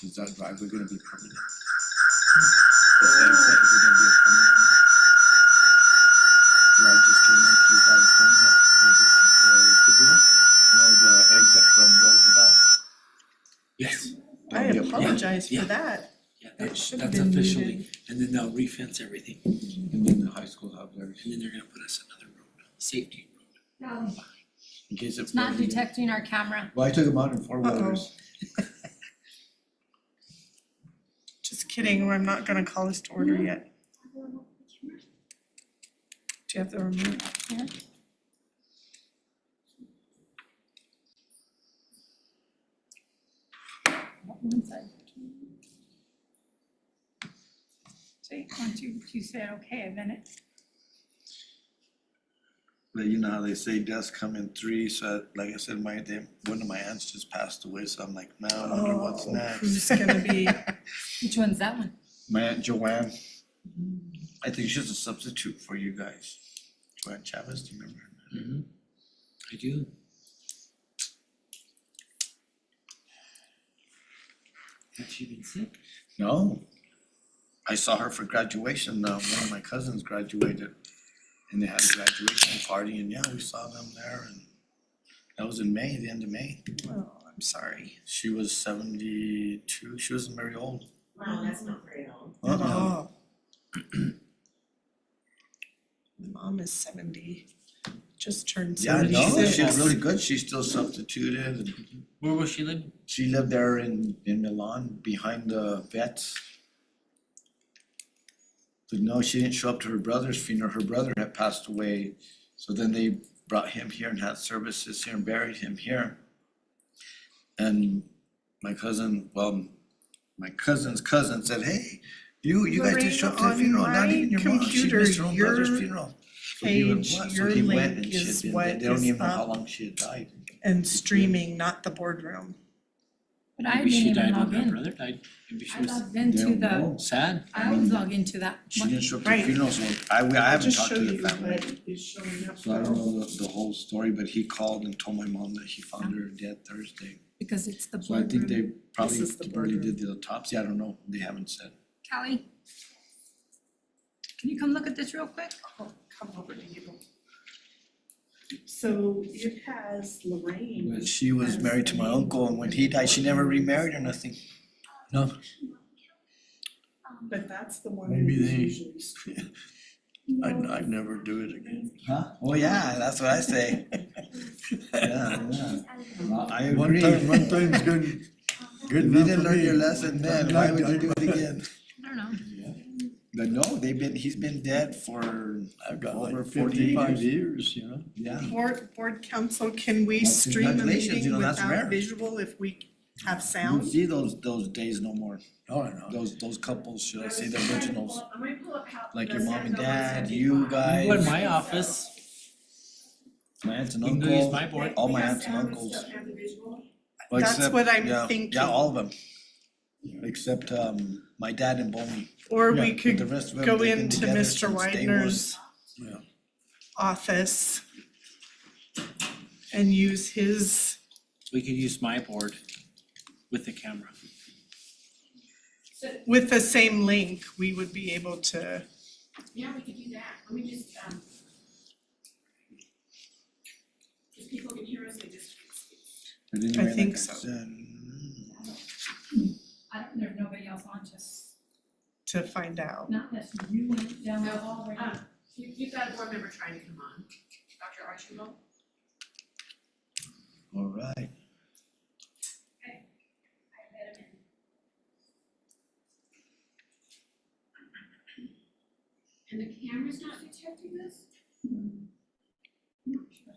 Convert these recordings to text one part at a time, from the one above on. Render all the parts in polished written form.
Is that driveway gonna be permanent? Is it gonna be a permanent one? Where I just came in, is that a permanent? Or is it temporary to do it? No, the exit from Roosevelt. Yes, I That'll be a permanent. apologize Yeah. for that. yeah, It should have that's been officially, needed. and then they'll re-fence everything, And then the high school have theirs. and then they're gonna put us another road, safety road. No, In case it's not detecting our camera. Well, I took them out in four wheelers. Just kidding, I'm not gonna call this to order yet. Do you have the remote? Here. One side. So once you said okay, then it, But you know how they say deaths come in threes, so like I said, one of my aunts just passed away, so I'm like, man, I wonder what's Oh, next. who's gonna be, which one's that one? My Aunt Joanne, I think she's a substitute for you guys. Joanne Chavez, do you remember her? Mm-hmm. I do. Has she been sick? No. I saw her for graduation, one of my cousins graduated, and they had a graduation party, and yeah, we saw them there, and that was in May, the end of May. oh, I'm sorry. She was 72, she wasn't very old. Wow, that's not very old. At all. My mom is 70, just turned Yeah, 76. no, she's really good, she still substituted, and Where was she living? she lived there in Milan, behind the vets. But no, she didn't show up to her brother's funeral, her brother had passed away, so then they brought him here and had services here and buried him here. And my cousin, well, my cousin's cousin said, hey, you guys didn't show up to the Lorraine, funeral, on not even your my mom, she computer, missed her own brother's your funeral. So he went, page, what? So your he went link and she had is been what dead. They don't is even know how up. long she had died. And streaming, not the boardroom. But I Maybe didn't she even died log when her in. brother died, maybe she I was logged they into don't the, know. sad. I always log into that She one. didn't show up to the Right. funeral, so I I'll haven't just talked show to the you family. what is showing up. So I don't know the whole story, but he called and told my mom that he found her dead Thursday. Because it's the So I think boardroom. they probably is the already boardroom. did the autopsy, I don't know, they haven't said. Callie? Can you come look at this real quick? I'll come over to you. So it has Lorraine. But she was married to my uncle, and when he died, she never remarried or nothing. No, But that's the one Maybe that's they- usually. I'd never do it again. Huh? Oh, yeah, that's what I say. Yeah, yeah. I One agree. time, one time's good, good If you enough didn't for learn me. your lesson then, why would you do it again? I don't know. But no, he's been dead for I've got over like 40 55 years. years, you know? Yeah. Board council, can we Well, stream a congratulations, meeting that's rare. without visual if we have You sound? see those days no more. Oh, I know. Those couples, should I say the originals, I'm gonna pull up how. like the your mom and Senate bill dad, was you 75. guys. Go in my office, My aunts and you can go use uncles, my board. all We my have aunts and sound, we uncles. still have the visual. Well, That's except- what I'm yeah, thinking. Yeah, all of them. Except my dad and Boney. Or Yeah, we but But the could rest of them, go they've been into together Mr. since day one. Widener's Yeah. office and use his, We could use my board with the camera. So, with the same link, we would be able to, yeah, we could do that. Let me just, if people can hear us, they just can't speak. But anyway, think like so. Said, I don't, there's nobody else on, just, to find out. not unless you went down the hall right now. You've got a board member trying to come on, Dr. Archibald. all right. I bet him in. And the camera's not detecting this? Not sure.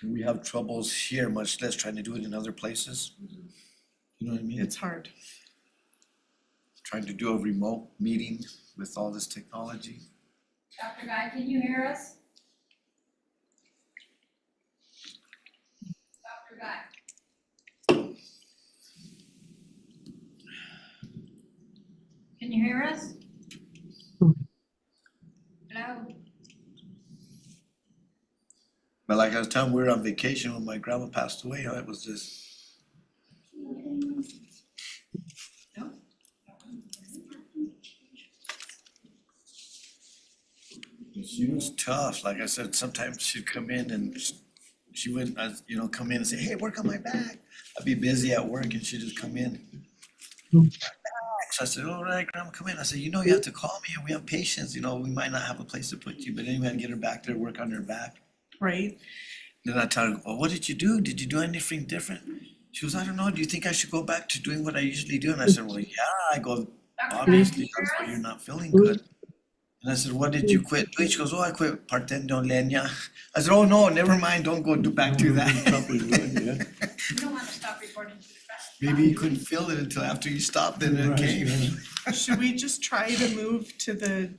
We have troubles here, much less trying to do it in other places. You know what I mean? It's hard. Trying to do a remote meeting with all this technology. Dr. Guy, can you hear us? Dr. Guy? Can you hear us? Hello? But like I was telling, we were on vacation when my grandma passed away, it was just. She was tough, like I said, sometimes she'd come in and she wouldn't, come in and say, hey, work on my back. I'd be busy at work and she'd just come in. So I said, all right, Grandma, come in. I said, you have to call me and we have patients, we might not have a place to put you, but anyway, I'd get her back there, work on her back. Right? Then I tell her, well, what did you do? Did you do anything different? She goes, I don't know, do you think I should go back to doing what I usually do? And I said, well, yeah, I go, obviously, that's why you're not feeling good. And I said, what did you quit doing? She goes, oh, I quit partiendo leña. I said, oh, no, never mind, don't go back to that. You don't want to stop recording to the press. Maybe you couldn't feel it until after you stopped and it came. Should we just try to move to the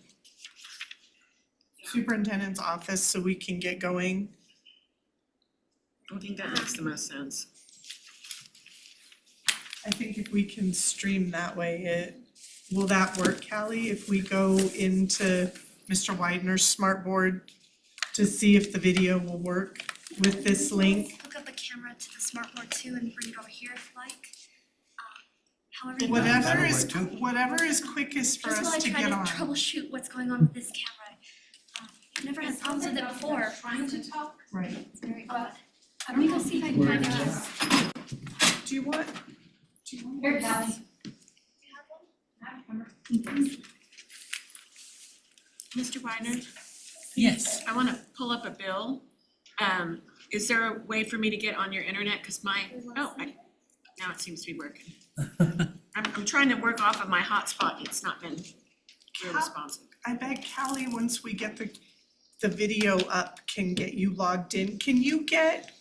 superintendent's office so we can get going? I think that makes the most sense. I think if we can stream that way, will that work, Callie, if we go into Mr. Widener's smart board to see if the video will work with this link? Hook up a camera to the smart board too and bring it over here if you like. However you Whatever. want. That'll work too. Whatever is quickest for Just us while I to try get to on. troubleshoot what's going on with this camera. I've never had problems with it before. Trying to talk. Right. It's very odd. Let me go see if I can find it. Do you want? Here, Callie. Mr. Weiner, Yes. I wanna pull up a bill. Is there a way for me to get on your internet? Cause now it seems to be working. I'm trying to work off of my hotspot, it's not been real responsive. I bet Callie, once we get the video up, can get you logged in. Can you get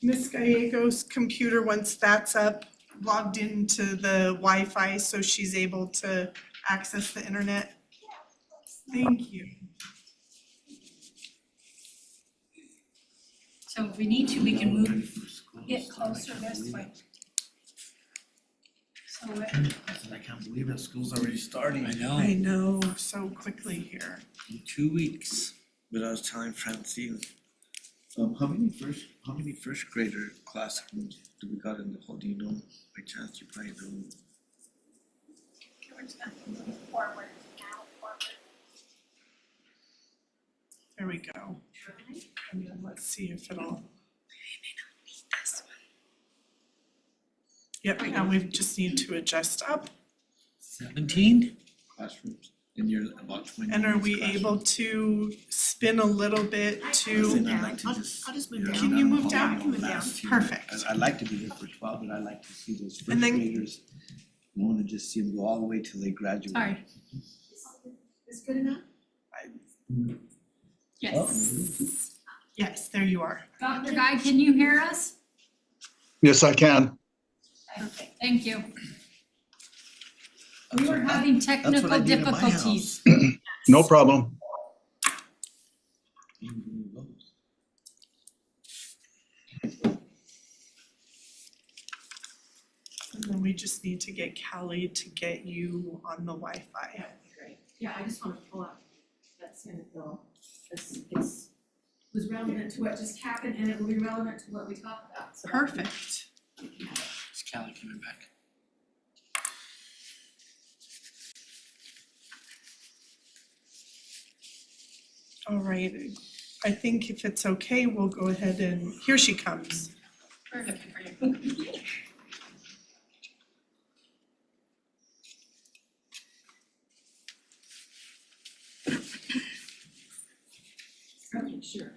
Ms. Gallegos' computer, once that's up, logged into the Wi-Fi so she's able to access the internet? Thank you. So if we need to, we can move, get closer this way. So I can't believe it, school's already starting. I I know, know, so quickly here. in 2 weeks. But I was telling Francine, how many first grader classrooms do we got in the whole, do you know, by chance you probably know? Forward, now, forward. There we go. And then let's see if it'll. Yep, now we just need to adjust up. 17? Classrooms, and you're about 20. And are we able to spin a little bit to? Then I'd like to I'll just. just move down. Can you move down? I can move down. Last year. Perfect. I'd like to be here for 12, but I like to see those first And then- graders. I wanna just see them go all the way till they graduate. sorry, Is good enough? yes. Yes, there you are. Dr. Guy, can you hear us? Yes, I can. Okay, thank you. That's We were what I- having that's what I technical did in my difficulties. house. No problem. Even those. And then we just need to get Callie to get you on the Wi-Fi. That'd be great. Yeah, I just wanna pull up that Senate bill. It's was relevant to what just happened and it will be relevant to what we talked about, so. Perfect. Is Callie coming back? All right, I think if it's okay, we'll go ahead and, here she comes. Perfect for you. Okay, sure.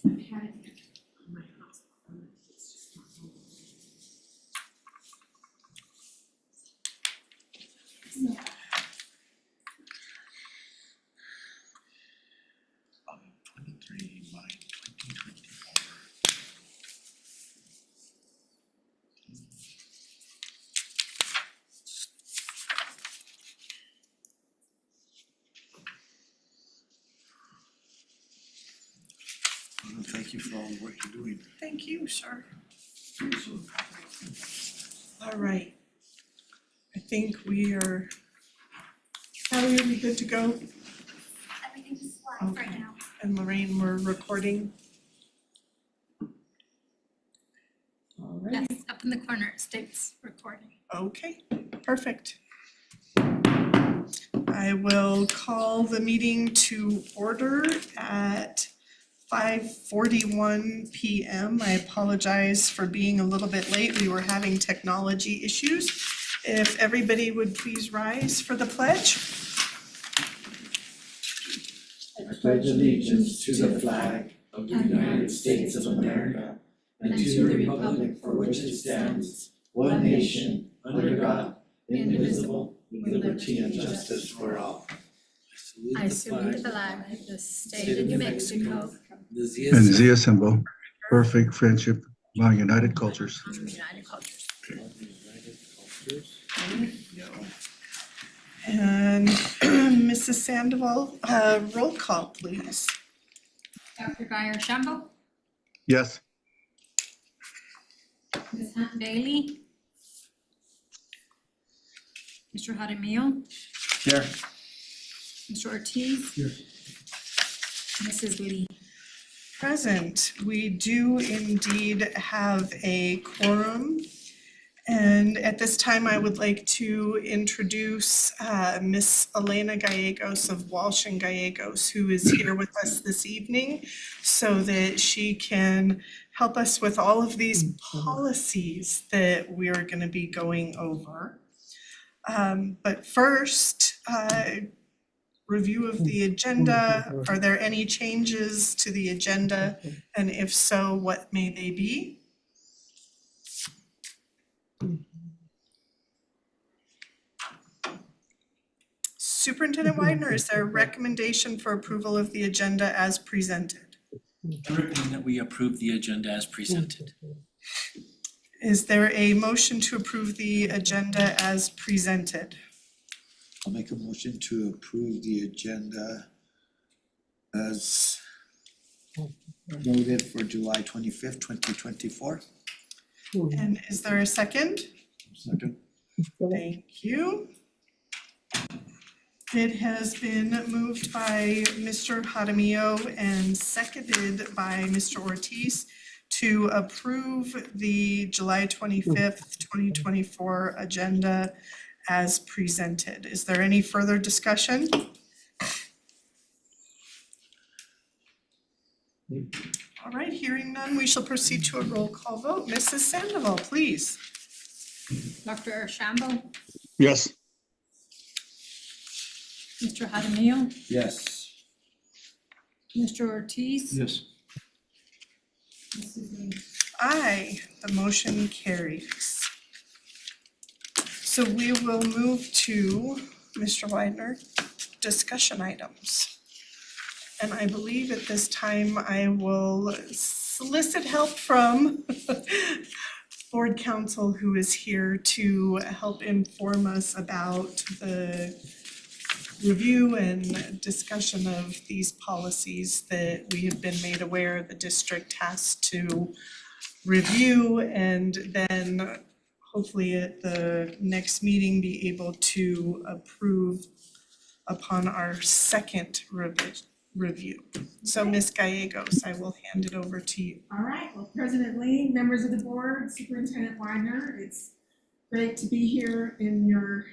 I've had it on my hotspot, it's just not moving. Oh, 23 by 2024. Well, thank you for all the work you're doing. Thank you, sir. All right. I think we are, Callie, are we good to go? Everything's live right Okay. now. And Lorraine, we're recording? Alrighty. Yes, up in the corner, it states recording. Okay, perfect. I will call the meeting to order at 5:41 PM. I apologize for being a little bit late. We were having technology issues. If everybody would please rise for the pledge. I pledge allegiance to the flag of the United States of America and to the republic for which it stands, one nation, under God, indivisible, with liberty and justice for all. I salute the flag of the state of New Mexico, And Zia symbol, perfect friendship among united cultures. United Cultures. And Mrs. Sandoval, roll call, please. Dr. Guyer Shambo, Yes, Ms. Hunt Bailey, Mr. Jaramillo, Here. Mr. Ortiz. Here. Mrs. Lee. Present, we do indeed have a quorum. And at this time, I would like to introduce Miss Elena Gallegos of Walsh and Gallegos, who is here with us this evening, so that she can help us with all of these policies that we're gonna be going over. But first, review of the agenda. Are there any changes to the agenda? And if so, what may they be? Superintendent Widener, is there a recommendation for approval of the agenda as presented? I recommend that we approve the agenda as presented. Is there a motion to approve the agenda as presented? I'll make a motion to approve the agenda as noted for July 25th, 2024. And is there a second? Second. Thank you. It has been moved by Mr. Jaramillo and seconded by Mr. Ortiz to approve the July 25th, 2024 agenda as presented. Is there any further discussion? All right, hearing none, we shall proceed to a roll call vote. Mrs. Sandoval, please. Dr. Shambo, yes, Mr. Jaramillo, Yes. Mr. Ortiz. Yes. Mrs. Lee. Aye, the motion carries. So we will move to, Mr. Widener, discussion items. And I believe at this time I will solicit help from board counsel who is here to help inform us about the review and discussion of these policies that we have been made aware the district has to review, and then hopefully at the next meeting be able to approve upon our second review. So Ms. Gallegos, I will hand it over to you. All right, well, President Lee, members of the board, Superintendent Widener, it's great to be here in your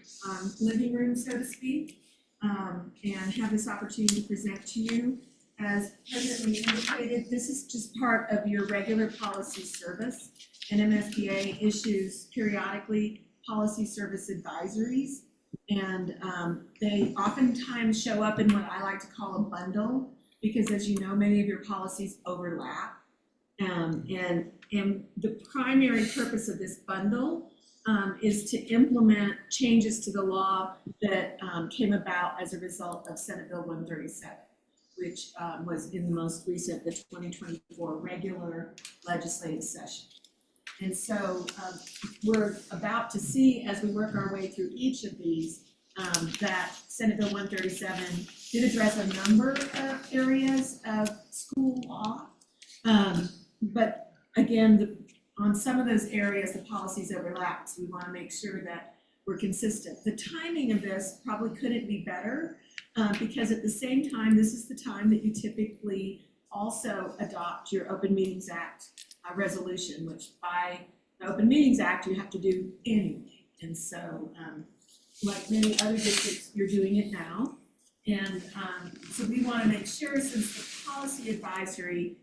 living room, so to speak, and have this opportunity to present to you. As President Lee indicated, this is just part of your regular policy service, and MSBA issues periodically policy service advisories. And they oftentimes show up in what I like to call a bundle, because as you know, many of your policies overlap. And the primary purpose of this bundle is to implement changes to the law that came about as a result of Senate Bill 137, which was in the most recent, the 2024 regular legislative session. And so we're about to see, as we work our way through each of these, that Senate Bill 137 did address a number of areas of school law. But again, on some of those areas, the policies overlap, so we want to make sure that we're consistent. The timing of this probably couldn't be better, because at the same time, this is the time that you typically also adopt your Open Meetings Act resolution, which by the Open Meetings Act, you have to do annually. And so, like many other districts, you're doing it now. And so we wanna make sure, since the policy advisory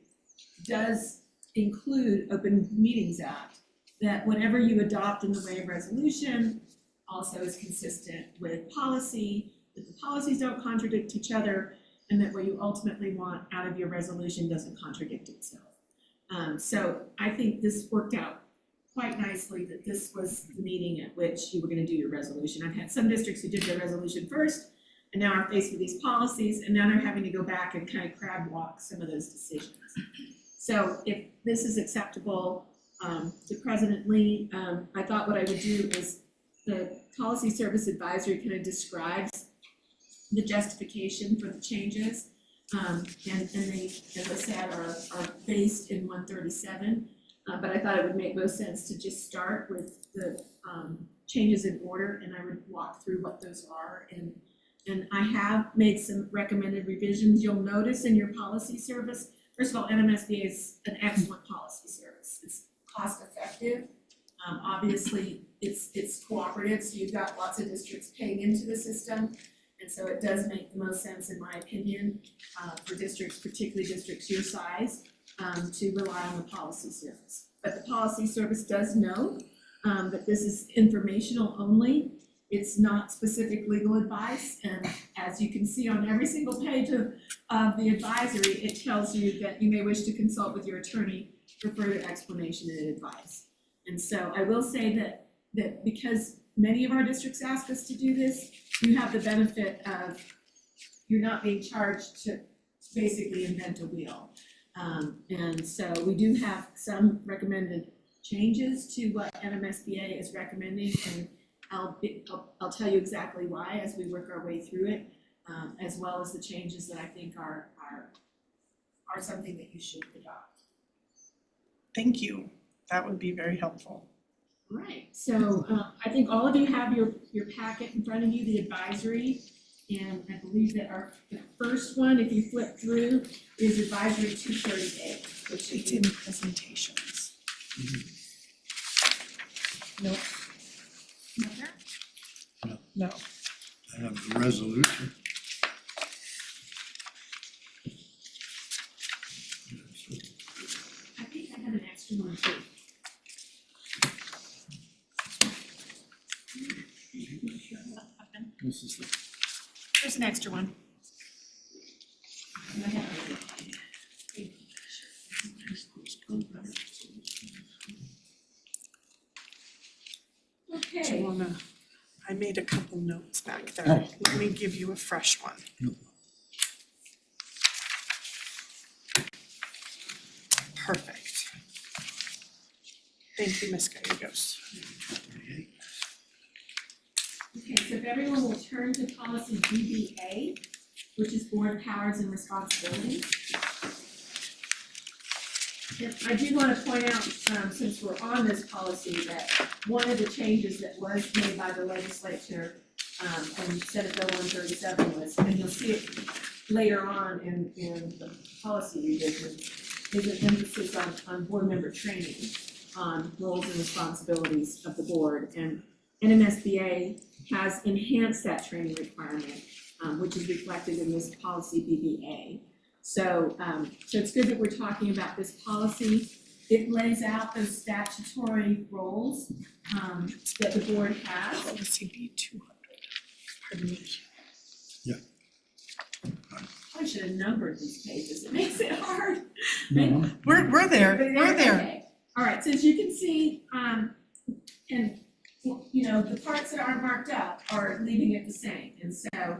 does include Open Meetings Act, that whatever you adopt in the way of resolution also is consistent with policy, that the policies don't contradict each other, and that what you ultimately want out of your resolution doesn't contradict itself. So I think this worked out quite nicely, that this was the meeting at which you were gonna do your resolution. I've had some districts who did their resolution first, and now are faced with these policies, and now they're having to go back and kind of crab walk some of those decisions. So if this is acceptable to President Lee, I thought what I would do is the Policy Service Advisory kind of describes the justification for the changes. And they, as I said, are based in 137. But I thought it would make most sense to just start with the changes in order, and I would walk through what those are. And I have made some recommended revisions. You'll notice in your policy service, first of all, NMSBA is an excellent policy service. It's cost effective. Obviously, it's cooperative, so you've got lots of districts paying into the system. And so it does make the most sense, in my opinion, for districts, particularly districts your size, to rely on the policy service. But the policy service does note that this is informational only. It's not specific legal advice, and as you can see on every single page of the advisory, it tells you that you may wish to consult with your attorney for further explanation and advice. And so I will say that because many of our districts ask us to do this, you have the benefit of, you're not being charged to basically invent a wheel. And so we do have some recommended changes to what NMSBA is recommending, and I'll tell you exactly why as we work our way through it, as well as the changes that I think are something that you should adopt. Thank you. That would be very helpful. Right, so I think all of you have your packet in front of you, the advisory, and I believe that the first one, if you flip through, is advisory 238, which It's is in presentations. Nope. No. I have the resolution. I think I have an extra one too. This is the. There's an extra one. And I have Okay. Joanna, I made a couple notes back there. Let me give you a fresh one. Perfect. Thank you, Ms. Gallegos. Okay, so if everyone will turn to policy BBA, which is board powers and responsibilities. And I do wanna point out, since we're on this policy, that one of the changes that was made by the legislature, and Senate Bill 137 was, and you'll see it later on in the policy revision, is an emphasis on board member training, on roles and responsibilities of the board. And NMSBA has enhanced that training requirement, which is reflected in this policy BBA. So it's good that we're talking about this policy. It lays out those statutory roles that the board has. Policy B 200. Pardon me. I should have numbered these pages, it makes it hard. No, We're there, Everybody we're there. Okay. All right, so as you can see, and you know, the parts that aren't marked up are leaving it the same. And so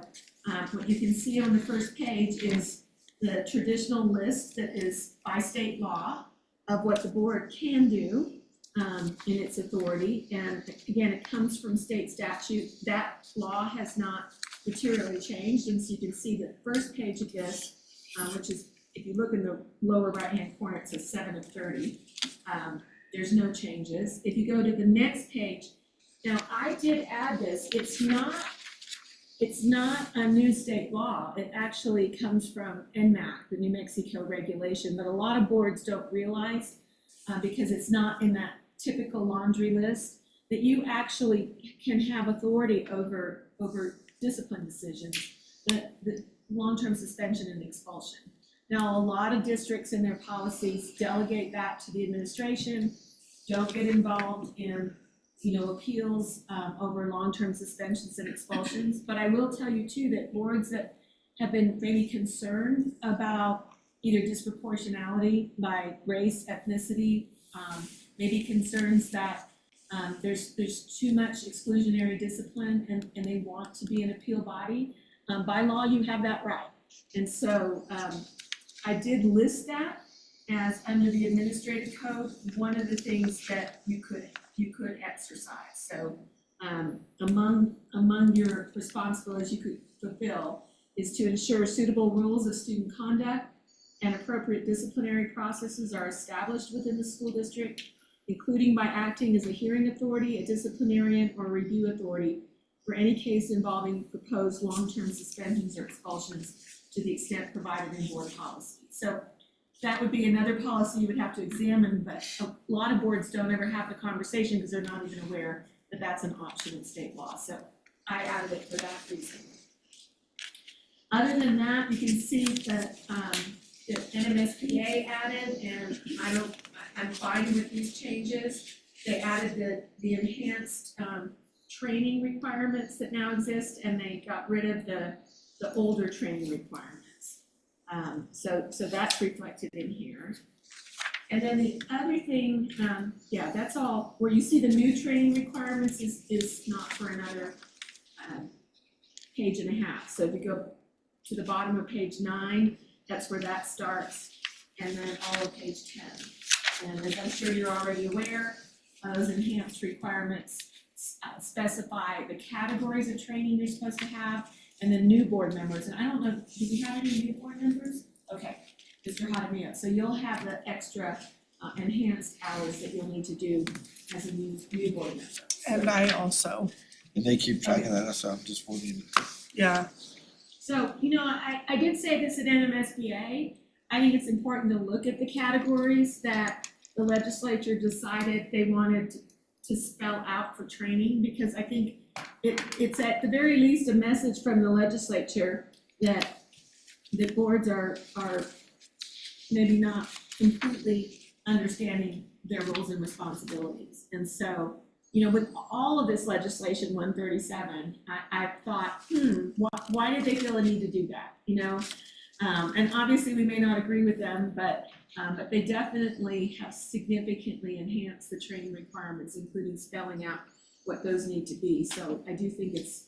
what you can see on the first page is the traditional list that is by state law of what the board can do in its authority. And again, it comes from state statute. That law has not materially changed. And so you can see the first page of this, which is, if you look in the lower right-hand corner, it says 7 of 30. There's no changes. If you go to the next page, now I did add this. It's not a new state law. It actually comes from NMAC, the New Mexico regulation, that a lot of boards don't realize because it's not in that typical laundry list, that you actually can have authority over discipline decisions, the long-term suspension and expulsion. Now, a lot of districts in their policies delegate that to the administration, don't get involved in, appeals over long-term suspensions and expulsions. But I will tell you too, that boards that have been maybe concerned about either disproportionality by race, ethnicity, maybe concerns that there's too much exclusionary discipline and they want to be an appeal body. By law, you have that right. And so I did list that as under the administrative code, one of the things that you could exercise. So among your responsibilities you could fulfill is to ensure suitable rules of student conduct and appropriate disciplinary processes are established within the school district, including by acting as a hearing authority, a disciplinarian, or review authority for any case involving proposed long-term suspensions or expulsions to the extent provided in board policy. So that would be another policy you would have to examine, but a lot of boards don't ever have the conversation because they're not even aware that that's an option in state law. So I added it for that reason. Other than that, you can see that NMSBA added, and I'm fine with these changes. They added the enhanced training requirements that now exist, and they got rid of the older training requirements. So that's reflected in here. And then the other thing, that's all. Where you see the new training requirements is not for another page and a half. So if you go to the bottom of page 9, that's where that starts, and then all of page 10. And as I'm sure you're already aware, those enhanced requirements specify the categories of training you're supposed to have, and then new board members. And I don't know, do we have any new board members? Okay, Mr. Hadamiya. So you'll have the extra enhanced hours that you'll need to do as a new board member. And I also, And they keep track of that, so I'm just wondering. yeah, So, I did say this at NMSBA. I think it's important to look at the categories that the legislature decided they wanted to spell out for training, because I think it's at the very least a message from the legislature that the boards are maybe not completely understanding their roles and responsibilities. And so, with all of this legislation 137, I thought, why did they feel a need to do that, And obviously we may not agree with them, but they definitely have significantly enhanced the training requirements, including spelling out what those need to be. So I do think it's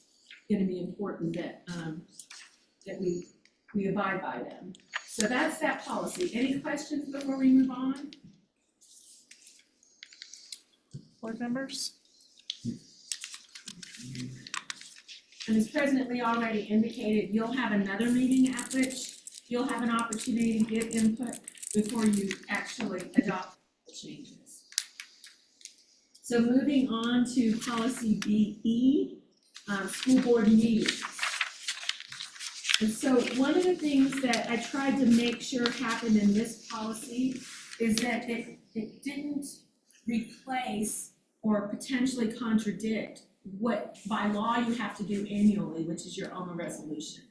gonna be important that we abide by them. So that's that policy. Any questions before we move on? board members? And as President Lee already indicated, you'll have another meeting at which you'll have an opportunity to give input before you actually adopt the changes. So moving on to policy BE, school board meetings. And so one of the things that I tried to make sure happened in this policy is that it didn't replace or potentially contradict what by law you have to do annually, which is your OMA resolution.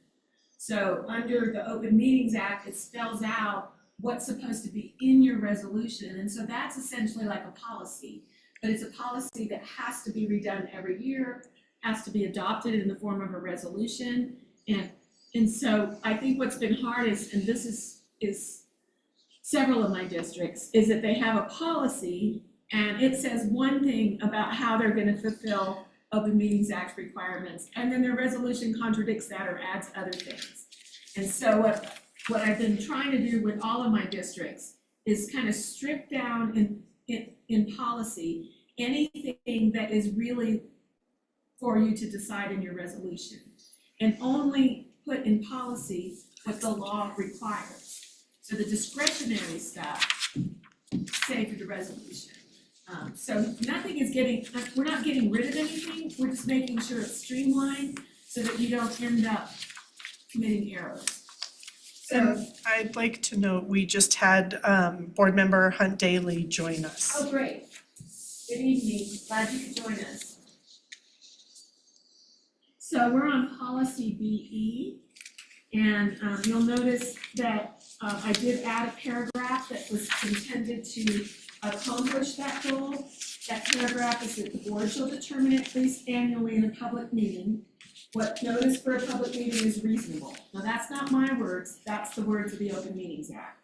So under the Open Meetings Act, it spells out what's supposed to be in your resolution. And so that's essentially like a policy, but it's a policy that has to be redone every year, has to be adopted in the form of a resolution. And so I think what's been hard is, and this is several of my districts, is that they have a policy and it says one thing about how they're gonna fulfill Open Meetings Act requirements, and then their resolution contradicts that or adds other things. And so what I've been trying to do with all of my districts is kind of strip down in policy anything that is really for you to decide in your resolution, and only put in policy what the law requires. So the discretionary stuff, say for the resolution. So nothing is we're not getting rid of anything, we're just making sure it's streamlined so that you don't end up committing errors. And I'd like to note, we just had board member Hunt Daly join us. Oh, great. Good evening, glad you could join us. So we're on policy BE, and you'll notice that I did add a paragraph that was intended to accomplish that goal. That paragraph is that the board shall determine at least annually in a public meeting what notice for a public meeting is reasonable. Now, that's not my words, that's the words of the Open Meetings Act.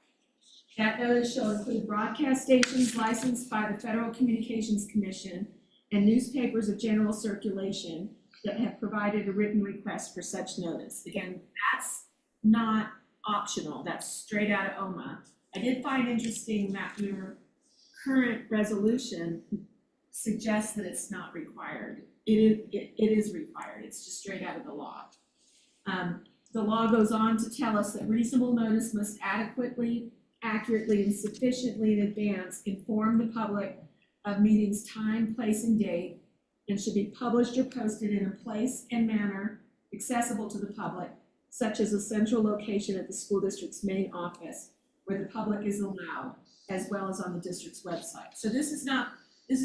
That notice shall include broadcast stations licensed by the Federal Communications Commission and newspapers of general circulation that have provided a written request for such notice. Again, that's not optional, that's straight out of OMA. I did find interesting that your current resolution suggests that it's not required. It is required, it's just straight out of the law. The law goes on to tell us that reasonable notice must adequately, accurately, and sufficiently in advance inform the public of meetings' time, place, and date, and should be published or posted in a place and manner accessible to the public, such as a central location at the school district's main office where the public is allowed, as well as on the district's website. So this is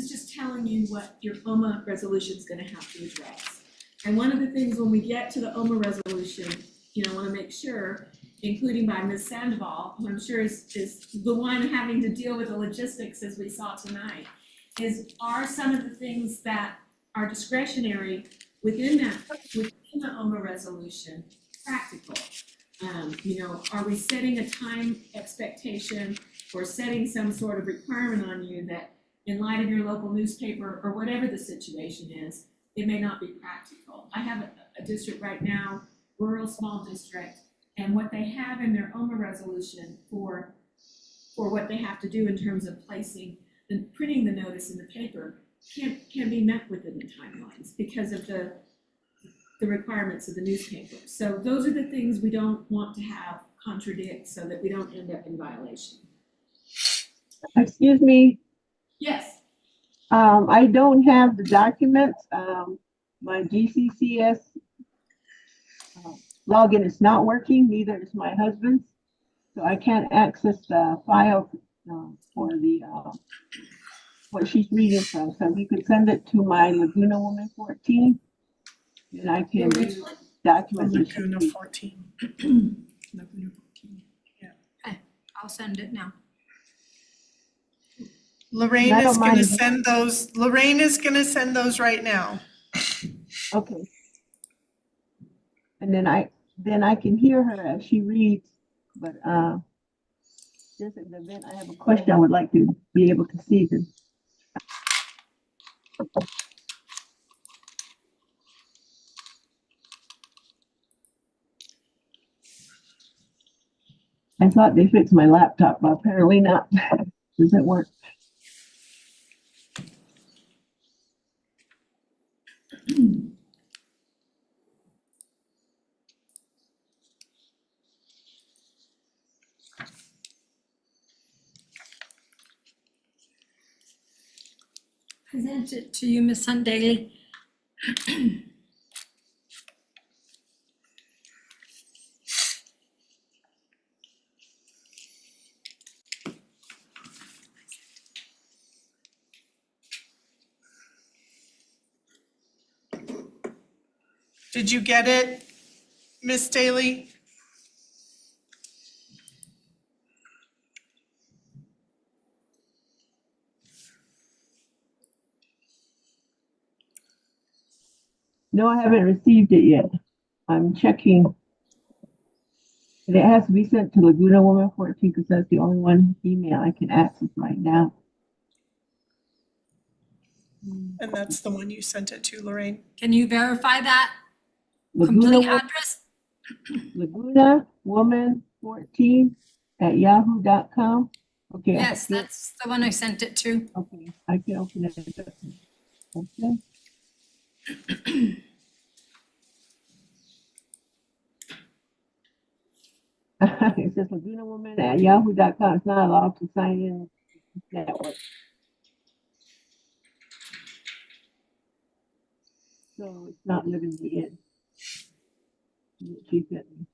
just telling you what your OMA resolution is gonna have to address. And one of the things when we get to the OMA resolution, I wanna make sure, including by Ms. Sandoval, who I'm sure is the one having to deal with the logistics as we saw tonight, are some of the things that are discretionary within the OMA resolution practical? Are we setting a time expectation or setting some sort of requirement on you that in light of your local newspaper or whatever the situation is, it may not be practical? I have a district right now, rural small district, and what they have in their OMA resolution for what they have to do in terms of placing and printing the notice in the paper can be met within the timelines because of the requirements of the newspaper. So those are the things we don't want to have contradict so that we don't end up in violation. Excuse me, Yes. I don't have the documents. My GCCS login is not working, neither is my husband's. So I can't access the file for the what she's reading from. So if you could send it to my Laguna Woman 14, then I can view documents. that she Laguna reads. 14. Laguna 14. I'll send it now. Lorraine I don't is gonna mind. send those, Lorraine is gonna send those right now. Okay. And then I can hear her as she reads, but just in the event I have a question, I would like to be able to see them. I thought they fixed my laptop, but apparently not. Doesn't work. Present it to you, Ms. Sundaily. Did you get it, Miss Daly? No, I haven't received it yet. I'm checking. And it has to be sent to Laguna Woman 14 because that's the only one email I can access right now. And that's the one you sent it to, Lorraine? Can you verify that Laguna, complete address? Laguna Woman 14 at yahoo.com. Okay. Yes, that's the one I sent it to. Okay, I can open it. Okay. It says Laguna Woman at yahoo.com. It's not allowed to sign in network. So it's not letting me in. She sent me.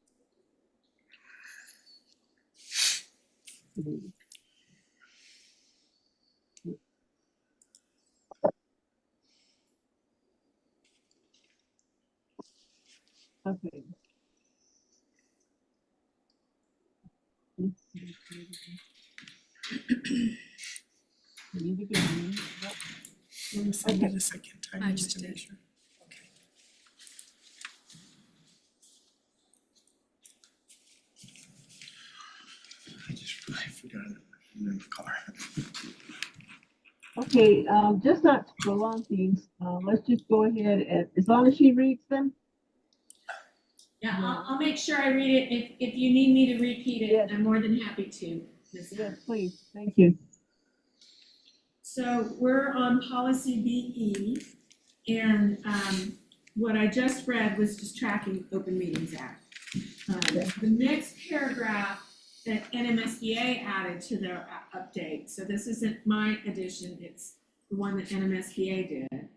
Okay. Let me send it a second time I just just to make did. sure. Okay. I forgot it in the car. Okay, just not to prolong things, let's just go ahead and, as long as she reads them. Yeah, Yeah. I'll make sure I read it. If you need me to repeat it, Yes. I'm more than happy to. Ms. Yes, Hunt. please, thank you. So we're on policy BE, and what I just read was just tracking Open Meetings Act. The next paragraph that NMSBA added to their update, so this isn't my addition, it's the one that NMSBA did.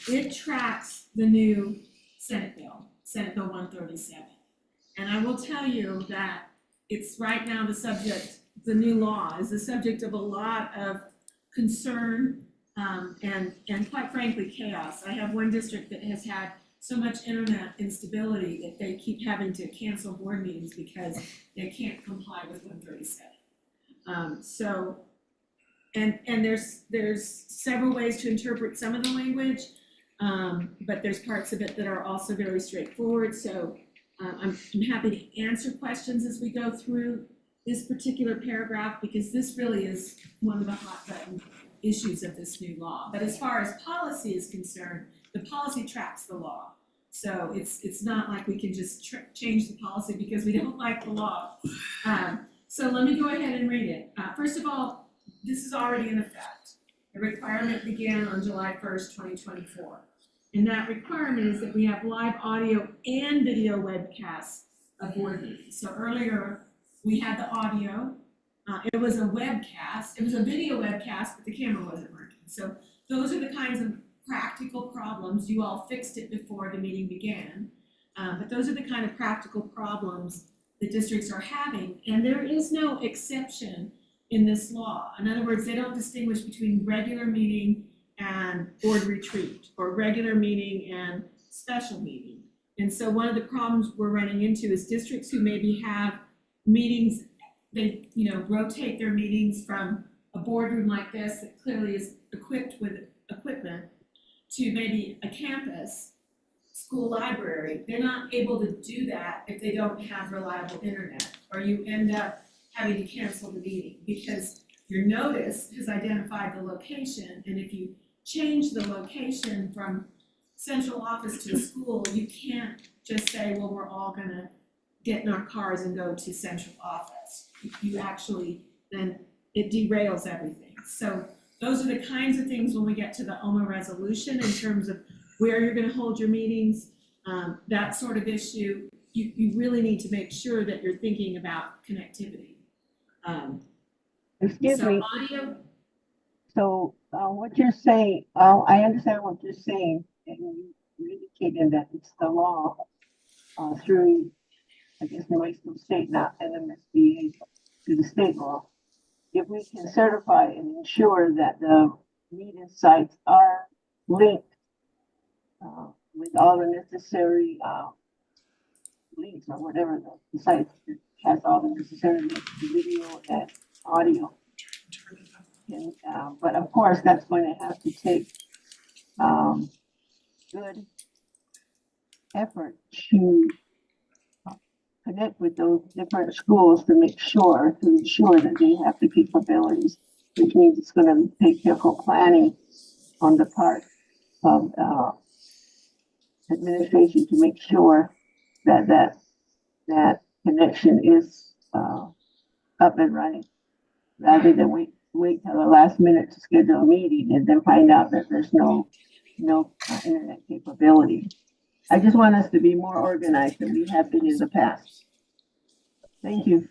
It tracks the new Senate Bill 137. And I will tell you that it's right now the new law is the subject of a lot of concern, and quite frankly, chaos. I have one district that has had so much internet instability that they keep having to cancel board meetings because they can't comply with 137. And there's several ways to interpret some of the language, but there's parts of it that are also very straightforward. So I'm happy to answer questions as we go through this particular paragraph, because this really is one of the hot button issues of this new law. But as far as policy is concerned, the policy tracks the law. So it's not like we can just change the policy because we don't like the law. So let me go ahead and read it. First of all, this is already in effect. The requirement began on July 1st, 2024. And that requirement is that we have live audio and video webcasts of board meetings. So earlier, we had the audio. It was a webcast. It was a video webcast, but the camera wasn't working. So those are the kinds of practical problems. You all fixed it before the meeting began. But those are the kind of practical problems the districts are having. And there is no exception in this law. In other words, they don't distinguish between regular meeting and board retreat, or regular meeting and special meeting. And so one of the problems we're running into is districts who maybe have meetings, they rotate their meetings from a boardroom like this that clearly is equipped with equipment to maybe a campus, school library. They're not able to do that if they don't have reliable internet, or you end up having to cancel the meeting because your notice has identified the location, and if you change the location from central office to school, you can't just say, well, we're all gonna get in our cars and go to central office. You actually, then it derails everything. So those are the kinds of things when we get to the OMA resolution in terms of where you're gonna hold your meetings, that sort of issue, you really need to make sure that you're thinking about connectivity. Excuse me, Audio, so, what you're saying, I understand what you're saying, and you indicated that it's the law, through, I guess, New Mexico State, not NMSBA, through the state law. If we can certify and ensure that the meeting sites are linked, with all the necessary, links or whatever the site has all the necessary links, video and audio. And, but of course, that's going to have to take, good effort to connect with those different schools to ensure that they have the capabilities, which means it's gonna take careful planning on the part of, administration to make sure that connection is, up and running, rather than wait till the last minute to schedule a meeting and then find out that there's no internet capability. I just want us to be more organized than we have been in the past. Thank you.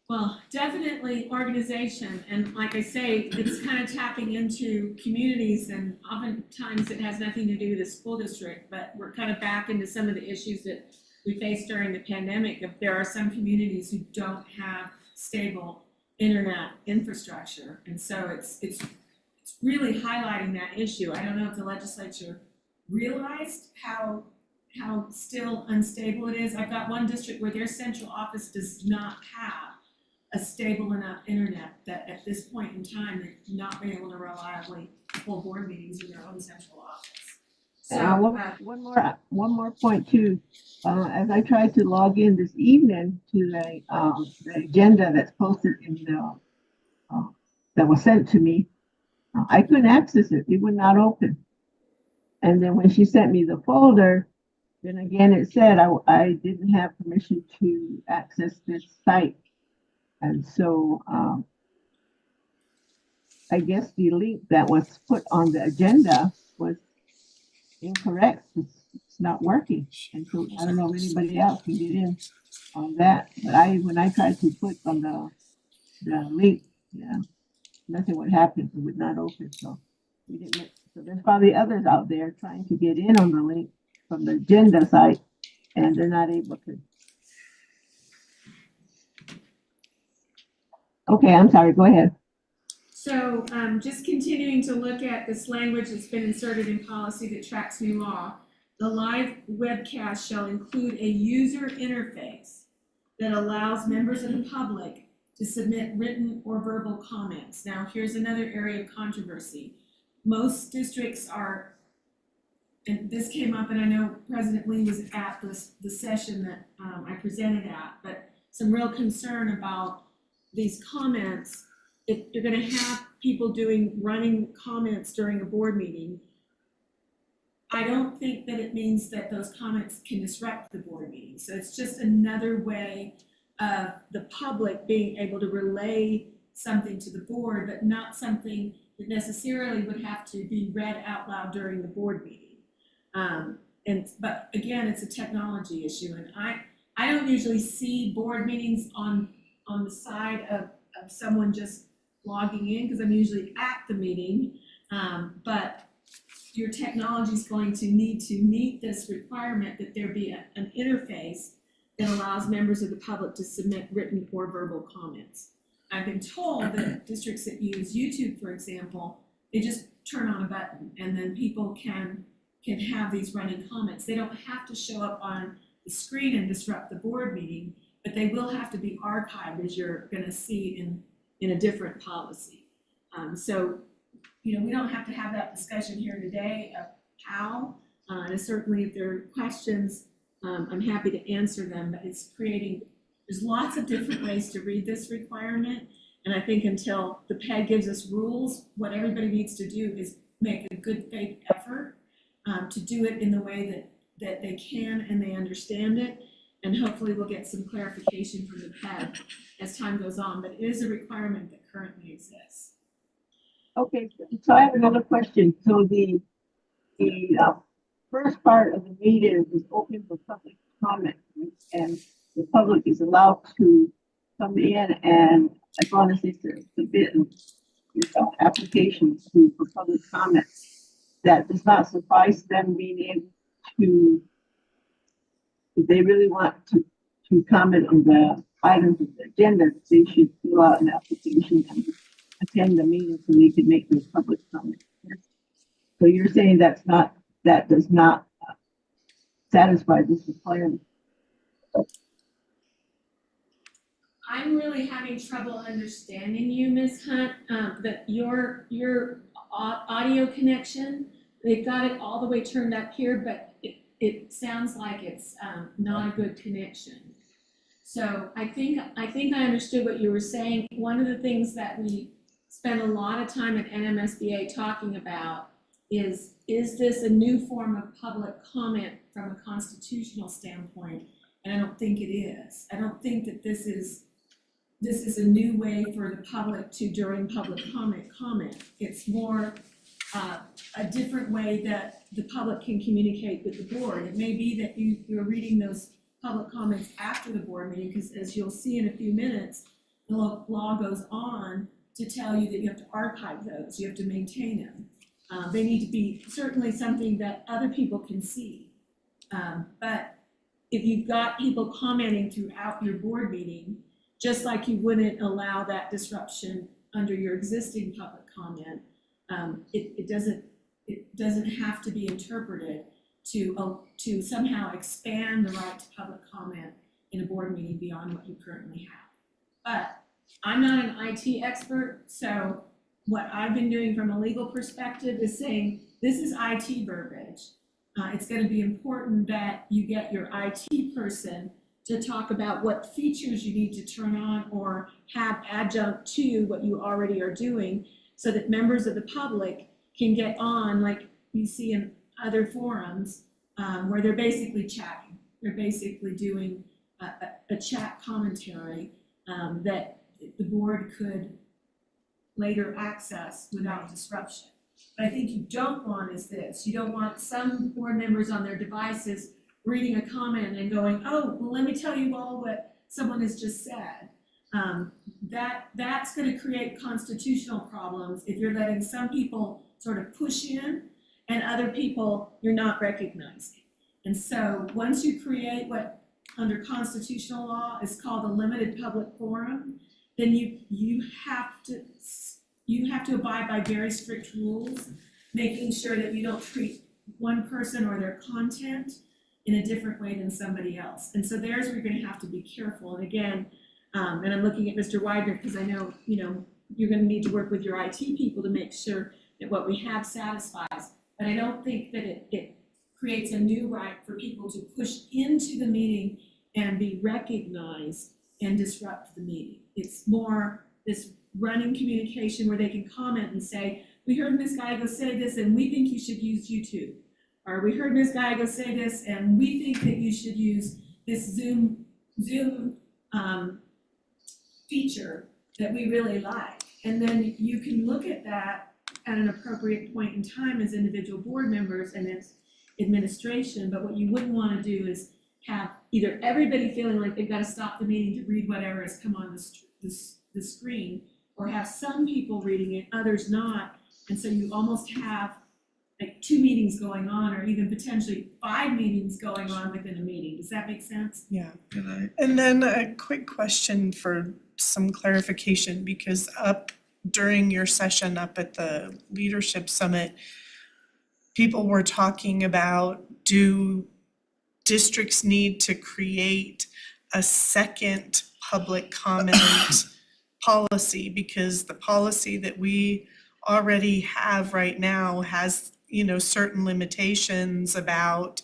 well, definitely organization, and like I say, it's kind of tapping into communities, and oftentimes it has nothing to do with the school district, but we're kind of back into some of the issues that we faced during the pandemic. If there are some communities who don't have stable internet infrastructure, and so it's really highlighting that issue. I don't know if the legislature realized how how still unstable it is. I've got one district where their central office does not have a stable enough internet that at this point in time, they've not been able to reliably hold board meetings in their own central office. So, One more point too. As I tried to log in this evening to the agenda that's posted in the, that was sent to me, I couldn't access it. It would not open. And then when she sent me the folder, then again, it said I didn't have permission to access this site. And so, I guess the link that was put on the agenda was incorrect. It's not working. And so I don't know if anybody else can get in on that. But when I tried to click on the link, yeah, nothing would happen. It would not open. So we didn't. So there's probably others out there trying to get in on the link from the agenda site, and they're not able to. Okay, I'm sorry. Go ahead. So, just continuing to look at this language that's been inserted in policy that tracks new law. The live webcast shall include a user interface that allows members of the public to submit written or verbal comments. Now, here's another area of controversy. Most districts are, and this came up, and I know President Lee was at the session that I presented at, but some real concern about these comments. If you're gonna have people running comments during a board meeting, I don't think that it means that those comments can disrupt the board meeting. So it's just another way of the public being able to relay something to the board, but not something that necessarily would have to be read out loud during the board meeting. But again, it's a technology issue, and I don't usually see board meetings on the side of someone just logging in, because I'm usually at the meeting, but your technology is going to need to meet this requirement that there be an interface that allows members of the public to submit written or verbal comments. I've been told that districts that use YouTube, for example, they just turn on a button and then people can have these running comments. They don't have to show up on the screen and disrupt the board meeting, but they will have to be archived, as you're gonna see in a different policy. So, we don't have to have that discussion here today of how, and certainly if there are questions, I'm happy to answer them, but there's lots of different ways to read this requirement. And I think until the PEG gives us rules, what everybody needs to do is make a good faith effort to do it in the way that they can and they understand it. And hopefully we'll get some clarification from the PEG as time goes on, but it is a requirement that currently exists. Okay, so I have another question. So the first part of the meeting is open for public comment, and the public is allowed to come in and, as long as they submit applications for public comment. That does not suffice them being able to, if they really want to comment on the items of the agenda, they should fill out an application and attend the meeting so they can make their public comment. So you're saying that does not satisfy this requirement? I'm really having trouble understanding you, Ms. Hunt, that your audio connection, they've got it all the way turned up here, but it sounds like it's not a good connection. So I think I understood what you were saying. One of the things that we spend a lot of time at NMSBA talking about is this a new form of public comment from a constitutional standpoint? And I don't think it is. I don't think that this is a new way for the public to, during public comment. It's more a different way that the public can communicate with the board. It may be that you're reading those public comments after the board meeting, because as you'll see in a few minutes, the law goes on to tell you that you have to archive those, you have to maintain them. They need to be certainly something that other people can see. But if you've got people commenting throughout your board meeting, just like you wouldn't allow that disruption under your existing public comment, it doesn't have to be interpreted to somehow expand the right to public comment in a board meeting beyond what you currently have. But I'm not an IT expert, so what I've been doing from a legal perspective is saying, this is IT verbiage. It's gonna be important that you get your IT person to talk about what features you need to turn on or have adjunct to what you already are doing, so that members of the public can get on, like you see in other forums, where they're basically chatting. They're basically doing a chat commentary that the board could later access without disruption. What I think you don't want is this. You don't want some board members on their devices reading a comment and going, oh, well, let me tell you all what someone has just said. That's gonna create constitutional problems if you're letting some people sort of push in and other people you're not recognizing. And so once you create what under constitutional law is called a limited public forum, then you have to abide by very strict rules, making sure that you don't treat one person or their content in a different way than somebody else. And so there's where you're gonna have to be careful. And again, and I'm looking at Mr. Widener because I know, you're gonna need to work with your IT people to make sure that what we have satisfies. But I don't think that it creates a new right for people to push into the meeting and be recognized and disrupt the meeting. It's more this running communication where they can comment and say, we heard Ms. Gallego say this and we think you should use YouTube. Or we heard Ms. Gallego say this and we think that you should use this Zoom feature that we really like. And then you can look at that at an appropriate point in time as individual board members and as administration, but what you wouldn't wanna do is have either everybody feeling like they've gotta stop the meeting to read whatever has come on the screen, or have some people reading it, others not, and so you almost have like 2 meetings going on, or even potentially 5 meetings going on within a meeting. Does that make sense? Yeah. And And then a quick question for some clarification, because up during your session up at the Leadership Summit, people were talking about, do districts need to create a second public comment policy? Because the policy that we already have right now has, certain limitations about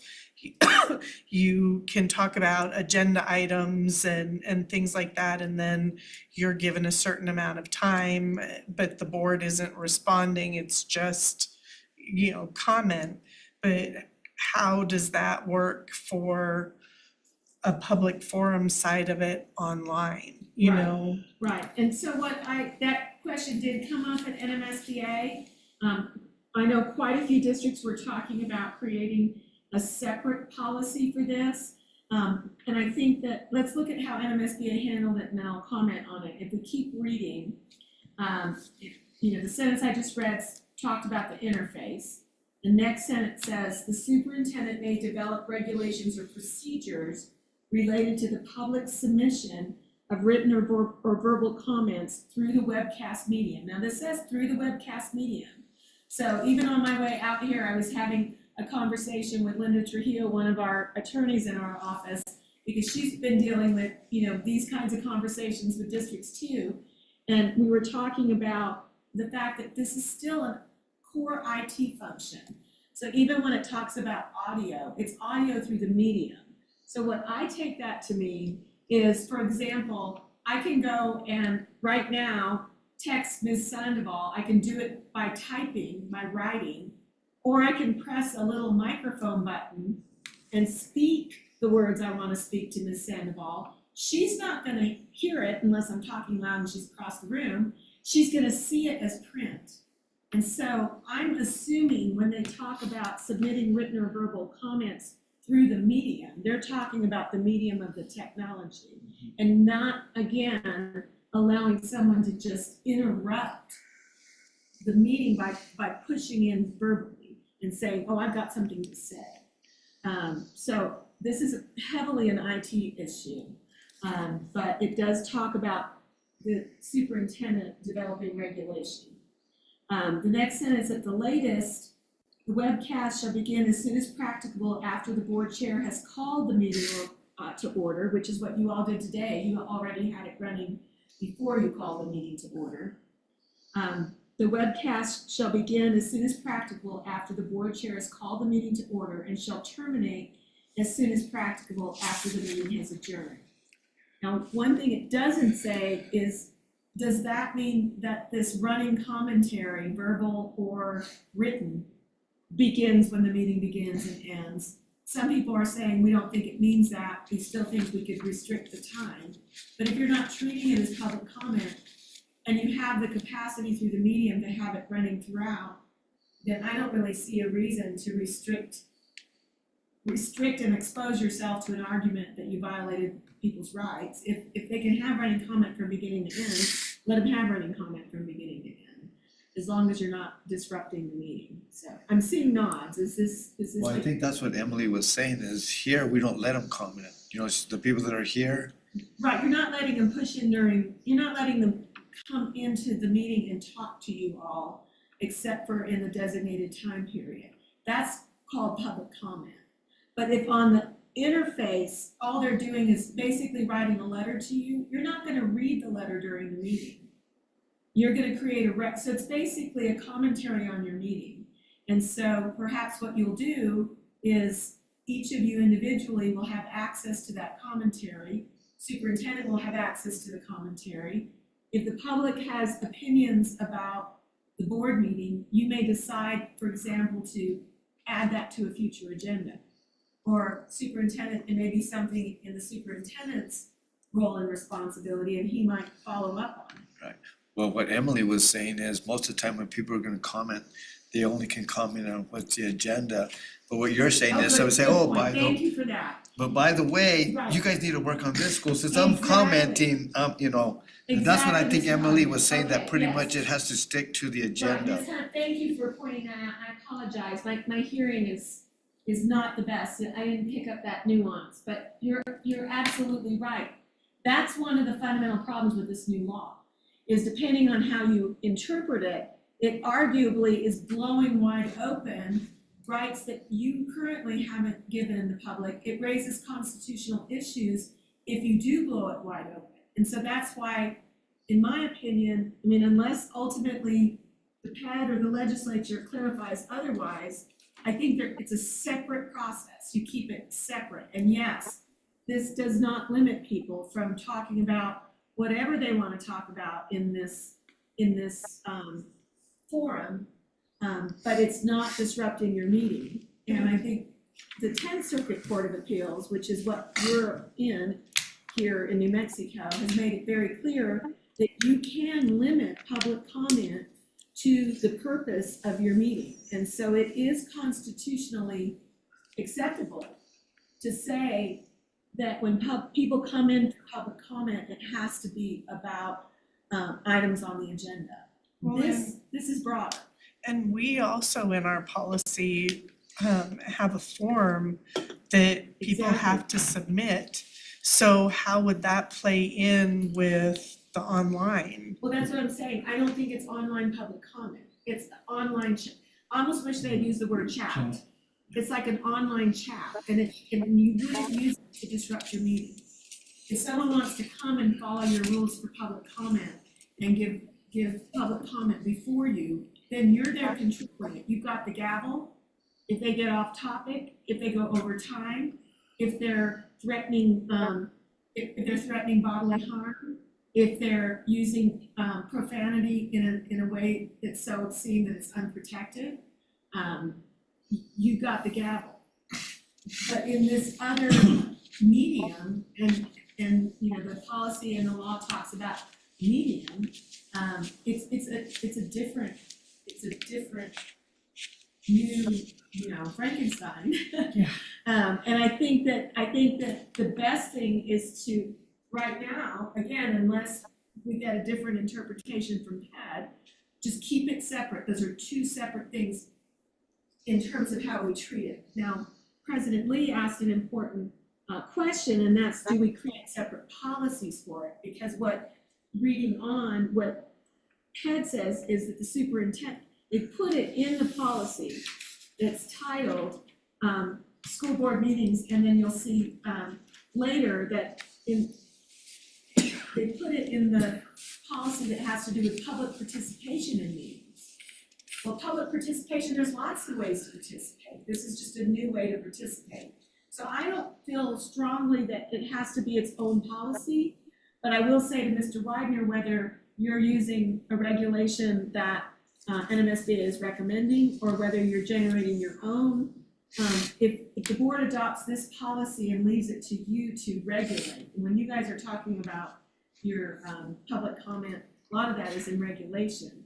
you can talk about agenda items and things like that, and then you're given a certain amount of time, but the board isn't responding, it's just, comment. But how does that work for a public forum side of it online, Right, and so that question did come up at NMSBA. I know quite a few districts were talking about creating a separate policy for this. And I think that, let's look at how NMSBA handled it and then I'll comment on it. If we keep reading, the sentence I just read talked about the interface. The next sentence says, the superintendent may develop regulations or procedures related to the public submission of written or verbal comments through the webcast medium. Now this says through the webcast medium. So even on my way out here, I was having a conversation with Linda Trujillo, one of our attorneys in our office, because she's been dealing with, these kinds of conversations with districts too. And we were talking about the fact that this is still a core IT function. So even when it talks about audio, it's audio through the medium. So what I take that to mean is, for example, I can go and right now text Ms. Sandoval. I can do it by typing, by writing, or I can press a little microphone button and speak the words I want to speak to Ms. Sandoval. She's not going to hear it unless I'm talking loud and she's across the room. She's going to see it as print. And so I'm assuming when they talk about submitting written or verbal comments through the medium, they're talking about the medium of the technology and not, again, allowing someone to just interrupt the meeting by pushing in verbally and saying, oh, I've got something to say. So this is heavily an IT issue, but it does talk about the superintendent developing regulation. The next sentence, at the latest, The webcast shall begin as soon as practicable after the board chair has called the meeting to order, which is what you all did today. You already had it running before you called the meeting to order. The webcast shall begin as soon as practicable after the board chair has called the meeting to order and shall terminate as soon as practicable after the meeting has adjourned. Now, one thing it doesn't say is, does that mean that this running commentary, verbal or written, begins when the meeting begins and ends? Some people are saying we don't think it means that, we still think we could restrict the time. But if you're not treating it as public comment and you have the capacity through the medium to have it running throughout, then I don't really see a reason to restrict and expose yourself to an argument that you violated people's rights. If they can have running comment from beginning to end, let them have running comment from beginning to end, as long as you're not disrupting the meeting. So I'm seeing nods. Is this? Well, I think that's what Emily was saying, is here, we don't let them comment. You know, it's the people that are here, Right, you're not letting them push in you're not letting them come into the meeting and talk to you all, except for in the designated time period. That's called public comment. But if on the interface, all they're doing is basically writing a letter to you, you're not gonna read the letter during the meeting. You're gonna create so it's basically a commentary on your meeting. And so perhaps what you'll do is each of you individually will have access to that commentary. Superintendent will have access to the commentary. If the public has opinions about the board meeting, you may decide, for example, to add that to a future agenda. Or superintendent, it may be something in the superintendent's role and responsibility, and he might follow up on it. well, what Emily was saying is, most of the time when people are gonna comment, they only can comment on what's the agenda. But what you're saying is, I would say, good oh, point. Thank you for that. by the way, Right. you guys need to work on this school, since I'm Exactly. commenting, you know. And that's what I think Exactly. Emily was saying, that Okay, pretty yes. much it has to stick to the Right, agenda. Ms. Hunt, thank you for pointing that out. I apologize. My hearing is not the best. I didn't pick up that nuance, but you're absolutely right. That's one of the fundamental problems with this new law, is depending on how you interpret it, it arguably is blowing wide open rights that you currently haven't given the public. It raises constitutional issues if you do blow it wide open. And so that's why, in my opinion, I mean, unless ultimately the PED or the legislature clarifies otherwise, I think it's a separate process. You keep it separate. And yes, this does not limit people from talking about whatever they want to talk about in this forum, but it's not disrupting your meeting. And I think the 10th Circuit Court of Appeals, which is what we're in here in New Mexico, has made it very clear that you can limit public comment to the purpose of your meeting. And so it is constitutionally acceptable to say that when people come in for public comment, it has to be about items on the agenda. Well, This is broader. And we also in our policy have a form that people Exactly. have to submit. So how would that play in with the online? Well, that's what I'm saying. I don't think it's online public comment. It's online I almost wish they had used the word chat. It's like an online chat, and you wouldn't use it to disrupt your meeting. If someone wants to come and follow your rules for public comment and give public comment before you, then you're there controlling it. You've got the gavel. If they get off topic, if they go over time, if they're threatening, if they're threatening bodily harm, if they're using profanity in a way that's so obscene that it's unprotected, you've got the gavel. But in this other medium, and you know, the policy and the law talks about medium, it's a different new, you know, Frankenstein. Yeah. And I think that the best thing is to, right now, again, unless we get a different interpretation from PED, just keep it separate. Those are two separate things in terms of how we treat it. Now, President Lee asked an important question, and that's, do we create separate policies for it? Because what PED says is that the superintendent, they put it in the policy that's titled, school board meetings, and then you'll see, later that they put it in the policy that has to do with public participation in meetings. Well, public participation, there's lots of ways to participate. This is just a new way to participate. So I don't feel strongly that it has to be its own policy, but I will say to Mr. Widener, whether you're using a regulation that NMSBA is recommending, or whether you're generating your own, if the board adopts this policy and leaves it to you to regulate, when you guys are talking about your public comment, a lot of that is in regulation.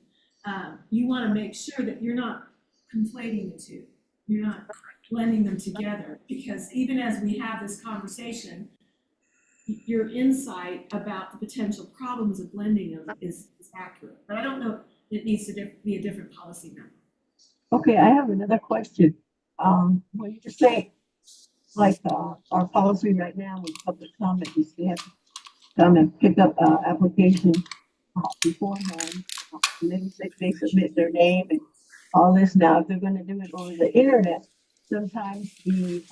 You wanna make sure that you're not conflating the two. You're not blending them together, because even as we have this conversation, your insight about the potential problems of blending them is accurate. But I don't know, it needs to be a different policy now. Okay, I have another question. When you say, like, our policy right now with public comment is they have to come and pick up, application beforehand, and then they submit their name and all this. Now, if they're gonna do it over the internet, sometimes the,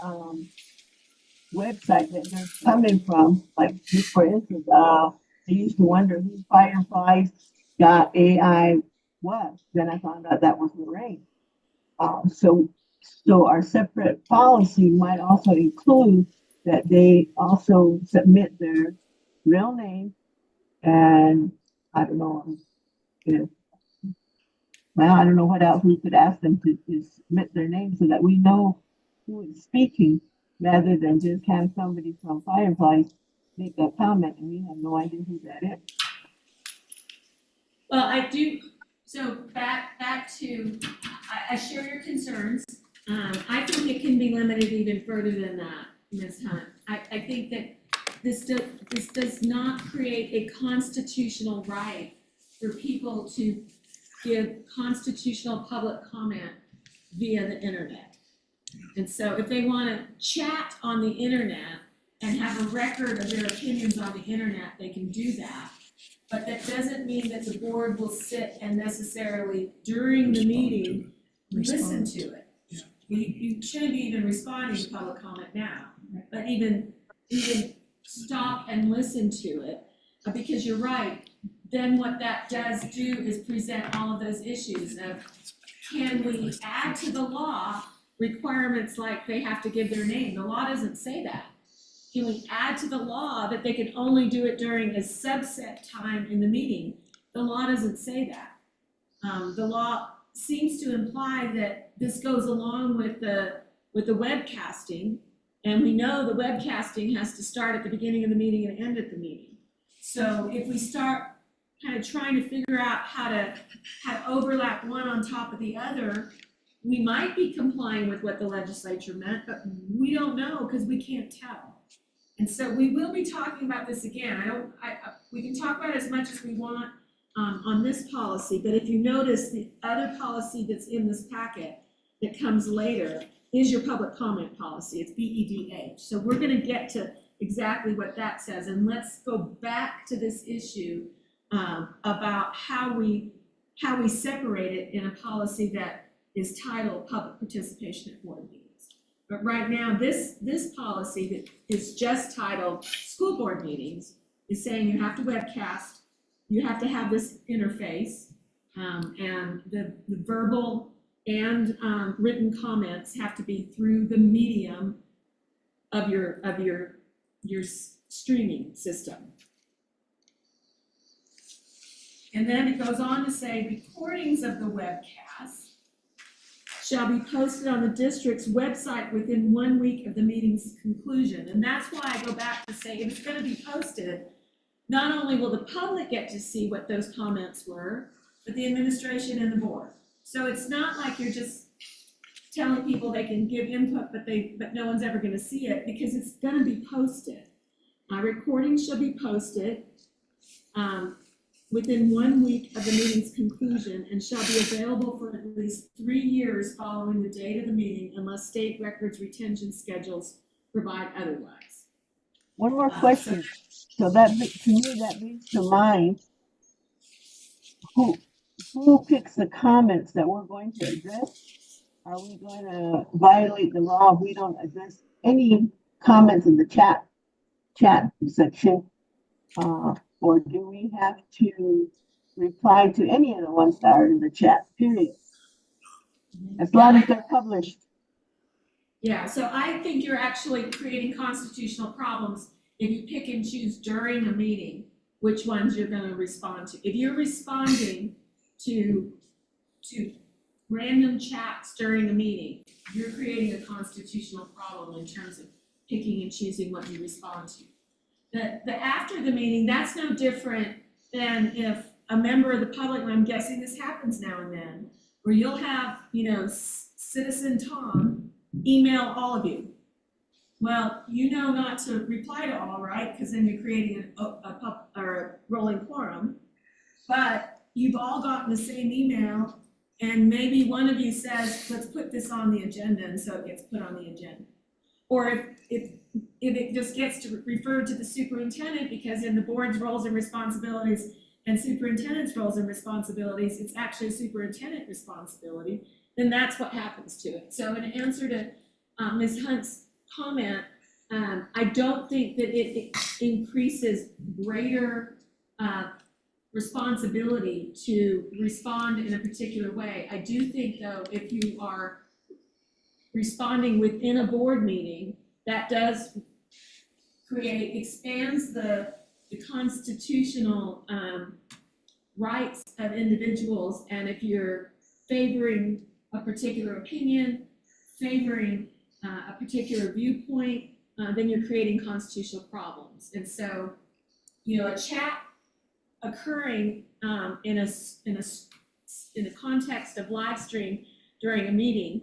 website that they're coming from, like, just for instance, I used to wonder who Fireflies.ai was. Then I found out that was Lorraine. So our separate policy might also include that they also submit their real name, and I don't know, well, I don't know what else we could ask them to submit their name so that we know who is speaking, rather than just have somebody from Fireflies make a comment and we have no idea who that is. Well, I do, so back to, I share your concerns. I think it can be limited even further than that, Ms. Hunt. I think that this does not create a constitutional right for people to give constitutional public comment via the internet. And so if they wanna chat on the internet and have a record of their opinions on the internet, they can do that. But that doesn't mean that the board will sit and necessarily during the meeting, listen to it. You shouldn't be even responding to public comment now, but even stop and listen to it, because you're right. Then what that does do is present all of those issues of, can we add to the law requirements like they have to give their name? The law doesn't say that. Can we add to the law that they can only do it during a subset time in the meeting? The law doesn't say that. The law seems to imply that this goes along with the webcasting, and we know the webcasting has to start at the beginning of the meeting and end at the meeting. So if we start kind of trying to figure out how to overlap one on top of the other, we might be complying with what the legislature meant, but we don't know because we can't tell. And so we will be talking about this again. We can talk about it as much as we want on this policy, but if you notice, the other policy that's in this packet that comes later is your public comment policy. It's BEDH. So we're gonna get to exactly what that says, and let's go back to this issue about how we separate it in a policy that is titled public participation at board meetings. But right now, this policy that is just titled school board meetings is saying you have to webcast, you have to have this interface, and the verbal and written comments have to be through the medium of your streaming system. And then it goes on to say recordings of the webcast shall be posted on the district's website within 1 week of the meeting's conclusion. And that's why I go back to say, if it's gonna be posted, not only will the public get to see what those comments were, but the administration and the board. So it's not like you're just telling people they can give input, but no one's ever gonna see it, because it's gonna be posted. Recordings shall be posted within 1 week of the meeting's conclusion and shall be available for at least 3 years following the date of the meeting unless state records retention schedules provide otherwise. One more question. So that, to me, that brings to mind, who picks the comments that we're going to address? are we gonna violate the law if we don't address any comments in the chat section? Or do we have to reply to any of the ones that are in the chat, period? As long as they're published. Yeah, so I think you're actually creating constitutional problems if you pick and choose during a meeting which ones you're gonna respond to. If you're responding to random chats during a meeting, you're creating a constitutional problem in terms of picking and choosing what you respond to. The after the meeting, that's no different than if a member of the public, and I'm guessing this happens now and then, where you'll have, Citizen Tom email all of you. Well, you know not to reply to all, right? Because then you're creating a rolling quorum. But you've all gotten the same email, and maybe one of you says, let's put this on the agenda, and so it gets put on the agenda. Or if it just gets to refer to the superintendent, because in the board's roles and responsibilities and superintendent's roles and responsibilities, it's actually a superintendent responsibility, then that's what happens to it. So in answer to Ms. Hunt's comment, I don't think that it increases greater responsibility to respond in a particular way. I do think, though, if you are responding within a board meeting, that does expands the constitutional rights of individuals. And if you're favoring a particular opinion, favoring a particular viewpoint, then you're creating constitutional problems. And so, a chat occurring in a context of live stream during a meeting,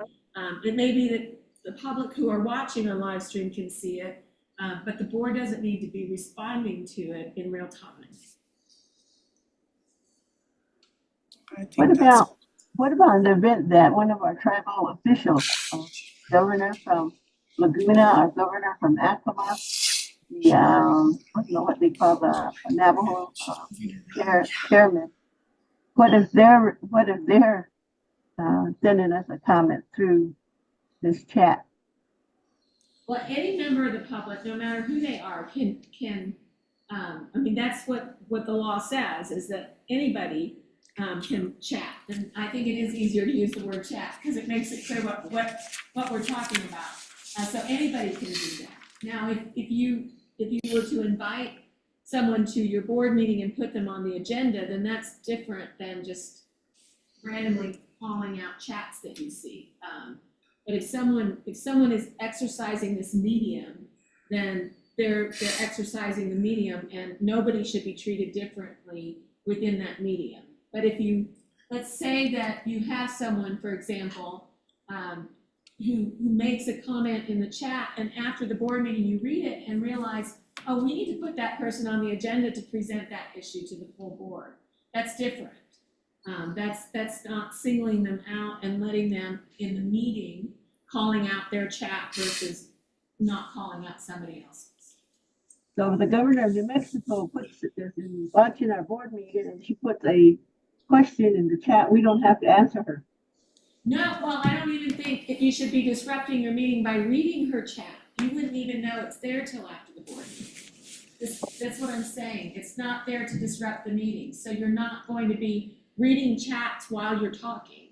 it may be that the public who are watching on live stream can see it, but the board doesn't need to be responding to it in real time. I think What about an event that one of our tribal officials, governor from Laguna, or governor from Acoma, the, I don't know what they call the Navajo chairman, what if they're sending us a comment through this chat? Well, any member of the public, no matter who they are, can that's what the law says, is that anybody can chat. And I think it is easier to use the word chat because it makes it clear what we're talking about. So anybody can do that. Now, if you were to invite someone to your board meeting and put them on the agenda, then that's different than just randomly calling out chats that you see. But if someone is exercising this medium, then they're exercising the medium, and nobody should be treated differently within that medium. But let's say that you have someone, for example, who makes a comment in the chat, and after the board meeting you read it and realize, oh, we need to put that person on the agenda to present that issue to the full board. That's different. That's not singling them out and letting them in the meeting calling out their chat versus not calling out somebody else's. So the governor of New Mexico puts this in watching our board meeting, and she puts a question in the chat, we don't have to answer her. No, well, I don't even think that you should be disrupting your meeting by reading her chat. You wouldn't even know it's there till after the board meeting. That's what I'm saying. It's not there to disrupt the meeting. So you're not going to be reading chats while you're talking.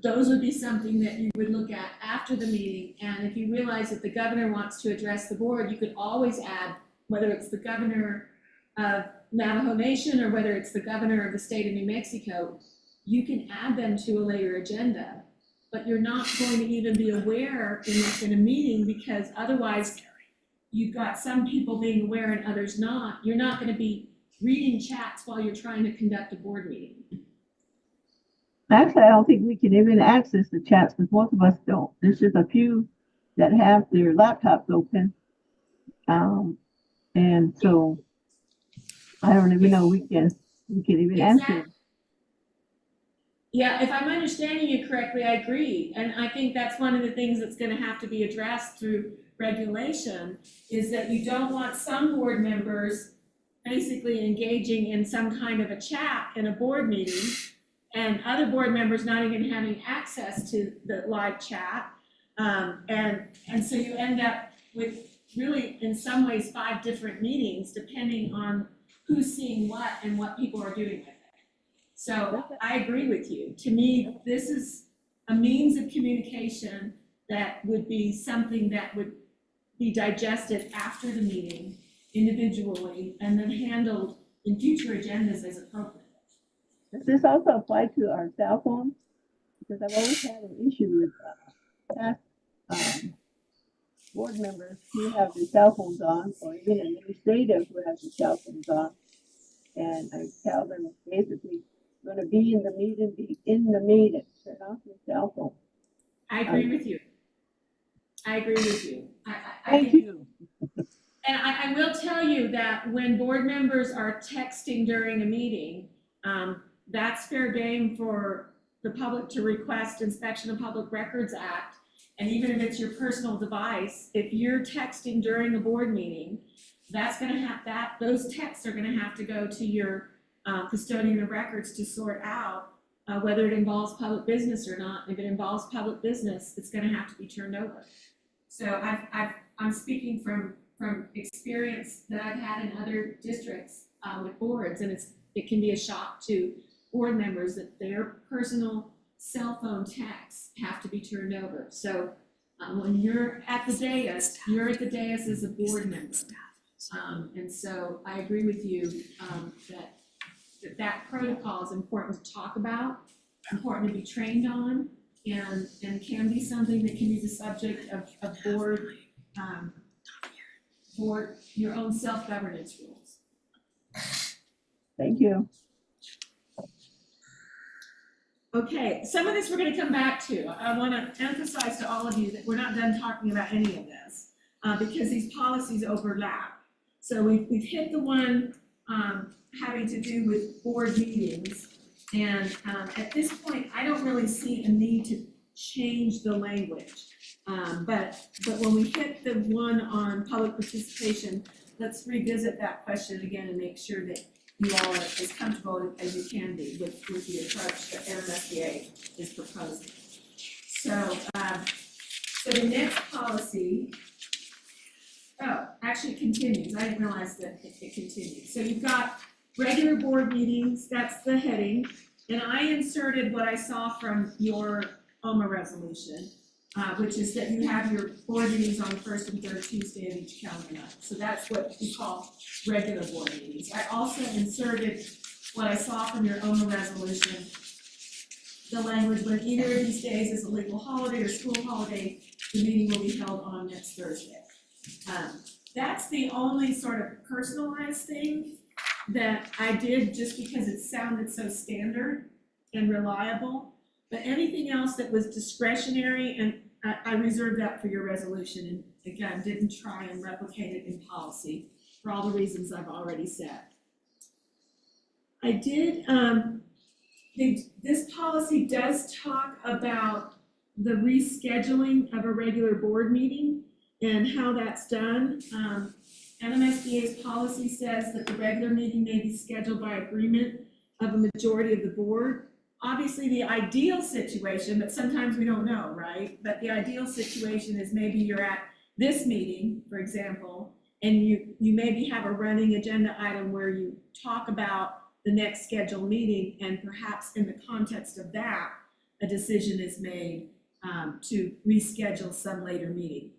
Those would be something that you would look at after the meeting. And if you realize that the governor wants to address the board, you could always add, whether it's the governor of Navajo Nation or whether it's the governor of the state of New Mexico, you can add them to a later agenda. But you're not going to even be aware in a meeting, because otherwise you've got some people being aware and others not. You're not going to be reading chats while you're trying to conduct a board meeting. Actually, I don't think we can even access the chats because most of us don't. There's just a few that have their laptops open. And so I don't even know we can even answer. Yeah, if I'm understanding you correctly, I agree. And I think that's one of the things that's going to have to be addressed through regulation, is that you don't want some board members basically engaging in some kind of a chat in a board meeting and other board members not even having access to the live chat. And so you end up with really, in some ways, 5 different meetings, depending on who's seeing what and what people are doing with it. So I agree with you. To me, this is a means of communication that would be something that would be digested after the meeting individually and then handled in future agendas as appropriate. Does this also apply to our cell phones? Because I've always had an issue with past board members who have their cell phones on, or even administrators who have their cell phones on. And I tell them basically, gonna be in the meeting, turn off your cell phone. I agree with you. I agree with you. I Thank think, you. and I will tell you that when board members are texting during a meeting, that's fair game for the public to request Inspection of Public Records Act. And even if it's your personal device, if you're texting during a board meeting, that's gonna have those texts are gonna have to go to your custodian of records to sort out whether it involves public business or not. If it involves public business, it's gonna have to be turned over. So I'm speaking from experience that I've had in other districts with boards, and it can be a shock to board members that their personal cell phone texts have to be turned over. So when you're at the dais, you're at the dais as a board member. And so I agree with you that protocol is important to talk about, important to be trained on, and can be something that can be the subject of board, for your own self-governance rules. Thank you. Okay, some of this we're gonna come back to. I wanna emphasize to all of you that we're not done talking about any of this, because these policies overlap. So we've hit the one, having to do with board meetings. And, at this point, I don't really see a need to change the language. But when we hit the one on public participation, let's revisit that question again and make sure that you all are as comfortable as you can be with the approach that MSBA is proposing. So the next policy, actually it continues. I didn't realize that it continues. So you've got regular board meetings, that's the heading. And I inserted what I saw from your OMA resolution, which is that you have your board meetings on the first and third Tuesday of each calendar month. So that's what we call regular board meetings. I also inserted what I saw from your OMA resolution, the language, when either of these days is a legal holiday or school holiday, the meeting will be held on next Thursday. That's the only sort of personalized thing that I did just because it sounded so standard and reliable. But anything else that was discretionary, and I reserved that for your resolution, and again, didn't try and replicate it in policy for all the reasons I've already said. I did, this policy does talk about the rescheduling of a regular board meeting and how that's done. NMSBA's policy says that the regular meeting may be scheduled by agreement of a majority of the board. Obviously, the ideal situation, but sometimes we don't know, right? But the ideal situation is maybe you're at this meeting, for example, and you maybe have a running agenda item where you talk about the next scheduled meeting, and perhaps in the context of that, a decision is made to reschedule some later meeting.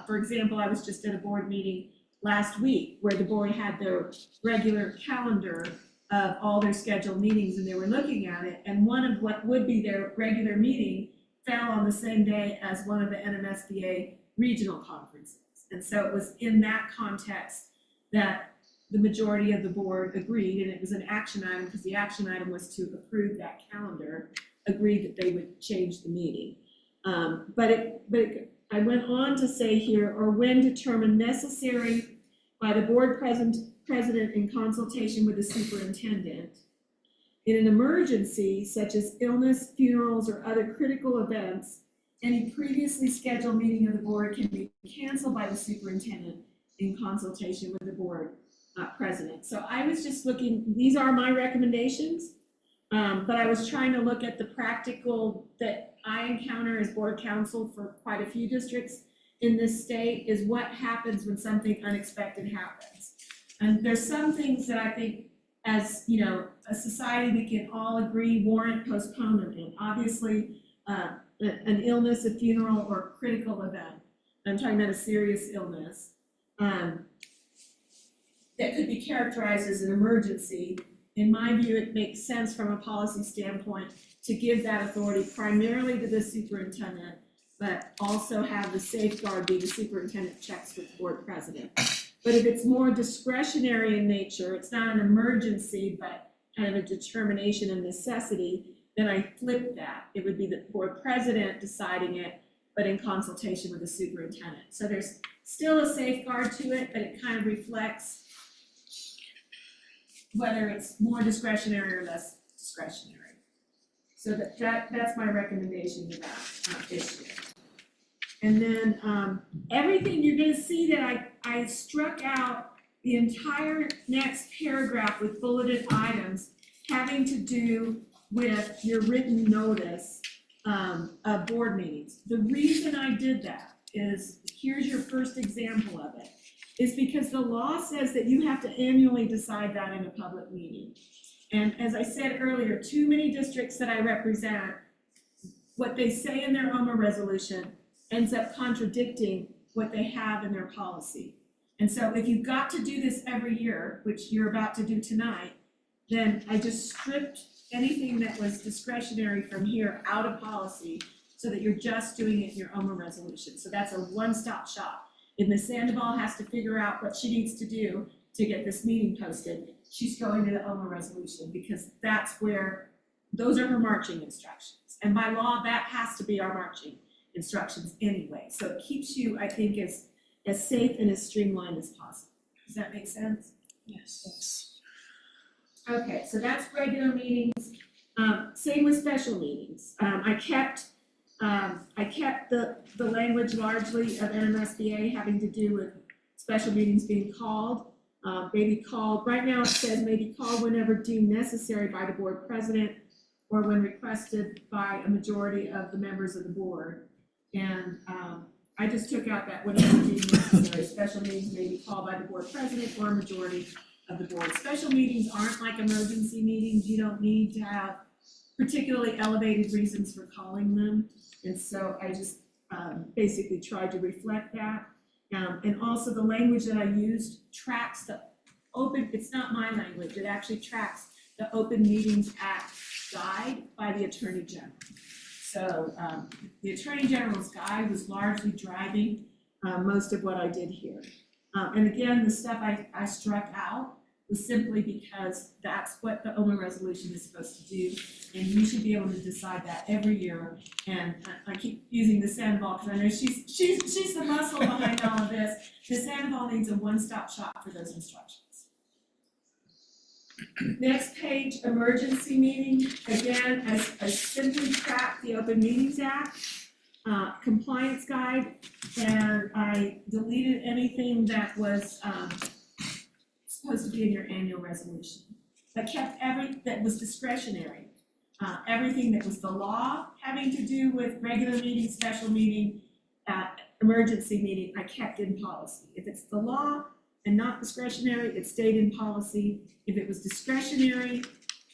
For example, I was just at a board meeting last week where the board had their regular calendar of all their scheduled meetings, and they were looking at it, and one of what would be their regular meeting fell on the same day as one of the NMSBA regional conferences. And so it was in that context that the majority of the board agreed, and it was an action item, because the action item was to approve that calendar, agreed that they would change the meeting. But I went on to say here, or when determined necessary by the board president in consultation with the superintendent. In an emergency, such as illness, funerals, or other critical events, any previously scheduled meeting of the board can be canceled by the superintendent in consultation with the board president. So I was just looking, these are my recommendations. But I was trying to look at the practical that I encounter as board counsel for quite a few districts in this state is what happens when something unexpected happens. And there's some things that I think as, you know, a society we can all agree warrant postponement. And obviously, an illness, a funeral, or a critical event. I'm talking about a serious illness. That could be characterized as an emergency. In my view, it makes sense from a policy standpoint to give that authority primarily to the superintendent, but also have the safeguard be the superintendent checks with the board president. But if it's more discretionary in nature, it's not an emergency, but kind of a determination of necessity, then I flip that. It would be the board president deciding it, but in consultation with the superintendent. So there's still a safeguard to it, but it kind of reflects whether it's more discretionary or less discretionary. So that's my recommendation about this year. And then everything you're gonna see that I struck out the entire next paragraph with bulleted items having to do with your written notice of board meetings. The reason I did that is, here's your first example of it, is because the law says that you have to annually decide that in a public meeting. And as I said earlier, too many districts that I represent, what they say in their OMA resolution ends up contradicting what they have in their policy. And so if you've got to do this every year, which you're about to do tonight, then I just stripped anything that was discretionary from here out of policy so that you're just doing it in your OMA resolution. So that's a one-stop shop. If Ms. Sandoval has to figure out what she needs to do to get this meeting posted, she's going to the OMA resolution because that's where, those are her marching instructions. And by law, that has to be our marching instructions anyway. So it keeps you, I think, as safe and as streamlined as possible. Does that make sense? Yes. Okay, so that's regular meetings. Same with special meetings. I kept the language largely of NMSBA having to do with special meetings being called. May be called, right now it says may be called whenever deemed necessary by the board president or when requested by a majority of the members of the board. And I just took out that whenever deemed necessary. Special meetings may be called by the board president or a majority of the board. Special meetings aren't like emergency meetings. You don't need to have particularly elevated reasons for calling them. And so I just basically tried to reflect that. And also the language that I used tracks the open, it's not my language, it actually tracks the Open Meetings Act guide by the Attorney General. So the Attorney General's guide was largely driving most of what I did here. And again, the stuff I struck out was simply because that's what the OMA resolution is supposed to do. And you should be able to decide that every year. And I keep using the Sandoval because I know she's the muscle behind all of this. The Sandoval needs a one-stop shop for those instructions. Next page, emergency meeting. Again, I simply tracked the Open Meetings Act, compliance guide, and I deleted anything that was supposed to be in your annual resolution. I kept that was discretionary. Everything that was the law having to do with regular meeting, special meeting, emergency meeting, I kept in policy. If it's the law and not discretionary, it stayed in policy. If it was discretionary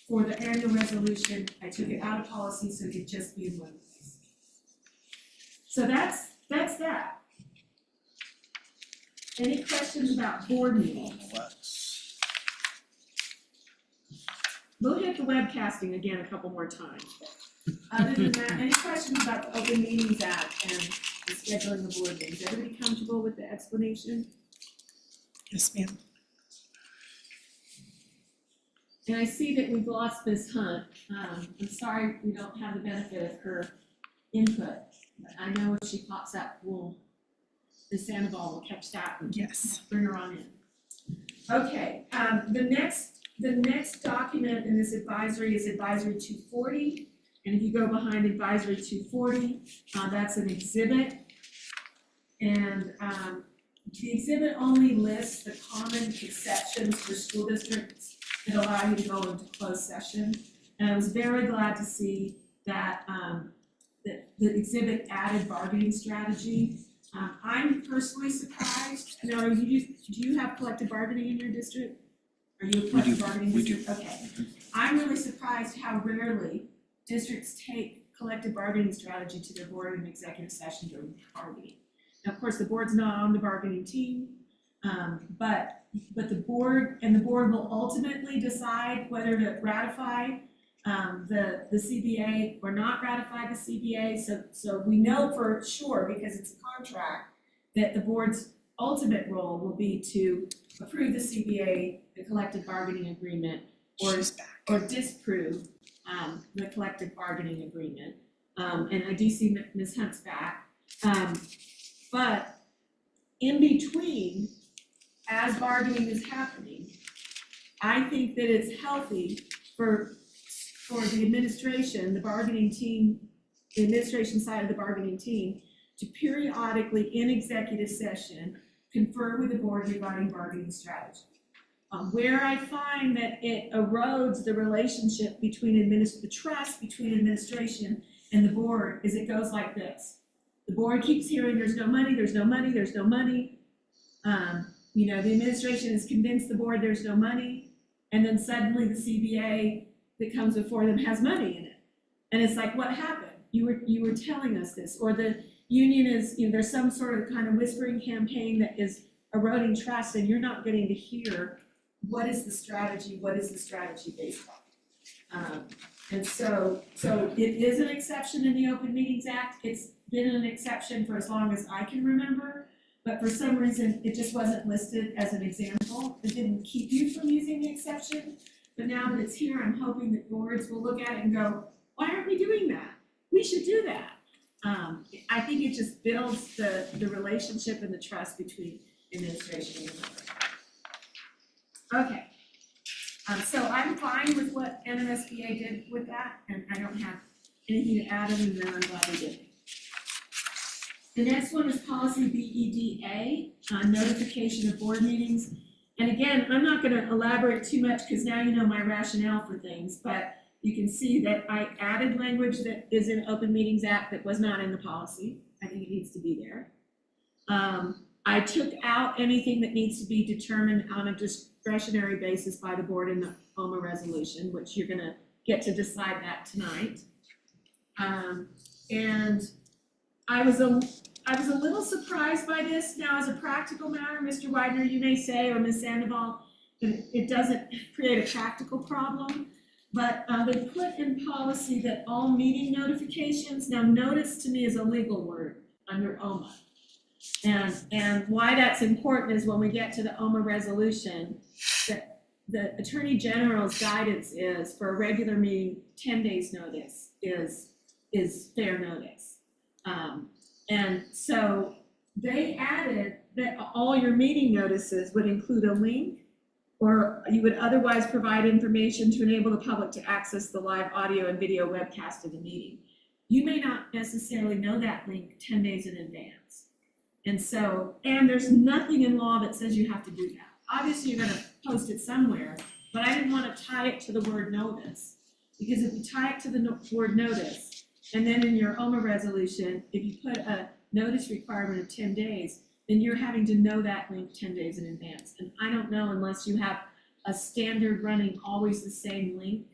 for the annual resolution, I took it out of policy so it could just be in one place. So that's that. Any questions about board meetings? We'll hit the webcasting again a couple more times. Other than that, any questions about the Open Meetings Act and the scheduling of board meetings? Everybody comfortable with the explanation? Yes, ma'am. And I see that we've lost Ms. Hunt. I'm sorry we don't have the benefit of her input, but I know if she pops up, Ms. Sandoval will catch that and Yes. bring her on in. Okay, the next document in this advisory is Advisory 240. And if you go behind Advisory 240, that's an exhibit. And the exhibit only lists the common exceptions for school districts that allow you to go into closed session. And I was very glad to see that, that the exhibit added bargaining strategy. I'm personally surprised, now, do you have collective bargaining in your district? Are you a collective bargaining we do. district? Okay. I'm really surprised how rarely districts take collective bargaining strategy to their board in executive session during bargaining. Now, of course, the board's not on the bargaining team, but the board will ultimately decide whether to ratify the CBA or not ratify the CBA. So we know for sure, because it's a contract, that the board's ultimate role will be to approve the CBA, the collective bargaining agreement, or disprove the collective bargaining agreement. And I do see Ms. Hunt's back. But in between, as bargaining is happening, I think that it's healthy for the administration, the bargaining team, the administration side of the bargaining team, to periodically in executive session confer with the board regarding bargaining strategy. Where I find that it erodes the relationship between the trust between administration and the board is it goes like this. The board keeps hearing there's no money, there's no money, there's no money. You know, the administration is convinced the board there's no money, and then suddenly the CBA that comes before them has money in it. And it's like, what happened? You were telling us this, or the union is, you know, there's some sort of kind of whispering campaign that is eroding trust, and you're not getting to hear what is the strategy based on. And so it is an exception in the Open Meetings Act. It's been an exception for as long as I can remember, but for some reason, it just wasn't listed as an example. It didn't keep you from using the exception, but now that it's here, I'm hoping that boards will look at it and go, why aren't we doing that? We should do that. I think it just builds the relationship and the trust between administration and the board. Okay. So I'm fine with what NMSBA did with that, and I don't have anything to add other than I'm glad they did. The next one is policy BEDA, notification of board meetings. And again, I'm not gonna elaborate too much because now you know my rationale for things, but you can see that I added language that is in Open Meetings Act that was not in the policy. I think it needs to be there. I took out anything that needs to be determined on a discretionary basis by the board in the OMA resolution, which you're gonna get to decide that tonight. And I was a little surprised by this. Now, as a practical matter, Mr. Widener, you may say, or Ms. Sandoval, that it doesn't create a practical problem, but they put in policy that all meeting notifications, now notice to me is a legal word under OMA. And why that's important is when we get to the OMA resolution, that the Attorney General's guidance is for a regular meeting, 10 days notice is fair notice. And so they added that all your meeting notices would include a link, or you would otherwise provide information to enable the public to access the live audio and video webcast of the meeting. You may not necessarily know that link 10 days in advance. And so, and there's nothing in law that says you have to do that. Obviously, you're gonna post it somewhere, but I didn't want to tie it to the word notice. Because if you tie it to the word notice, and then in your OMA resolution, if you put a notice requirement of 10 days, then you're having to know that link 10 days in advance. And I don't know unless you have a standard running always the same link,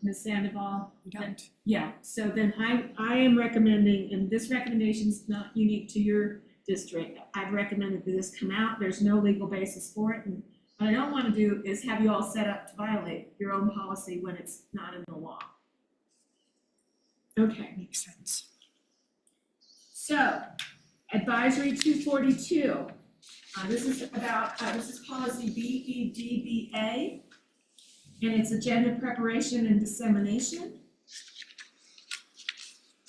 Ms. Sandoval. Don't. Yeah, so then I am recommending, and this recommendation is not unique to your district, I've recommended that this come out. There's no legal basis for it. And what I don't want to do is have you all set up to violate your own policy when it's not in the law. Okay. Makes sense. So, advisory 242. This is about, this is policy BEDBA, and it's agenda preparation and dissemination.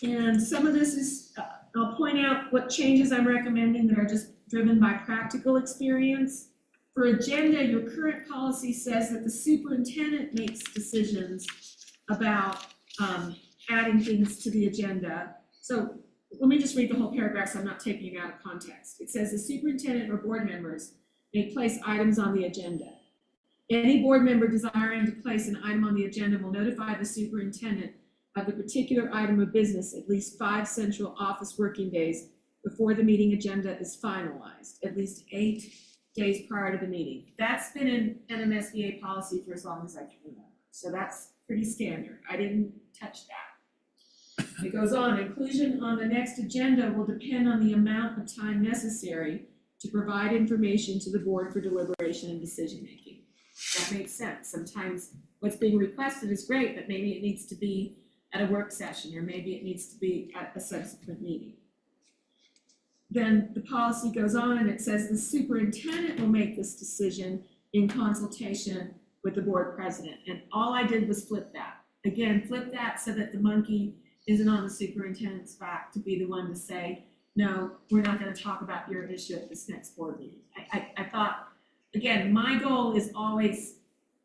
And some of this is, I'll point out what changes I'm recommending that are just driven by practical experience. For agenda, your current policy says that the superintendent makes decisions about adding things to the agenda. So let me just read the whole paragraph so I'm not taking it out of context. It says the superintendent or board members may place items on the agenda. Any board member desiring to place an item on the agenda will notify the superintendent of the particular item of business at least 5 central office working days before the meeting agenda is finalized, at least 8 days prior to the meeting. That's been in NMSBA policy for as long as I can remember. So that's pretty standard. I didn't touch that. It goes on, inclusion on the next agenda will depend on the amount of time necessary to provide information to the board for deliberation and decision-making. That makes sense. Sometimes what's being requested is great, but maybe it needs to be at a work session, or maybe it needs to be at a subsequent meeting. Then the policy goes on and it says the superintendent will make this decision in consultation with the board president. And all I did was flip that. Again, flip that so that the monkey isn't on the superintendent's back to be the one to say, no, we're not gonna talk about your issue at this next board meeting. I thought, again, my goal is always,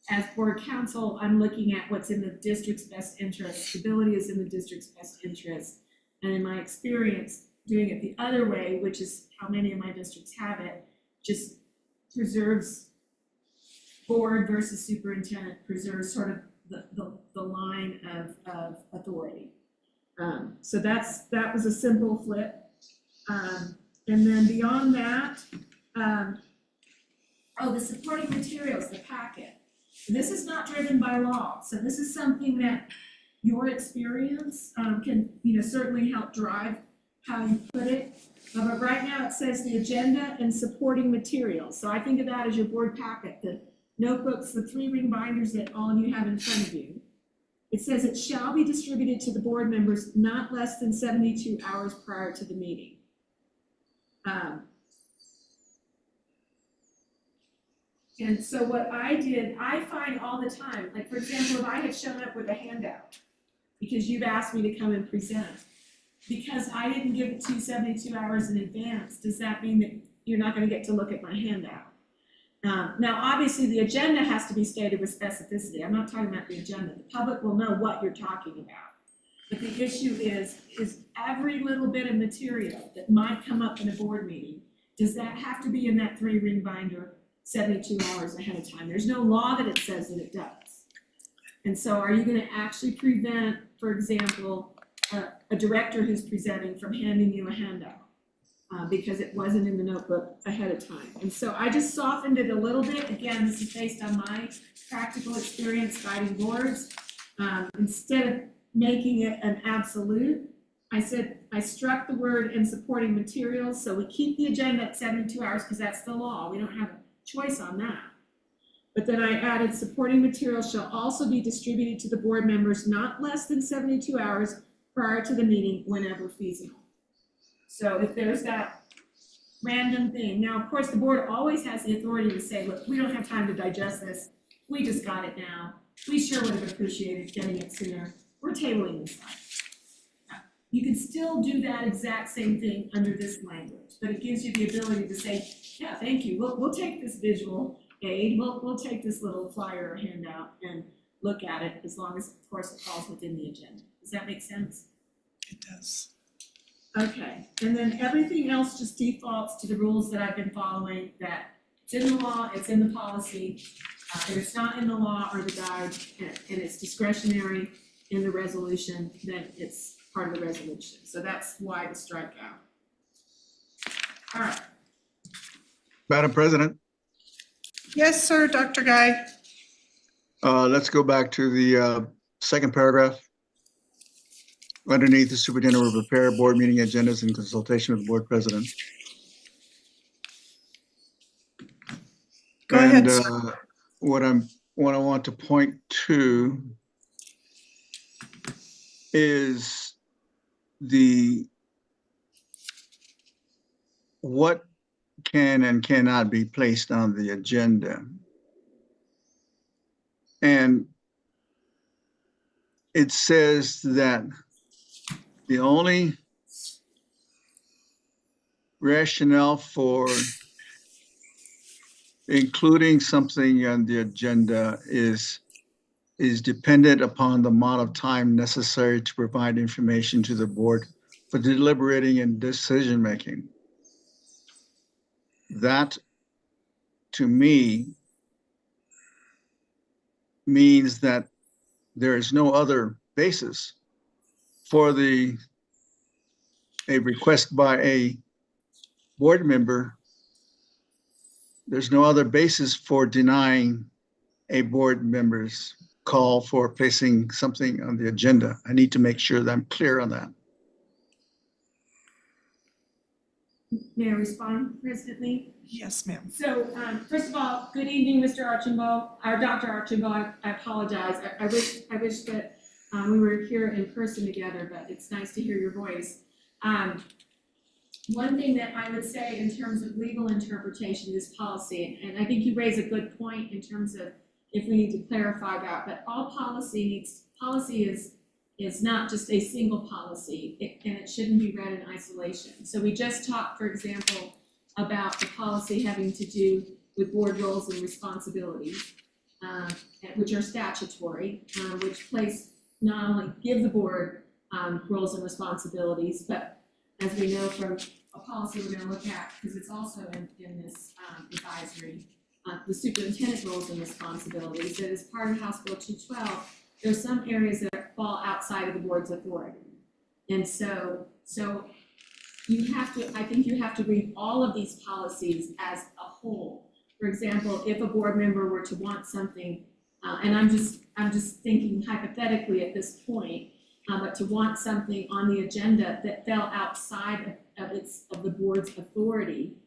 as board counsel, I'm looking at what's in the district's best interest. Stability is in the district's best interest. And in my experience, doing it the other way, which is how many of my districts have it, just preserves board versus superintendent, preserves sort of the line of authority. So that was a simple flip. And then beyond that, the supporting materials, the packet. This is not driven by law, so this is something that your experience can, certainly help drive how you put it. But right now it says the agenda and supporting materials. So I think of that as your board packet, the notebooks, the 3-ring binders that all of you have in front of you. It says it shall be distributed to the board members not less than 72 hours prior to the meeting. And so what I did, I find all the time, like for example, if I had shown up with a handout, because you've asked me to come and present, because I didn't give it to you 72 hours in advance, does that mean that you're not gonna get to look at my handout? Now, obviously, the agenda has to be stated with specificity. I'm not talking about the agenda. The public will know what you're talking about. But the issue is every little bit of material that might come up in a board meeting, does that have to be in that 3-ring binder 72 hours ahead of time? There's no law that it says that it does. And so are you gonna actually prevent, for example, a director who's presenting from handing you a handout because it wasn't in the notebook ahead of time? And so I just softened it a little bit. Again, this is based on my practical experience guiding boards. Instead of making it an absolute, I said, I struck the word "and supporting materials," so we keep the agenda at 72 hours because that's the law. We don't have a choice on that. But then I added supporting materials shall also be distributed to the board members not less than 72 hours prior to the meeting whenever feasible. So if there's that random thing, now of course the board always has the authority to say, look, we don't have time to digest this. We just got it now. We sure would have appreciated getting it sooner. We're tabling this item. You can still do that exact same thing under this language, but it gives you the ability to say, yeah, thank you. We'll take this visual aid. We'll take this little flyer or handout and look at it as long as, of course, it falls within the agenda. Does that make sense? It does. Okay, and then everything else just defaults to the rules that I've been following, that it's in the law, it's in the policy. If it's not in the law or the guide and it's discretionary in the resolution, then it's part of the resolution. So that's why the strikeout. All right. Madam President, Yes, sir, Dr. Guy. let's go back to the second paragraph. Underneath, the superintendent will prepare board meeting agendas in consultation with the board president. Go ahead, And sir. what I want to point to is what can and cannot be placed on the agenda. And it says that the only rationale for including something on the agenda is dependent upon the amount of time necessary to provide information to the board for deliberating and decision-making. That, to me, means that there is no other basis for a request by a board member. There's no other basis for denying a board member's call for placing something on the agenda. I need to make sure that I'm clear on that. May I respond, President Lee? Yes, ma'am. So, first of all, good evening, Mr. Archambault, or Dr. Archambault. I apologize. I wish that we were here in person together, but it's nice to hear your voice. One thing that I would say in terms of legal interpretation of this policy, and I think you raise a good point in terms of if we need to clarify that, but all policy is not just a single policy, and it shouldn't be read in isolation. So we just talked, for example, about the policy having to do with board roles and responsibilities, which are statutory, which not only give the board roles and responsibilities, but as we know from a policy we're gonna look at, because it's also in this advisory, the superintendent roles and responsibilities, that as part of House Bill 212, there's some areas that fall outside of the board's authority. And so you have to, I think you have to read all of these policies as a whole. For example, if a board member were to want something, and I'm just thinking hypothetically at this point, but to want something on the agenda that fell outside of the board's authority,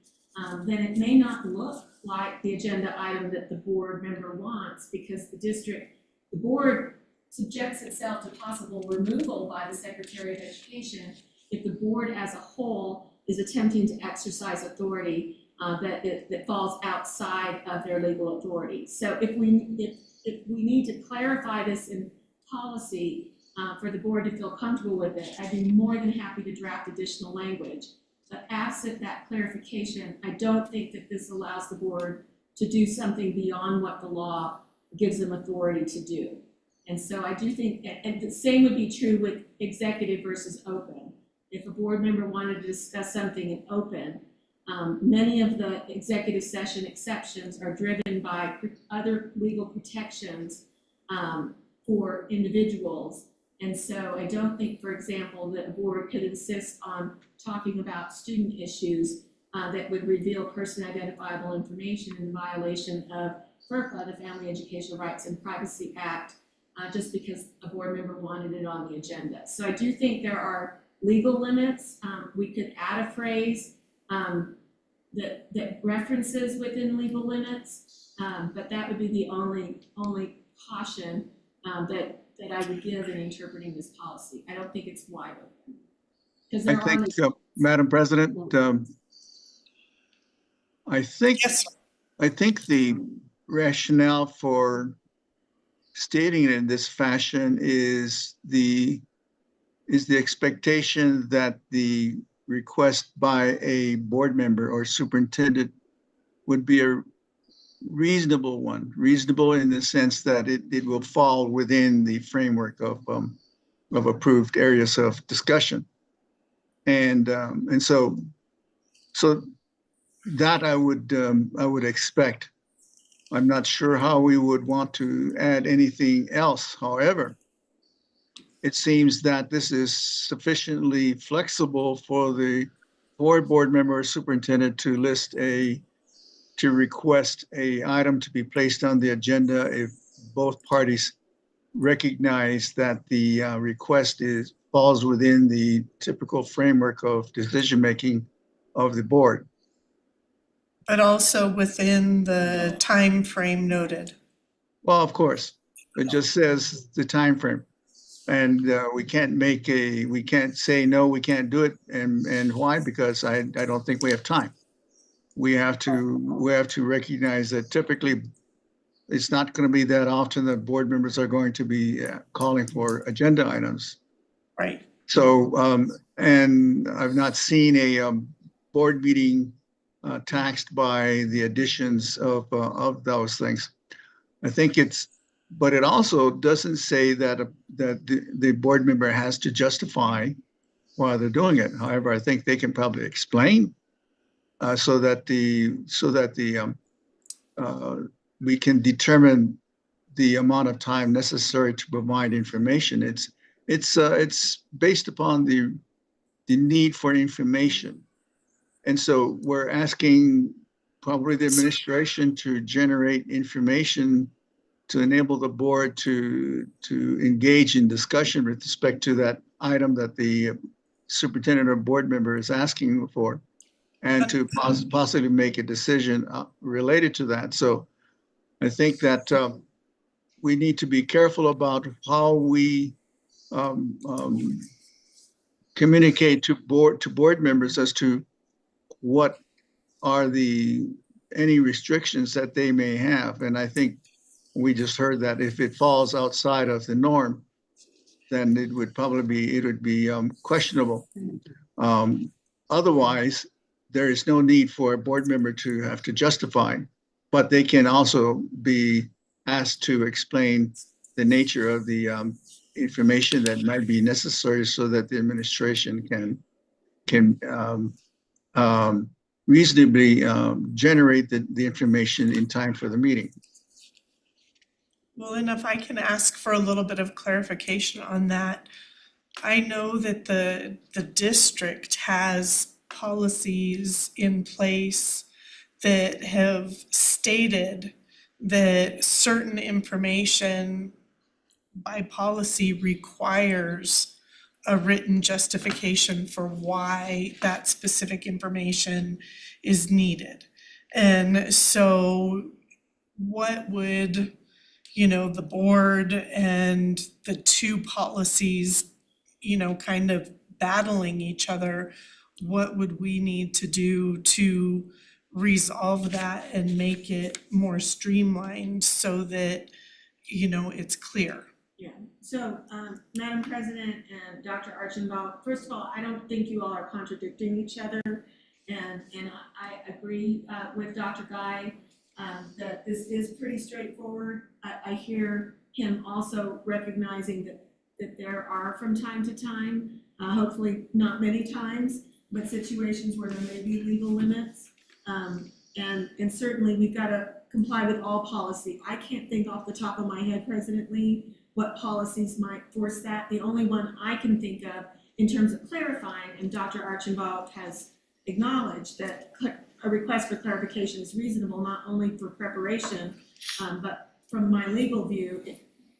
then it may not look like the agenda item that the board member wants, because the board subjects itself to possible removal by the Secretary of Education if the board as a whole is attempting to exercise authority that falls outside of their legal authority. So if we need to clarify this in policy for the board to feel comfortable with it, I'd be more than happy to draft additional language. But absent that clarification, I don't think that this allows the board to do something beyond what the law gives them authority to do. And so I do think, and the same would be true with executive versus open. If a board member wanted to discuss something in open, many of the executive session exceptions are driven by other legal protections for individuals. And so I don't think, for example, that a board could insist on talking about student issues that would reveal person identifiable information in violation of FERPA, the Family Educational Rights and Privacy Act, just because a board member wanted it on the agenda. So I do think there are legal limits. We could add a phrase that references within legal limits, but that would be the only caution that I would give in interpreting this policy. I don't think it's wide open. Because I think, Madam President, I think the rationale for stating it in this fashion is the expectation that the request by a board member or superintendent would be a reasonable one, reasonable in the sense that it will fall within the framework of approved areas of discussion. And so that I would expect. I'm not sure how we would want to add anything else. However, it seems that this is sufficiently flexible for the board member or superintendent to request a item to be placed on the agenda if both parties recognize that the request falls within the typical framework of decision-making of the board. But also within the time frame noted. Well, of course, it just says the time frame, and we can't say no, we can't do it, and why? Because I don't think we have time. We have to recognize that typically it's not going to be that often that board members are going to be calling for agenda items. Right. So, and I've not seen a board meeting taxed by the additions of those things. I think but it also doesn't say that the board member has to justify why they're doing it. However, I think they can probably explain so that we can determine the amount of time necessary to provide information. It's based upon the need for information. And so we're asking probably the administration to generate information to enable the board to engage in discussion with respect to that item that the superintendent or board member is asking for, and to possibly make a decision related to that. So I think that we need to be careful about how we communicate to board members as to what are any restrictions that they may have. And I think we just heard that if it falls outside of the norm, then it would be questionable. Otherwise, there is no need for a board member to have to justify, but they can also be asked to explain the nature of the information that might be necessary so that the administration can reasonably generate the information in time for the meeting. Well, and if I can ask for a little bit of clarification on that, I know that the district has policies in place that have stated that certain information by policy requires a written justification for why that specific information is needed. And so what would, the board and the two policies, kind of battling each other, what would we need to do to resolve that and make it more streamlined so that, it's clear? Yeah, so, Madam President and Dr. Archambault, first of all, I don't think you all are contradicting each other. And I agree with Dr. Guy that this is pretty straightforward. I hear him also recognizing that there are from time to time, hopefully not many times, but situations where there may be legal limits. And certainly we've got to comply with all policy. I can't think off the top of my head, President Lee, what policies might force that. The only one I can think of in terms of clarifying, and Dr. Archambault has acknowledged that a request for clarification is reasonable, not only for preparation, but from my legal view.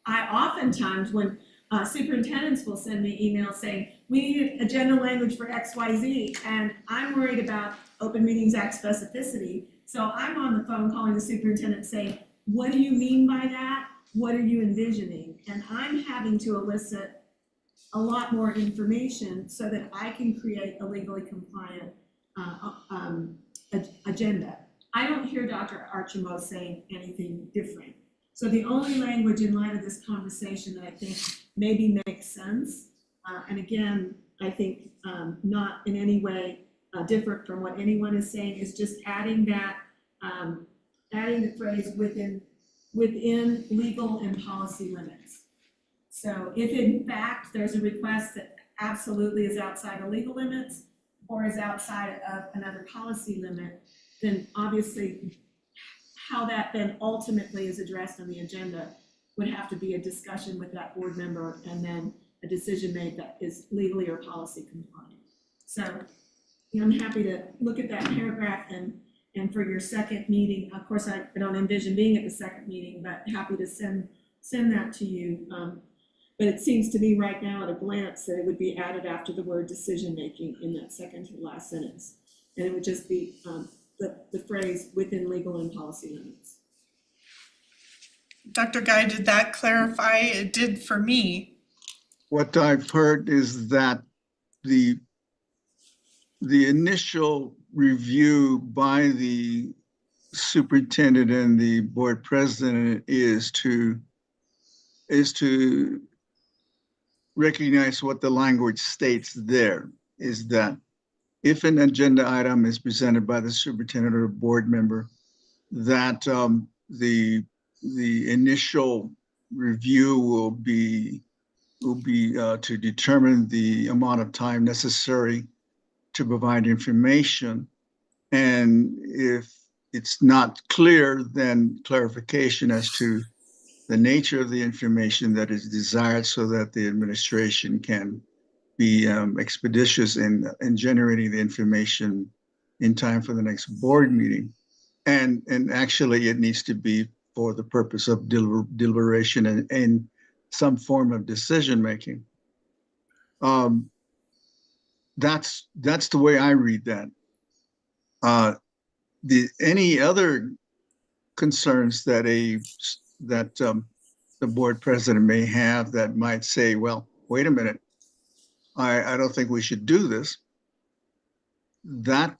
I oftentimes, when superintendents will send me emails saying, we need agenda language for XYZ, and I'm worried about Open Meetings Act specificity. So I'm on the phone calling the superintendent saying, what do you mean by that? What are you envisioning? And I'm having to elicit a lot more information so that I can create a legally compliant agenda. I don't hear Dr. Archambault saying anything different. So the only language in light of this conversation that I think maybe makes sense, and again, I think not in any way different from what anyone is saying, is just adding that, adding the phrase within legal and policy limits. So if in fact there's a request that absolutely is outside of legal limits or is outside of another policy limit, then obviously how that then ultimately is addressed on the agenda would have to be a discussion with that board member and then a decision made that is legally or policy compliant. So I'm happy to look at that paragraph and for your second meeting, of course, I don't envision being at the second meeting, but happy to send that to you. But it seems to me right now at a glance that it would be added after the word decision-making in that second to last sentence. And it would just be the phrase within legal and policy limits. Dr. Guy, did that clarify? It did for me. What I've heard is that the initial review by the superintendent and the board president is to recognize what the language states there, is that if an agenda item is presented by the superintendent or board member, that the initial review will be to determine the amount of time necessary to provide information. And if it's not clear, then clarification as to the nature of the information that is desired so that the administration can be expeditious in generating the information in time for the next board meeting. And actually it needs to be for the purpose of deliberation and some form of decision-making. That's the way I read that. Any other concerns that the board president may have that might say, well, wait a minute, I don't think we should do this. That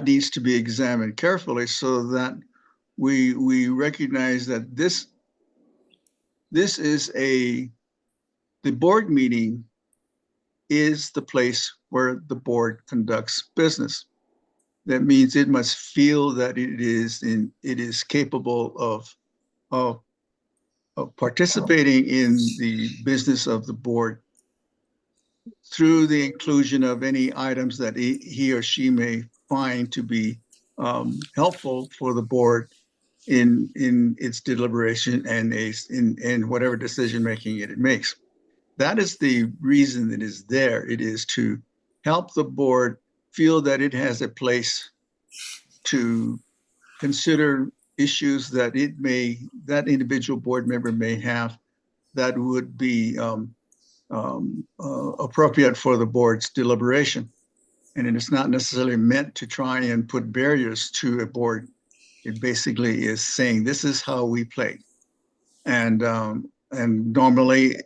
needs to be examined carefully so that we recognize that this is the board meeting is the place where the board conducts business. That means it must feel that it is capable of participating in the business of the board through the inclusion of any items that he or she may find to be helpful for the board in its deliberation and in whatever decision making it makes. That is the reason that is there. It is to help the board feel that it has a place to consider issues that that individual board member may have that would be appropriate for the board's deliberation. And it is not necessarily meant to try and put barriers to a board. It basically is saying, this is how we play. And normally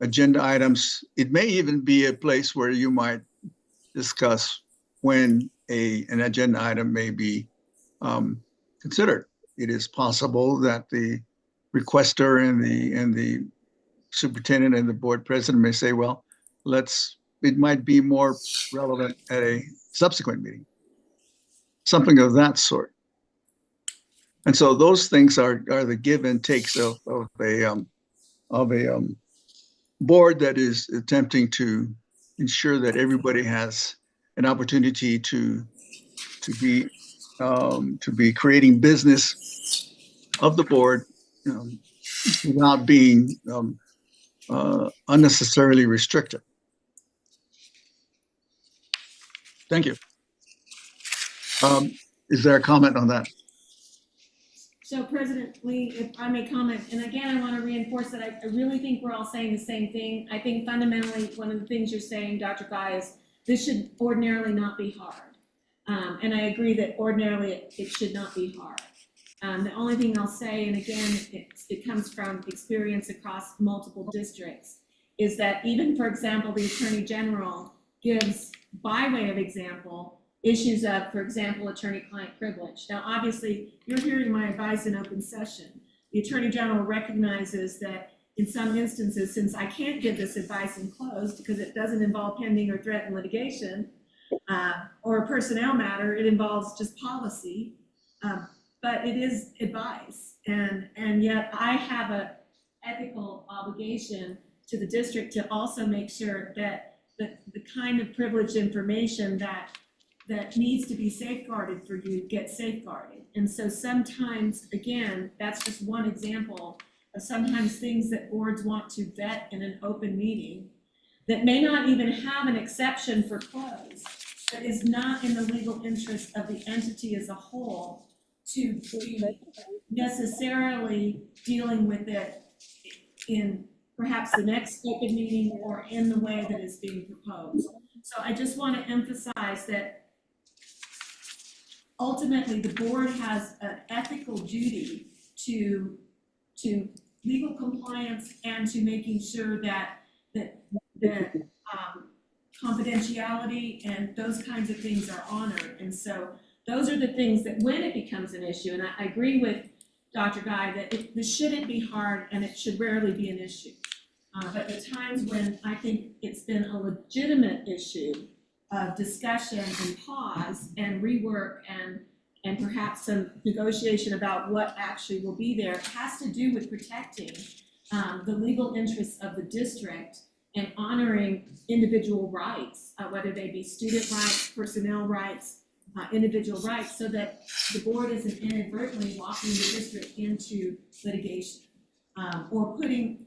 agenda items, it may even be a place where you might discuss when an agenda item may be considered. It is possible that the requester and the superintendent and the board president may say, well, it might be more relevant at a subsequent meeting, something of that sort. And so those things are the give and takes of a board that is attempting to ensure that everybody has an opportunity to be creating business of the board, without being unnecessarily restricted. Thank you. Is there a comment on that? So President Lee, if I may comment, and again, I want to reinforce that I really think we're all saying the same thing. I think fundamentally, one of the things you're saying, Dr. Guy, is this should ordinarily not be hard. And I agree that ordinarily it should not be hard. The only thing I'll say, and again, it comes from experience across multiple districts, is that even, for example, the Attorney General gives, by way of example, issues of, for example, attorney-client privilege. Now, obviously, you're hearing my advice in open session. The Attorney General recognizes that in some instances, since I can't give this advice in closed because it doesn't involve pending or threatened litigation or a personnel matter, it involves just policy, but it is advice. And yet I have an ethical obligation to the district to also make sure that the kind of privileged information that needs to be safeguarded for you gets safeguarded. And so sometimes, again, that's just one example of sometimes things that boards want to vet in an open meeting that may not even have an exception for close, but is not in the legal interest of the entity as a whole to be necessarily dealing with it in perhaps the next open meeting or in the way that is being proposed. So I just want to emphasize that ultimately the board has an ethical duty to legal compliance and to making sure that confidentiality and those kinds of things are honored. And so those are the things that when it becomes an issue, and I agree with Dr. Guy that this shouldn't be hard and it should rarely be an issue. But the times when I think it's been a legitimate issue of discussion and pause and rework and perhaps some negotiation about what actually will be there, has to do with protecting the legal interests of the district and honoring individual rights, whether they be student rights, personnel rights, individual rights so that the board isn't inadvertently walking the district into litigation. Or putting,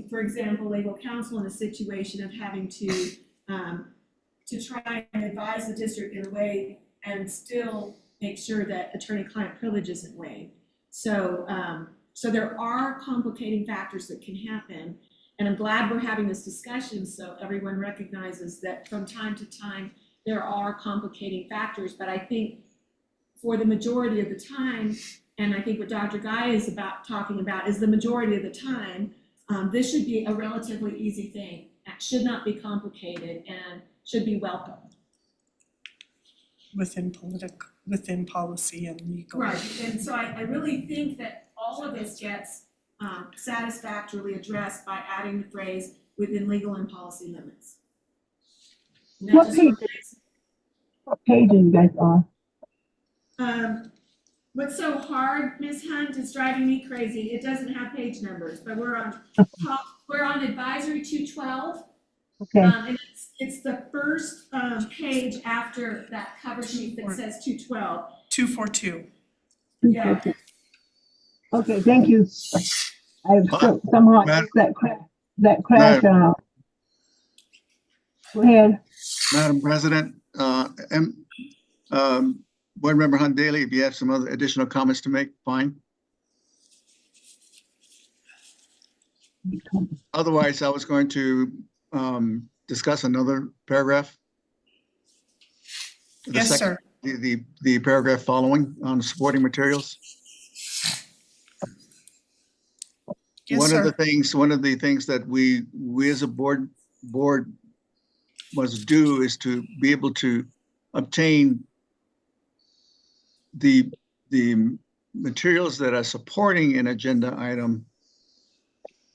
for example, legal counsel in a situation of having to try and advise the district in a way and still make sure that attorney-client privilege isn't waived. So there are complicating factors that can happen, and I'm glad we're having this discussion so everyone recognizes that from time to time there are complicating factors, but I think for the majority of the time, and I think what Dr. Guy is talking about is the majority of the time, this should be a relatively easy thing. It should not be complicated and should be welcome. Within policy and legal. Right, and so I really think that all of this gets satisfactorily addressed by adding the phrase within legal and policy limits. And that What just page? What page are you guys on? What's so hard, Ms. Hunt, is driving me crazy. It doesn't have page numbers, but we're on advisory 212. Okay, And it's the first page after that cover sheet that says 212. 242. Yeah. okay, thank you. I somehow Madam- missed that crash, go ahead. Madam President, Board Member Hunt Daly, if you have some other additional comments to make, fine. Otherwise, I was going to discuss another paragraph. The Yes, second- sir. The paragraph following on supporting materials. Yes, One of sir. the things that we as a board must do is to be able to obtain the materials that are supporting an agenda item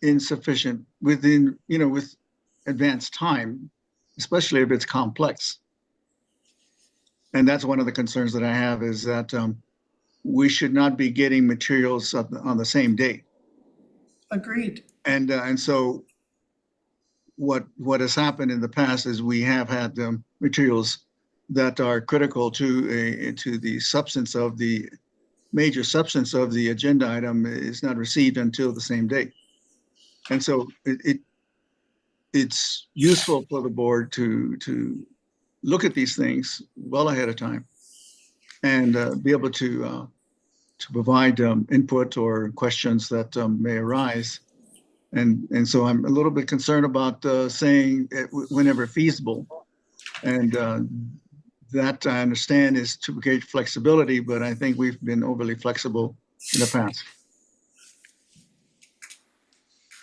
insufficient within, with advanced time, especially if it's complex. And that's one of the concerns that I have, is that we should not be getting materials on the same day. Agreed. And so what has happened in the past is we have had materials that are critical to the substance of the major substance of the agenda item is not received until the same day. And so it's useful for the board to look at these things well ahead of time and be able to provide input or questions that may arise. And so I'm a little bit concerned about saying whenever feasible. And that I understand is to create flexibility, but I think we've been overly flexible in the past.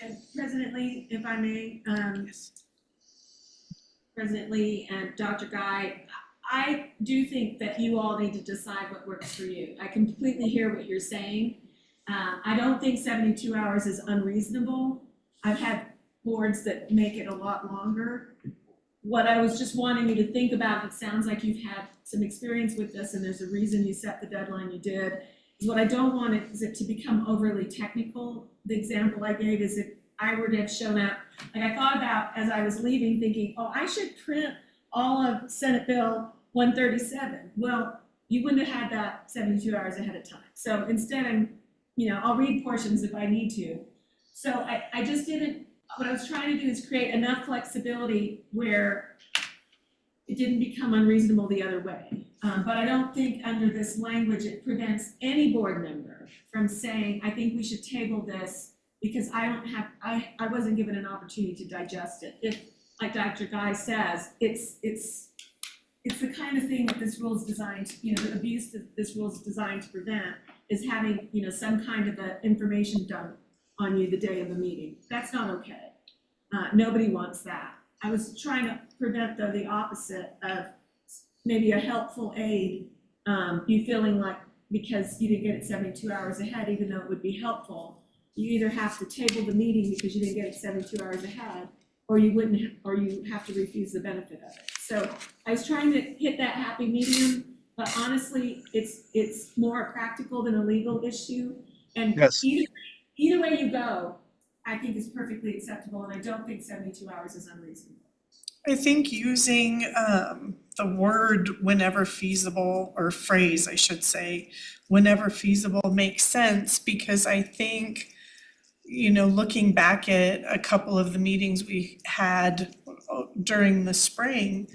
And President Lee, if I may, President Lee and Dr. Guy, I do think that you all need to decide what works for you. I completely hear what you're saying. I don't think 72 hours is unreasonable. I've had boards that make it a lot longer. What I was just wanting you to think about, it sounds like you've had some experience with this and there's a reason you set the deadline you did, is what I don't want is it to become overly technical. The example I gave is if I were to have shown up, like I thought about as I was leaving thinking, oh, I should print all of Senate Bill 137. Well, you wouldn't have had that 72 hours ahead of time. So instead I'll read portions if I need to. So I just didn't, what I was trying to do is create enough flexibility where it didn't become unreasonable the other way. But I don't think under this language, it prevents any board member from saying, I think we should table this because I wasn't given an opportunity to digest it. If, like Dr. Guy says, it's the kind of thing that this rule is designed, the abuse that this rule is designed to prevent is having, some kind of a information dump on you the day of the meeting. That's not okay. Nobody wants that. I was trying to prevent though the opposite of maybe a helpful aid, you feeling like because you didn't get it 72 hours ahead, even though it would be helpful, you either have to table the meeting because you didn't get it 72 hours ahead, or you have to refuse the benefit of it. So I was trying to hit that happy medium, but honestly, it's more practical than a legal issue. And Yes. either way you go, I think is perfectly acceptable, and I don't think 72 hours is unreasonable. I think using the word whenever feasible, or phrase, I should say, whenever feasible makes sense, because I think, you know, looking back at a couple of the meetings we had during the spring,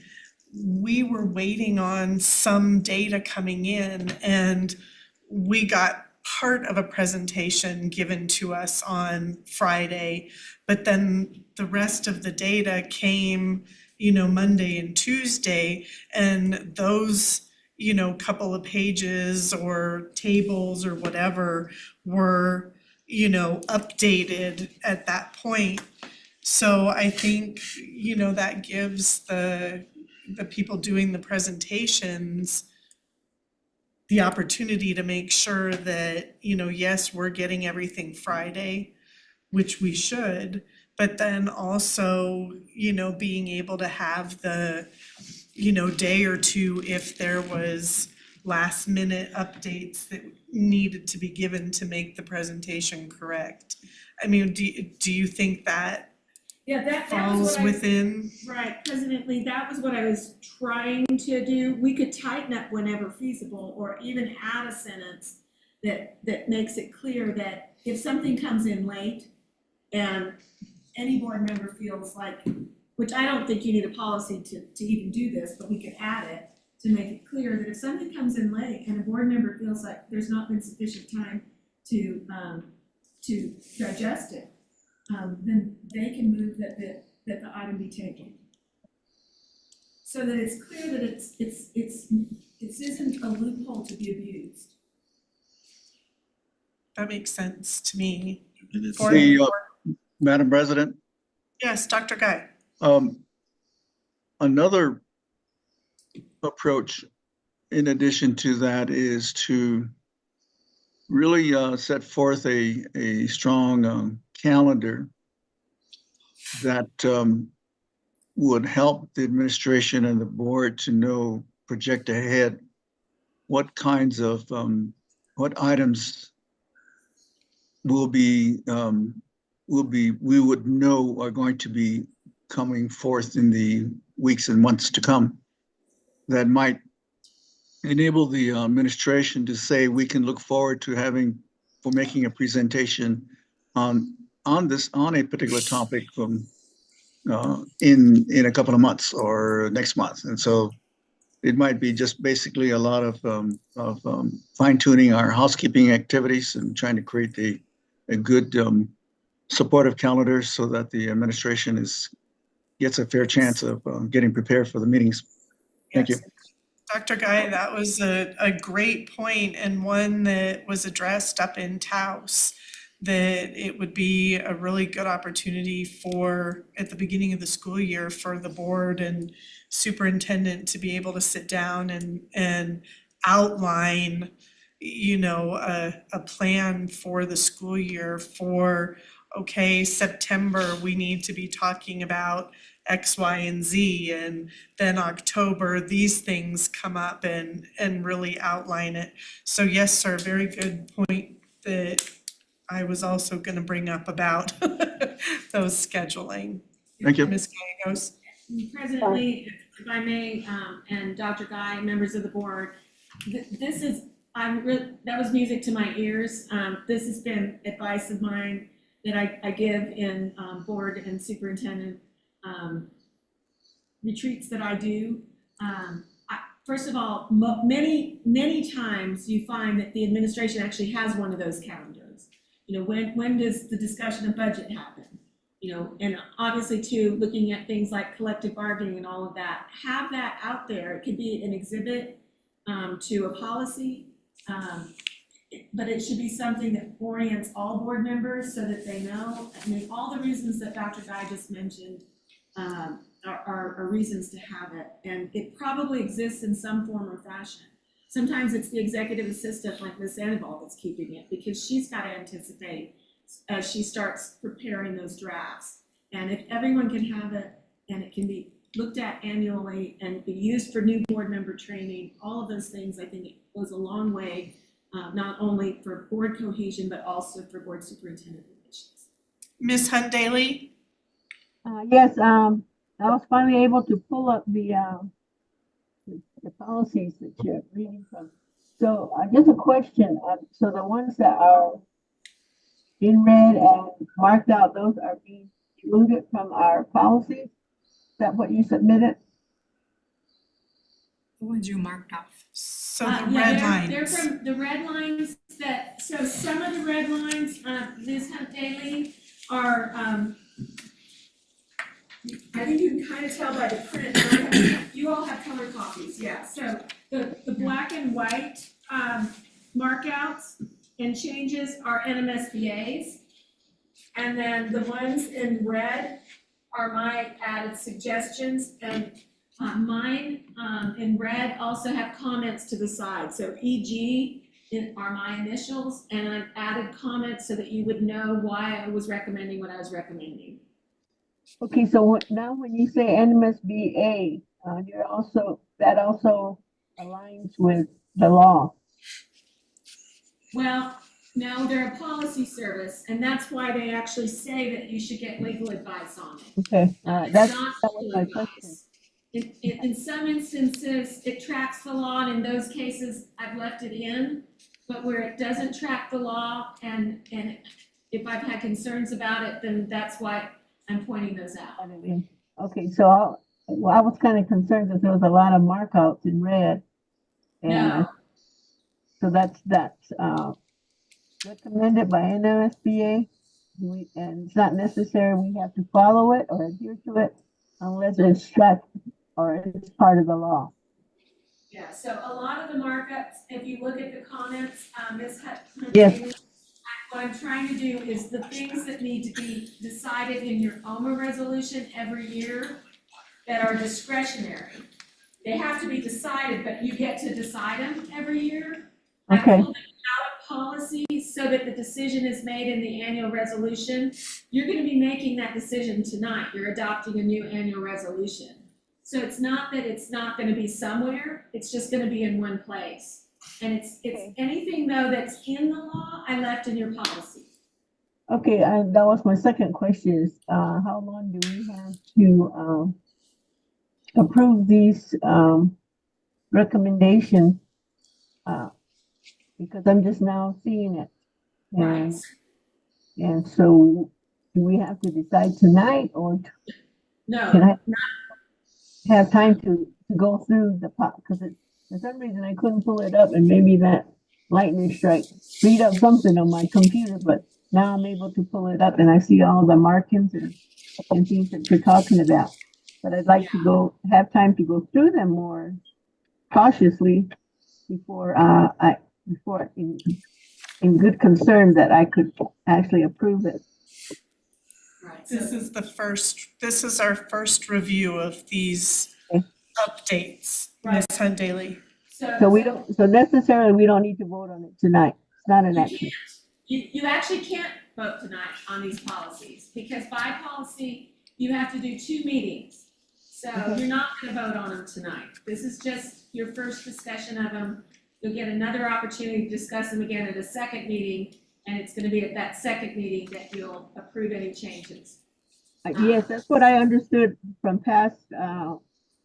we were waiting on some data coming in, and we got part of a presentation given to us on Friday, but then the rest of the data came, you know, Monday and Tuesday, and those, you know, couple of pages or tables or whatever were, you know, updated at that point. So I think, you know, that gives the people doing the presentations the opportunity to make sure that, you know, yes, we're getting everything Friday, which we should, but then also, you know, being able to have the, you know, day or two if there was last minute updates that needed to be given to make the presentation correct. I mean, do you think that Yeah, that was falls what I, within? right, President Lee, that was what I was trying to do. We could tighten up whenever feasible, or even add a sentence that makes it clear that if something comes in late and any board member feels like, which I don't think you need a policy to even do this, but we could add it to make it clear that if something comes in late and a board member feels like there's not been sufficient time to digest it, then they can move that the item be taken. So that it's clear that it isn't a loophole to be abused. That makes sense to me. And it's- For- Madam President, Yes, Dr. Guy. another approach in addition to that is to really set forth a strong calendar that would help the administration and the board to know, project ahead, what kinds of, what items we would know are going to be coming forth in the weeks and months to come, that might enable the administration to say we can look forward to making a presentation on a particular topic from in a couple of months or next month. And so it might be just basically a lot of fine tuning our housekeeping activities and trying to create a good supportive calendar so that the administration gets a fair chance of getting prepared for the meetings. Thank you. Yes. Dr. Guy, that was a great point, and one that was addressed up in Taos, that it would be a really good opportunity for, at the beginning of the school year, for the board and superintendent to be able to sit down and outline, you know, a plan for the school year for, okay, September, we need to be talking about X, Y, and Z, and then October, these things come up and really outline it. So yes, sir, very good point that I was also gonna bring up about those scheduling. Thank you. Ms. Gallegos? President Lee, if I may, and Dr. Guy, members of the board, this is, that was music to my ears. This has been advice of mine that I give in board and superintendent retreats that I do. First of all, many times you find that the administration actually has one of those calendars. You know, when does the discussion of budget happen? You know, and obviously too, looking at things like collective bargaining and all of that, have that out there. It could be an exhibit to a policy, but it should be something that orients all board members so that they know. I mean, all the reasons that Dr. Guy just mentioned are reasons to have it, and it probably exists in some form or fashion. Sometimes it's the executive assistant like Ms. Sandoval that's keeping it, because she's got to anticipate as she starts preparing those drafts. And if everyone can have it, and it can be looked at annually and be used for new board member training, all of those things, I think it goes a long way, not only for board cohesion, but also for board superintendent relations. Ms. Hunt Daly? Yes, I was finally able to pull up the the policies that you're reading from. So, just a question, so the ones that are in red and marked out, those are being deleted from our policies? Is that what you submitted? The ones you marked off. So the Yeah, red they're lines. from the red lines that, so some of the red lines, Ms. Hunt Daly, are, I think you can kind of tell by the print, you all have color copies, yeah, so the black and white, markouts and changes are NMSBA's. And then the ones in red are my added suggestions, and mine in red also have comments to the side, so EG are my initials, and I've added comments so that you would know why I was recommending what I was recommending. Okay, so now when you say NMSBA, that also aligns with the law. Well, no, they're a policy service, and that's why they actually say that you should get legal advice on it. Okay, It's that not was legal my advice. question. In some instances, it tracks the law, and in those cases, I've left it in. But where it doesn't track the law, and if I've had concerns about it, then that's why I'm pointing those out. Okay, so I was kind of concerned that there was a lot of markouts in red. And No, so that's recommended by NMSBA. And it's not necessary we have to follow it or adhere to it unless it's tracked or it's part of the law. yeah, so a lot of the markups, if you look at the comments, Ms. Hunt, Yes. what I'm trying to do is the things that need to be decided in your OMA resolution every year that are discretionary. They have to be decided, but you get to decide them every year. Okay. I pulled them out of policy so that the decision is made in the annual resolution. You're gonna be making that decision tonight. You're adopting a new annual resolution. So it's not that it's not gonna be somewhere, it's just gonna be in one place. And it's anything though that's in the law, I left in your policy. Okay, that was my second question is, how long do we have to, approve these, recommendations? Because I'm just now seeing it. Right. And so do we have to decide tonight or No, can I have time to go through the because for some reason I couldn't pull it up and maybe that lightning strike freed up something on my computer, but now I'm able to pull it up and I see all the markings and things that you're talking about. But I'd like to have time to go through them more cautiously before in good concern that I could actually approve it. right, This is our first review of these Okay. updates, Right. Ms. Hunt Daly. So necessarily we don't need to vote on it tonight. It's not an You action. You actually can't vote tonight on these policies, because by policy, you have to do 2 meetings. So you're not gonna vote on them tonight. This is just your first discussion of them. You'll get another opportunity to discuss them again at a second meeting, and it's gonna be at that second meeting that you'll approve any changes. Yes, that's what I understood from past,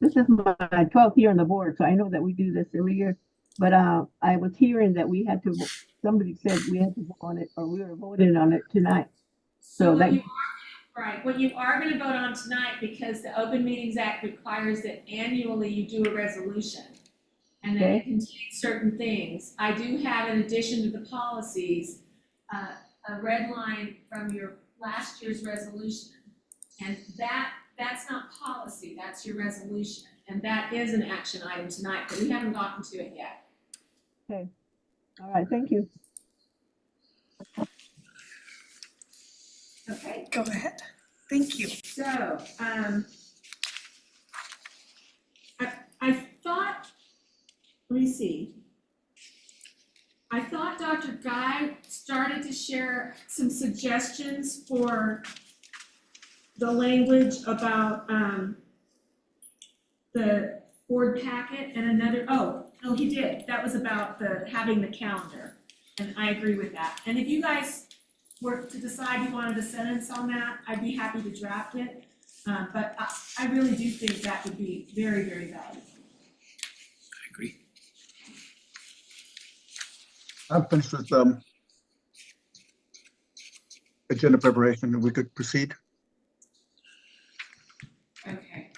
this is my 12th year on the board, so I know that we do this every year. But I was hearing that we had to, somebody said we had to vote on it, or we were voting on it tonight. So that, What you are gonna vote on tonight, because the Open Meetings Act requires that annually you do a resolution. And then it contains certain things. I do have, in addition to the policies, a red line from your last year's resolution. And that's not policy, that's your resolution. And that is an action item tonight, but we haven't gotten to it yet. okay, all right, thank you. Okay, Go ahead. Thank you. so, I thought, let me see. I thought Dr. Guy started to share some suggestions for the language about, the board packet and another, oh, he did. That was about having the calendar, and I agree with that. And if you guys were to decide you wanted a sentence on that, I'd be happy to draft it. But I really do think that would be very, very valuable. agree. I'm finished with agenda preparation. We could proceed. Okay.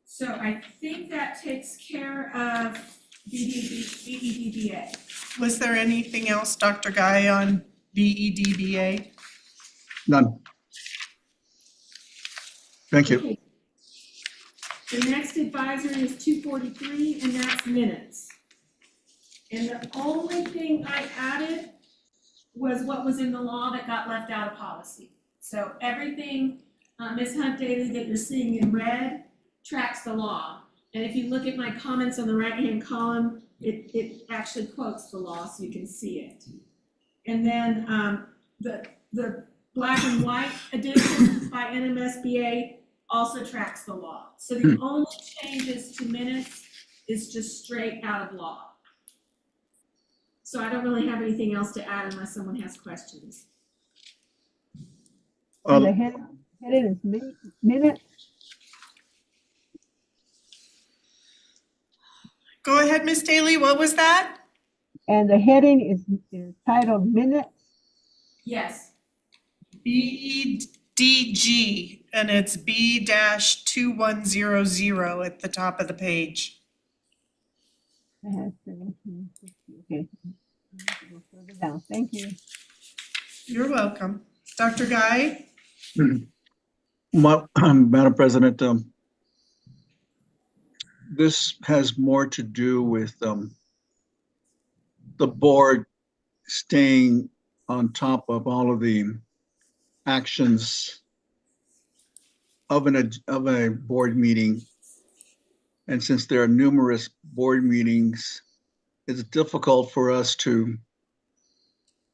So I think that takes care of BEDBA. Was there anything else, Dr. Guy, on BEDBA? None. Thank you. Okay. The next advisory is 243, and that's minutes. And the only thing I added was what was in the law that got left out of policy. So everything, Ms. Hunt Daly, that you're seeing in red tracks the law. And if you look at my comments on the right-hand column, it actually quotes the law so you can see it. And then the black and white edition by NMSBA also tracks the law. So the only changes to minutes is just straight out of law. So I don't really have anything else to add unless someone has questions. And the heading is minutes. Go ahead, Ms. Daly, what was that? And the heading is titled minutes. Yes. BEDG, and it's B-2100 at the top of the page. Okay. Go further down. Thank you. You're welcome. Dr. Guy? Madam President, this has more to do with the board staying on top of all of the actions of a board meeting. And since there are numerous board meetings, it's difficult for us to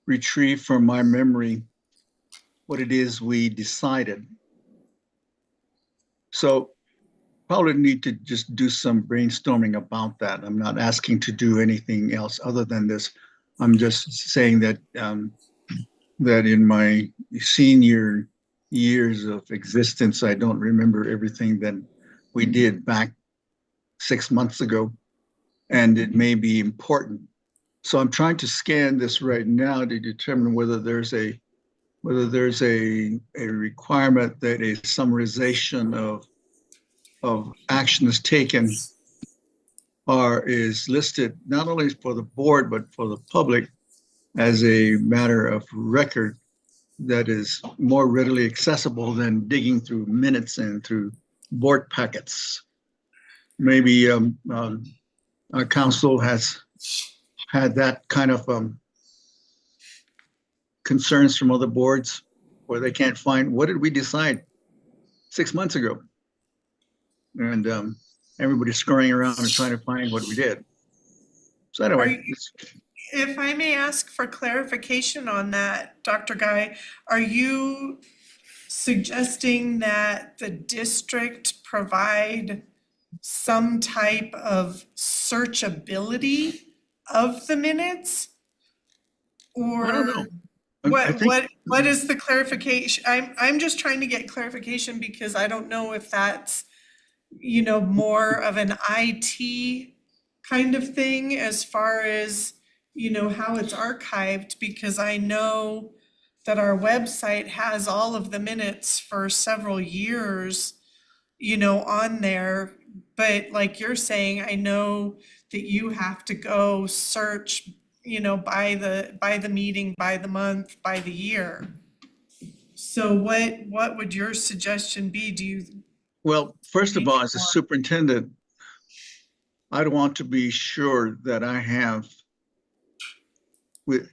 retrieve from my memory what it is we decided. So probably need to just do some brainstorming about that. I'm not asking to do anything else other than this. I'm just saying that that in my senior years of existence, I don't remember everything that we did back 6 months ago, and it may be important. So I'm trying to scan this right now to determine whether there's a requirement that a summarization of actions taken is listed not only for the board but for the public as a matter of record that is more readily accessible than digging through minutes and through board packets. Maybe our council has had that kind of concerns from other boards where they can't find, what did we decide 6 months ago? And everybody's scurrying around and trying to find what we did. So anyway. If I may ask for clarification on that, Dr. Guy, are you suggesting that the district provide some type of searchability of the minutes? Or I don't know. What is the clarification? I'm just trying to get clarification because I don't know if that's, you know, more of an IT kind of thing as far as, you know, how it's archived, because I know that our website has all of the minutes for several years, you know, on there. But like you're saying, I know that you have to go search, you know, by the meeting, by the month, by the year. So what would your suggestion be? Do you? Well, first of all, as a superintendent, I'd want to be sure that I have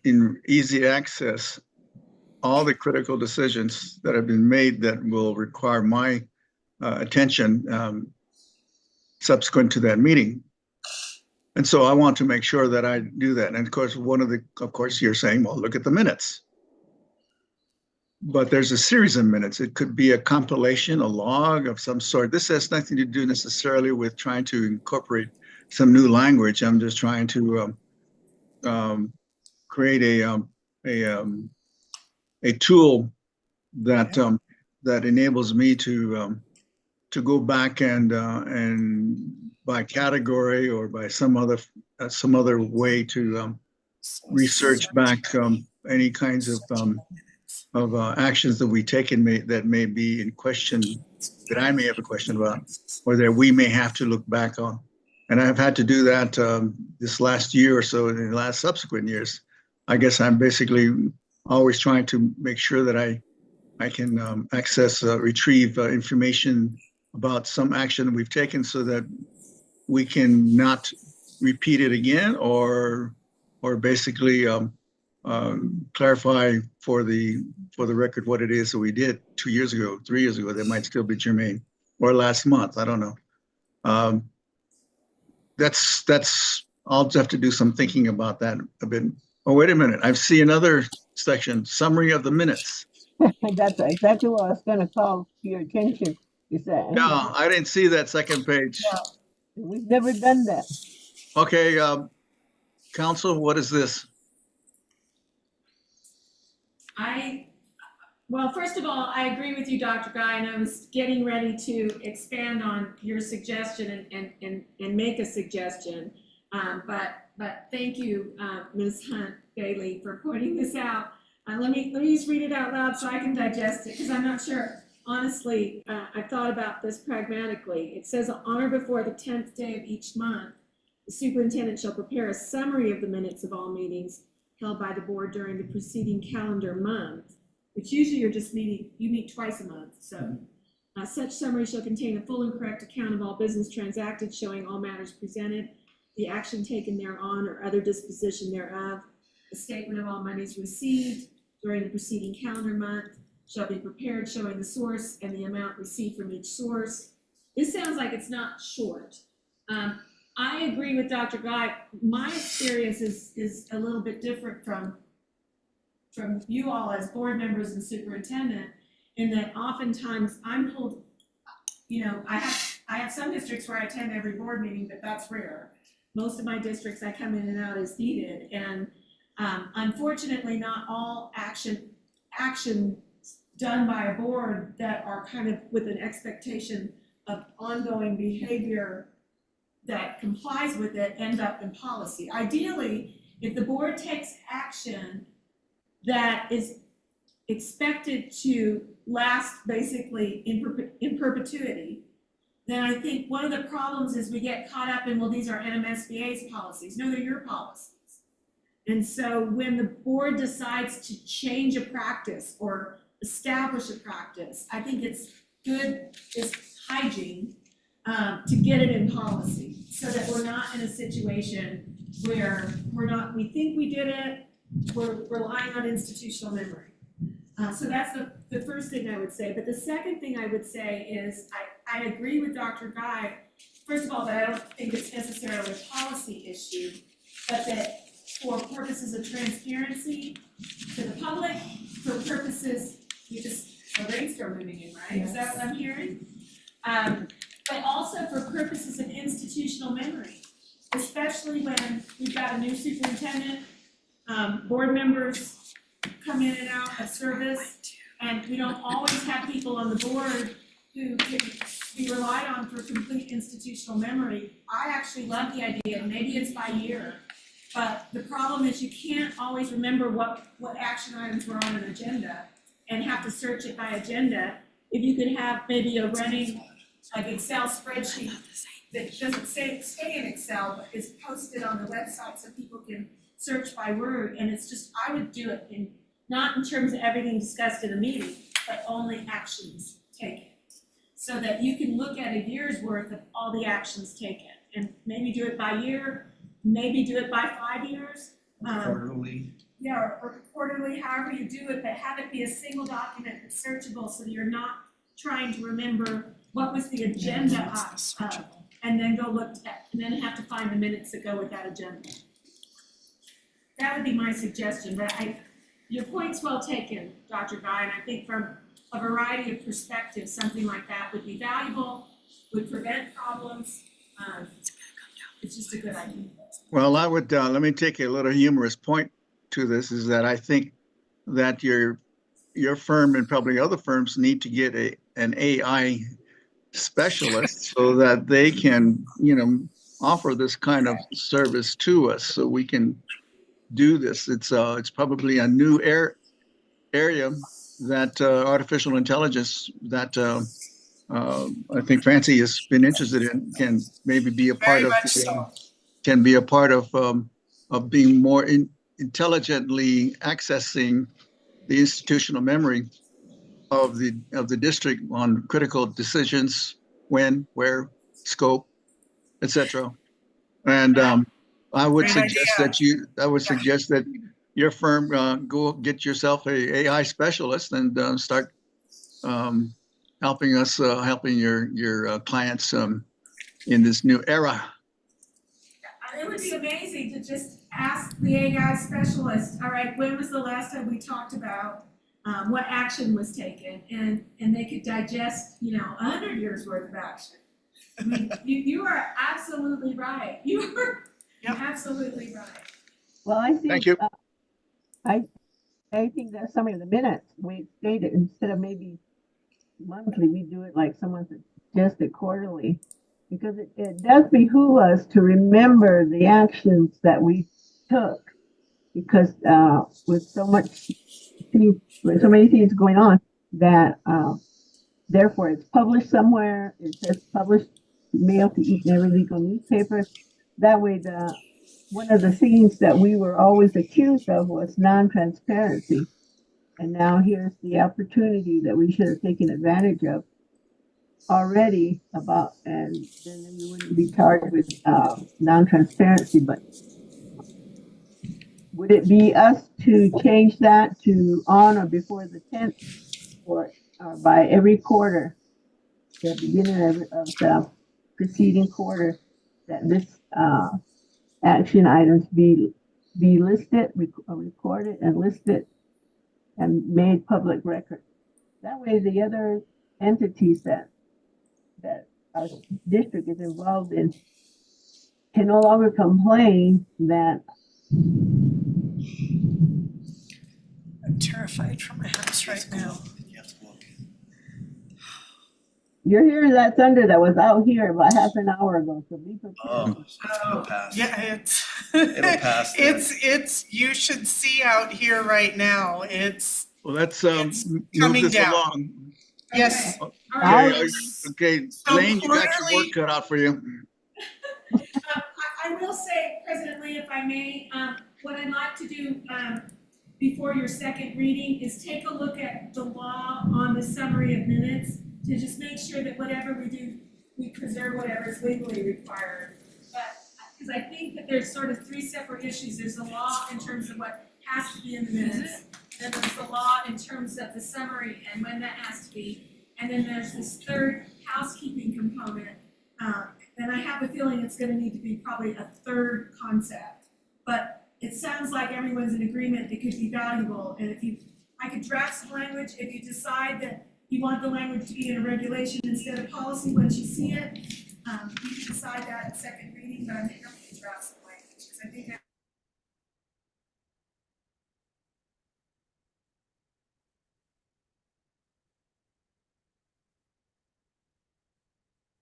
in easy access all the critical decisions that have been made that will require my attention subsequent to that meeting. And so I want to make sure that I do that. And of course, you're saying, well, look at the minutes. But there's a series of minutes. It could be a compilation, a log of some sort. This has nothing to do necessarily with trying to incorporate some new language. I'm just trying to create a tool that enables me to go back and by category or by some other way to research back any kinds of actions that we taken that may be in question, that I may have a question about, or that we may have to look back on. And I've had to do that this last year or so, in the last subsequent years. I guess I'm basically always trying to make sure that I can retrieve information about some action that we've taken so that we can not repeat it again, or basically clarify for the record what it is that we did 2 years ago, 3 years ago that might still be germane, or last month, I don't know. I'll just have to do some thinking about that a bit. Oh, wait a minute, I see another section, summary of the minutes. That's exactly what I was gonna call to your attention, is that. No, I didn't see that second page. We've never done that. Okay, council, what is this? Well, first of all, I agree with you, Dr. Guy, and I was getting ready to expand on your suggestion and make a suggestion. But thank you, Ms. Hunt Bailey, for pointing this out. Let me just read it out loud so I can digest it, because I'm not sure. Honestly, I thought about this pragmatically. It says, on or before the 10th day of each month, the superintendent shall prepare a summary of the minutes of all meetings held by the board during the preceding calendar month, which usually you meet twice a month. So such summary shall contain a full and correct account of all business transacted, showing all matters presented, the action taken thereon or other disposition thereof. A statement of all monies received during the preceding calendar month shall be prepared, showing the source and the amount received from each source. This sounds like it's not short. I agree with Dr. Guy. My experience is a little bit different from you all as board members and superintendent, in that oftentimes I'm told, I have some districts where I attend every board meeting, but that's rare. Most of my districts I come in and out as needed, and unfortunately not all action done by a board that are kind of with an expectation of ongoing behavior that complies with it end up in policy. Ideally, if the board takes action that is expected to last basically in perpetuity, then I think one of the problems is we get caught up in, well, these are NMSBA's policies. No, they're your policies. And so when the board decides to change a practice or establish a practice, I think it's hygiene to get it in policy, so that we're not in a situation where we think we did it, we're relying on institutional memory. So that's the first thing I would say. But the second thing I would say is I agree with Dr. Guy, first of all, that I don't think it's necessarily a policy issue, but that for purposes of transparency to the public, for purposes, a rainstorm moving in, right? Yes. Is that what I'm hearing? But also for purposes of institutional memory, especially when we've got a new superintendent, board members come in and out of service, and we don't always have people on the board who can be relied on for complete institutional memory. I actually love the idea, maybe it's by year, but the problem is you can't always remember what action items were on an agenda and have to search it by agenda. If you could have maybe a running like Excel spreadsheet that doesn't stay in Excel, but is posted on the website so people can search by word, and it's just, I would do it not in terms of everything discussed in a meeting, but only actions taken. So that you can look at a year's worth of all the actions taken, and maybe do it by year, maybe do it by 5 years. Quarterly. Yeah, or quarterly, however you do it, but have it be a single document that's searchable, so that you're not trying to remember what was the agenda of, and then go look at, and then have to find the minutes that go with that agenda. That would be my suggestion, but your point's well taken, Dr. Guy, and I think from a variety of perspectives, something like that would be valuable, would prevent problems. It's just a good idea. Well, I would, let me take a little humorous point to this, is that I think that your firm and probably other firms need to get an AI specialists so that they can, offer this kind of service to us so we can do this. It's probably a new area that artificial intelligence that I think Francie has been interested in can maybe be a part Very of much so. can be a part of being more intelligently accessing the institutional memory of the district on critical decisions, when, where, scope, etc. And I would Great suggest idea. that your firm go get yourself a AI specialist and start helping your clients in this new era. It would be amazing to just ask the AI specialist, all right, when was the last time we talked about what action was taken? And they could digest, 100 years worth of action. I mean, you are absolutely right. You are Yep. absolutely right. Well, I think. Thank you. I think that some of the minutes we stated, instead of maybe monthly, we do it like someone suggested quarterly. Because it does behoove us to remember the actions that we took. Because with so many things going on, that therefore it's published somewhere. It says published, mailed to each and every legal newspaper. That way, one of the things that we were always accused of was non-transparency, and now here's the opportunity that we should have taken advantage of already and then we wouldn't be charged with non-transparency. But would it be us to change that to on or before the 10th or by every quarter, the beginning of the preceding quarter, that this action items be listed, recorded and listed and made public record? That way the other entities that our district is involved in can no longer complain that. I'm terrified for my house right now. You're hearing that thunder that was out here about half an hour ago, so be prepared. Oh, it'll pass. Yeah, it's. It'll pass there. It's, you should see out here right now. Well, let's It's move coming this down. along. Yes. All Okay, right. okay, So Lane, you got your clearly- work cut out for you. I will say, President Lee, if I may, what I'd like to do before your second reading is take a look at the law on the summary of minutes to just make sure that whatever we do, we preserve whatever is legally required. But, because I think that there's sort of three separate issues. There's the law in terms of what has to be in the minutes. Then there's the law in terms of the summary and when that has to be. And then there's this third housekeeping component. And I have a feeling it's gonna need to be probably a third concept. But it sounds like everyone's in agreement it could be valuable. And I could draft some language, if you decide that you want the language to be in a regulation instead of policy once you see it, you can decide that at second reading, but I'm happy to draft some language, because I think that.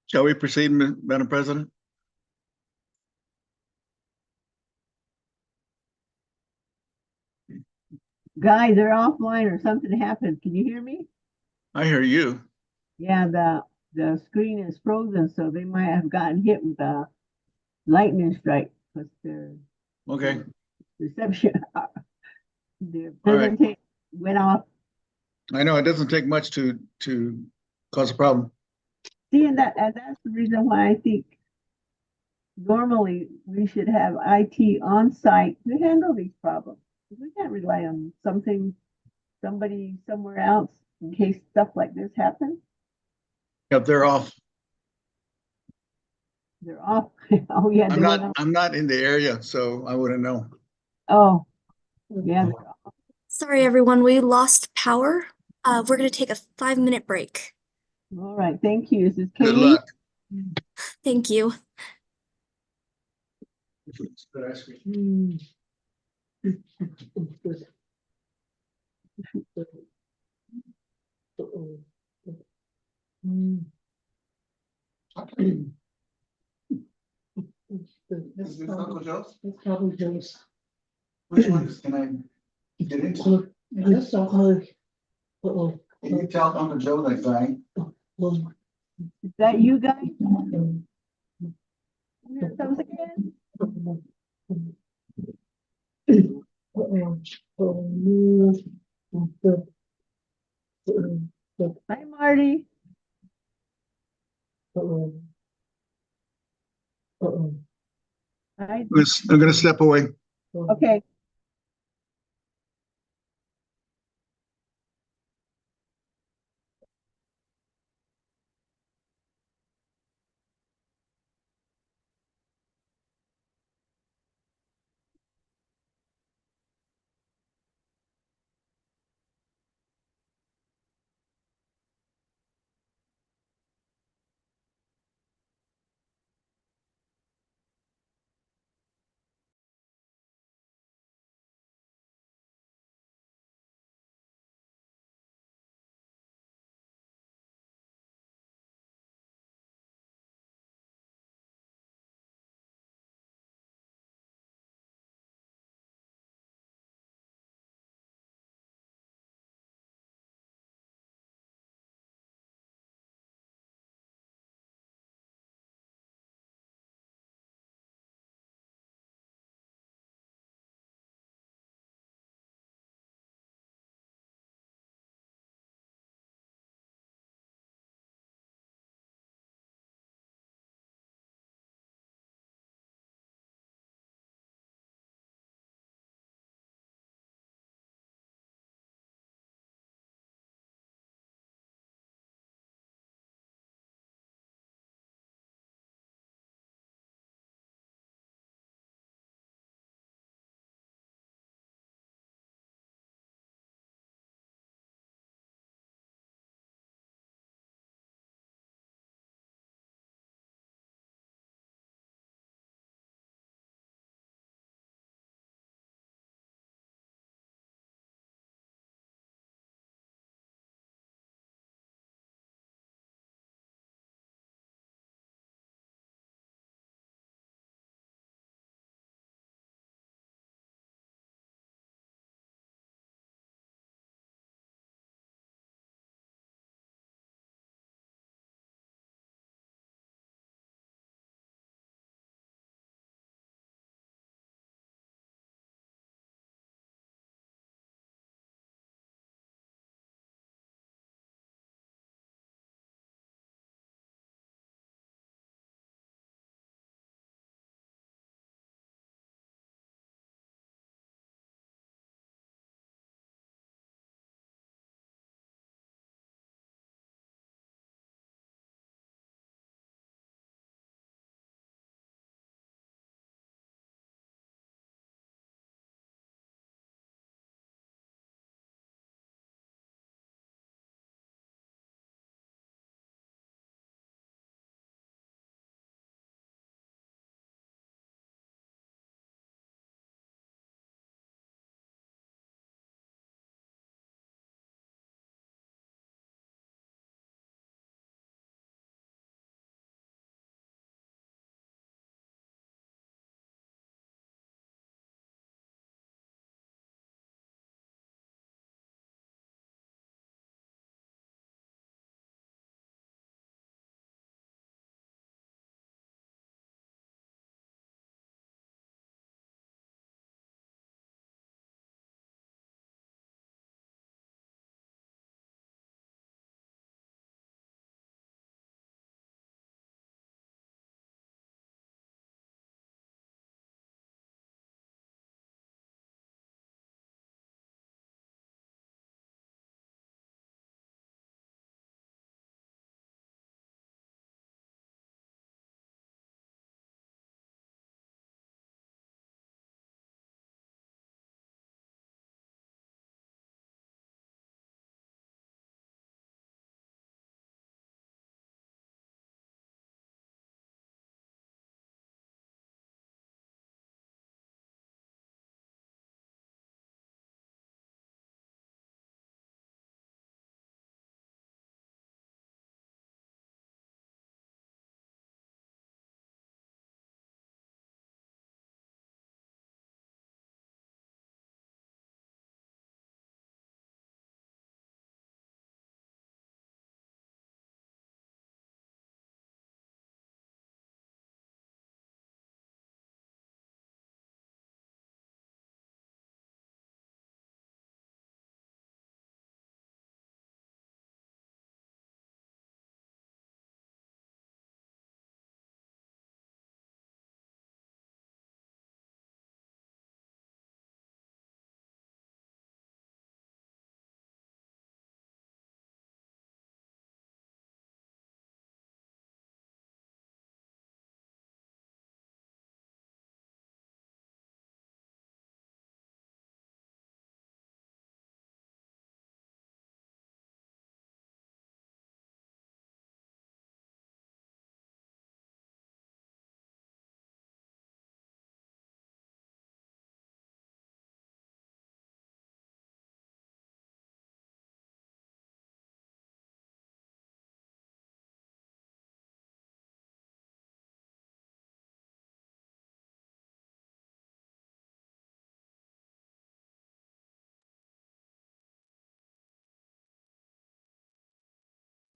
Shall we proceed, Madam President? Guys, they're offline or something happened. Can you hear me? I hear you. Yeah, the screen is frozen, so they might have gotten hit with a lightning strike because their Okay, reception, their All right. presentation went off. I know it doesn't take much to cause a problem. See, and that's the reason why I think normally we should have IT on site to handle these problems. We can't rely on somebody somewhere else in case stuff like this happens. If they're off, They're off. Oh, yeah. they went off. I'm not in the area, so I wouldn't know. Oh, yeah. they're off. Sorry, everyone, we lost power. We're gonna take a 5-minute break. All right. Thank you. This is Good Katie. luck. Thank you. Hmm. Is this Uncle Joe's? It's probably Joe's. Which ones can I get into? This Uncle. Can you tell Uncle Joe that guy? Is that you guys? Here it comes again. Hi, Marty. Hi. I'm gonna step away. Okay.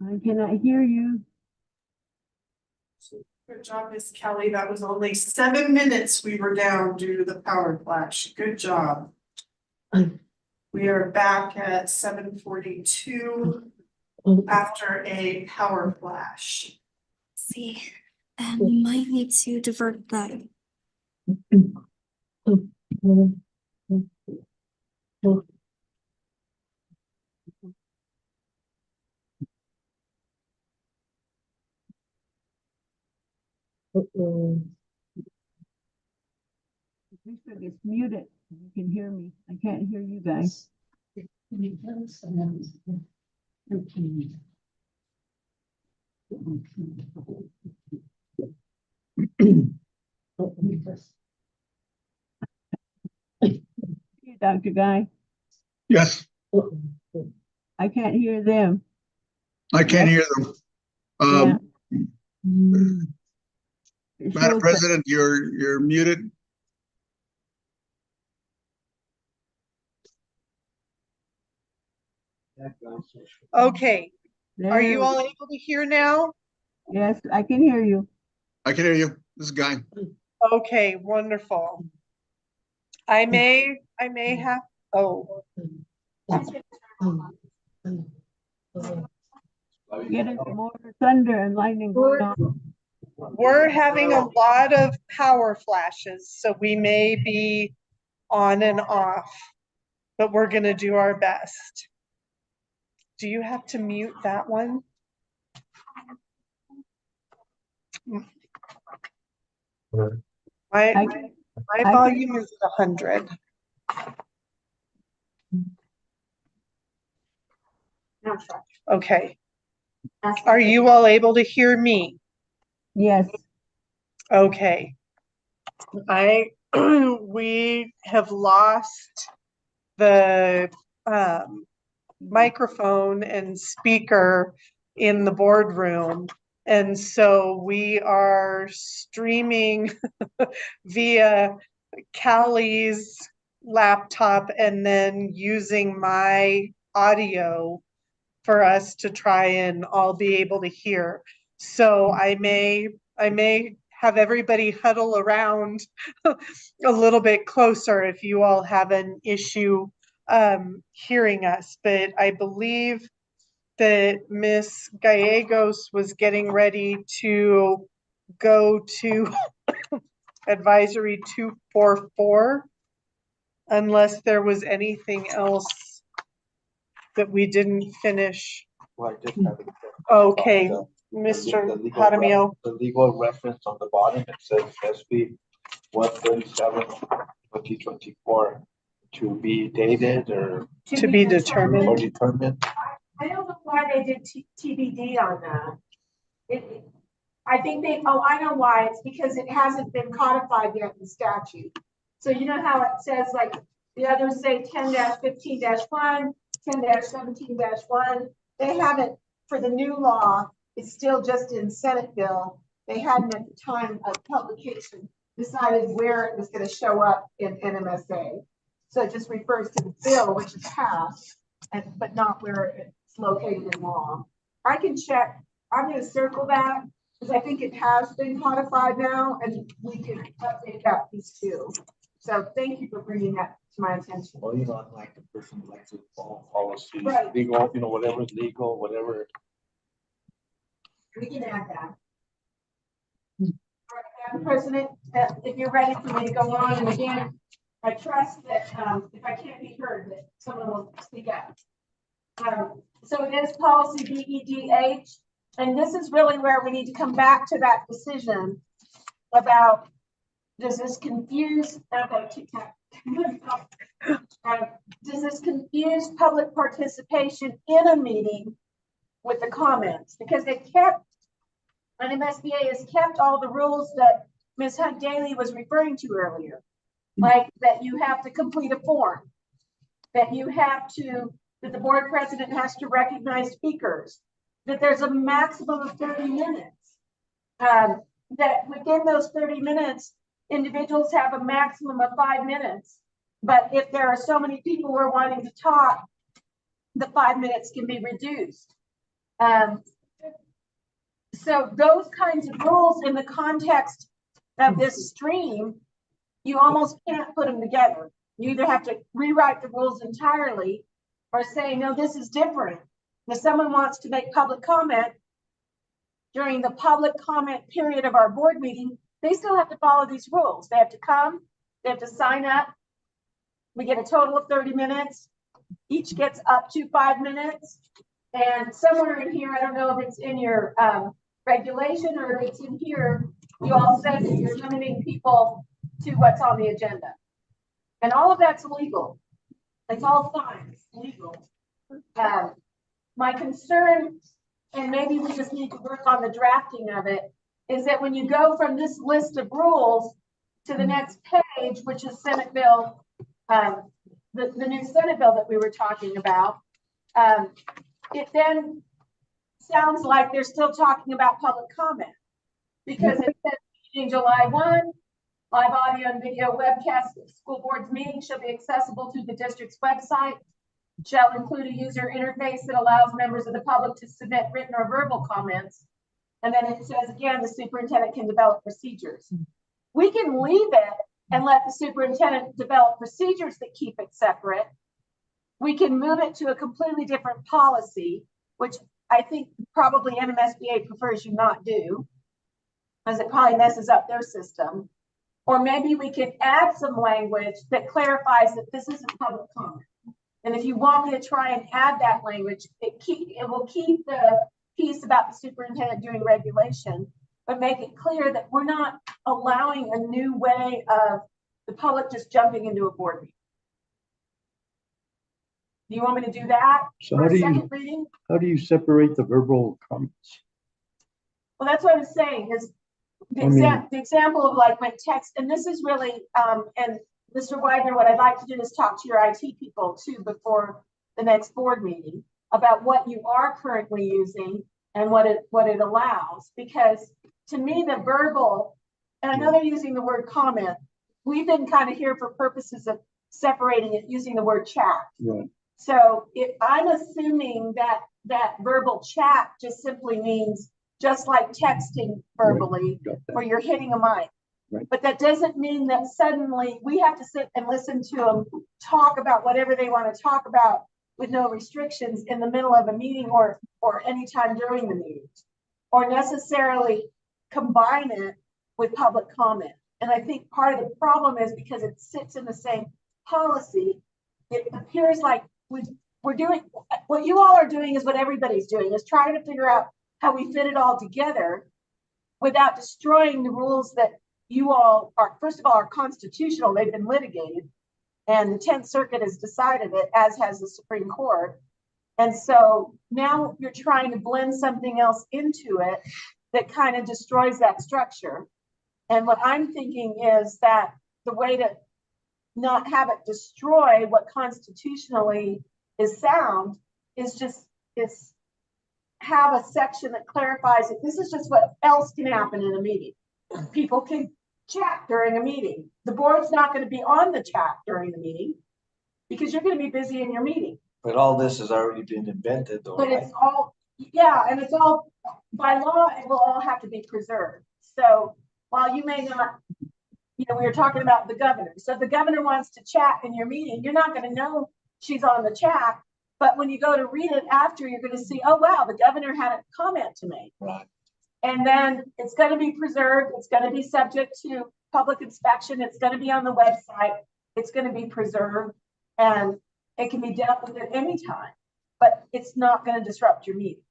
I cannot hear you. Good job, Miss Kelly. That was only 7 minutes we were down due to the power flash. Good job. We are back at 7:42 after a power flash. See, we might need to divert that. It's muted. You can hear me. I can't hear you guys. Dr. Guy, Yes, I can't hear them. I can't hear them. Yeah. It Madam shows that- President, you're muted. Okay, are you there- all able to hear now? Yes, I can hear you. I can hear you. This is Guy. Okay, wonderful. I may have, oh, Getting more thunder and lightning going on. we're having a lot of power flashes, so we may be on and off, but we're gonna do our best. Do you have to mute that one? My, I- my volume is 100. Okay, are you all able to hear me? Yes, Okay. We have lost the microphone and speaker in the boardroom. And so we are streaming via Callie's laptop and then using my audio for us to try and all be able to hear. So I may have everybody huddle around a little bit closer if you all have an issue hearing us. But I believe that Miss Gallegos was getting ready to go to advisory 244 unless there was anything else that we didn't finish. Well, I just have it. Okay, The- Mr. the legal Jaramillo. The legal reference on the bottom, it says SB 137/2024 to be dated or To be determined. determined. I don't know why they did TBD on that. I think I know why, it's because it hasn't been codified yet in statute. So you know how it says like, the others say 10-15-1, 10-17-1, they haven't, for the new law, it's still just in Senate bill. They hadn't at the time of publication decided where it was gonna show up in NMSA. So it just refers to the bill, which is passed, but not where it's located in law. I can check, I'm gonna circle that, because I think it has been codified now, and we can update that piece too. So thank you for bringing that to my attention. Well, unlike the person who likes to follow policies, Right. legal, whatever is legal, whatever. We can add that. All right, Madam President, if you're ready for me to go on, and again, I trust that if I can't be heard, that someone will speak up. So it is policy BEDH, and this is really where we need to come back to that decision about, does this confuse, does this confuse public participation in a meeting with the comments? Because they kept, and MSBA has kept all the rules that Ms. Hunt Daly was referring to earlier. Like that you have to complete a form, that the board president has to recognize speakers, that there's a maximum of 30 minutes. That within those 30 minutes, individuals have a maximum of 5 minutes. But if there are so many people who are wanting to talk, the 5 minutes can be reduced. So those kinds of rules in the context of this stream, you almost can't put them together. You either have to rewrite the rules entirely or say, no, this is different. If someone wants to make public comment during the public comment period of our board meeting, they still have to follow these rules. They have to come, they have to sign up. We get a total of 30 minutes. Each gets up to 5 minutes. And somewhere in here, I don't know if it's in your regulation or if it's in here, you all said that you're limiting people to what's on the agenda. And all of that's legal. It's all fine, it's legal. My concern, and maybe we just need to work on the drafting of it, is that when you go from this list of rules to the next page, which is Senate Bill, the new Senate Bill that we were talking about, it then sounds like they're still talking about public comment. Because it says meeting July 1, live audio and video webcast of school board's meeting shall be accessible through the district's website, shall include a user interface that allows members of the public to submit written or verbal comments. And then it says again, the superintendent can develop procedures. We can leave it and let the superintendent develop procedures that keep it separate. We can move it to a completely different policy, which I think probably NMSBA prefers you not do, because it probably messes up their system. Or maybe we could add some language that clarifies that this isn't public comment. And if you want me to try and add that language, it will keep the piece about the superintendent doing regulation, but make it clear that we're not allowing a new way of the public just jumping into a board meeting. Do you want me to do that? So for how a do second reading? how do you separate the verbal comments? Well, that's what I'm saying is the example of like my text, and this is really, and Mr. Widener, what I'd like to do is talk to your IT people too before the next board meeting about what you are currently using and what it allows. Because to me, the verbal, and I know they're using the word comment, we've been kind of here for purposes of separating it using the word chat. Right. So if I'm assuming that verbal chat just simply means just like texting verbally, where you're hitting a mic. Right. But that doesn't mean that suddenly we have to sit and listen to them talk about whatever they want to talk about with no restrictions in the middle of a meeting or anytime during the meeting, or necessarily combine it with public comment. And I think part of the problem is because it sits in the same policy, it appears like we're doing what you all are doing is what everybody's doing, is trying to figure out how we fit it all together without destroying the rules that you all are, first of all, are constitutional. They've been litigated and the 10th Circuit has decided it, as has the Supreme Court. And so now you're trying to blend something else into it that kind of destroys that structure. And what I'm thinking is that the way to not have it destroy what constitutionally is sound is have a section that clarifies that this is just what else can happen in a meeting. People can chat during a meeting. The board's not going to be on the chat during the meeting because you're going to be busy in your meeting. But all this has already been invented though, But right? it's all, yeah, and it's all, by law, it will all have to be preserved. So while you may not, we were talking about the governor. So if the governor wants to chat in your meeting, you're not going to know she's on the chat. But when you go to read it after, you're going to see, oh, wow, the governor had a comment to make. Right. And then it's going to be preserved. It's going to be subject to public inspection. It's going to be on the website. It's going to be preserved and it can be dealt with at any time, but it's not going to disrupt your meeting.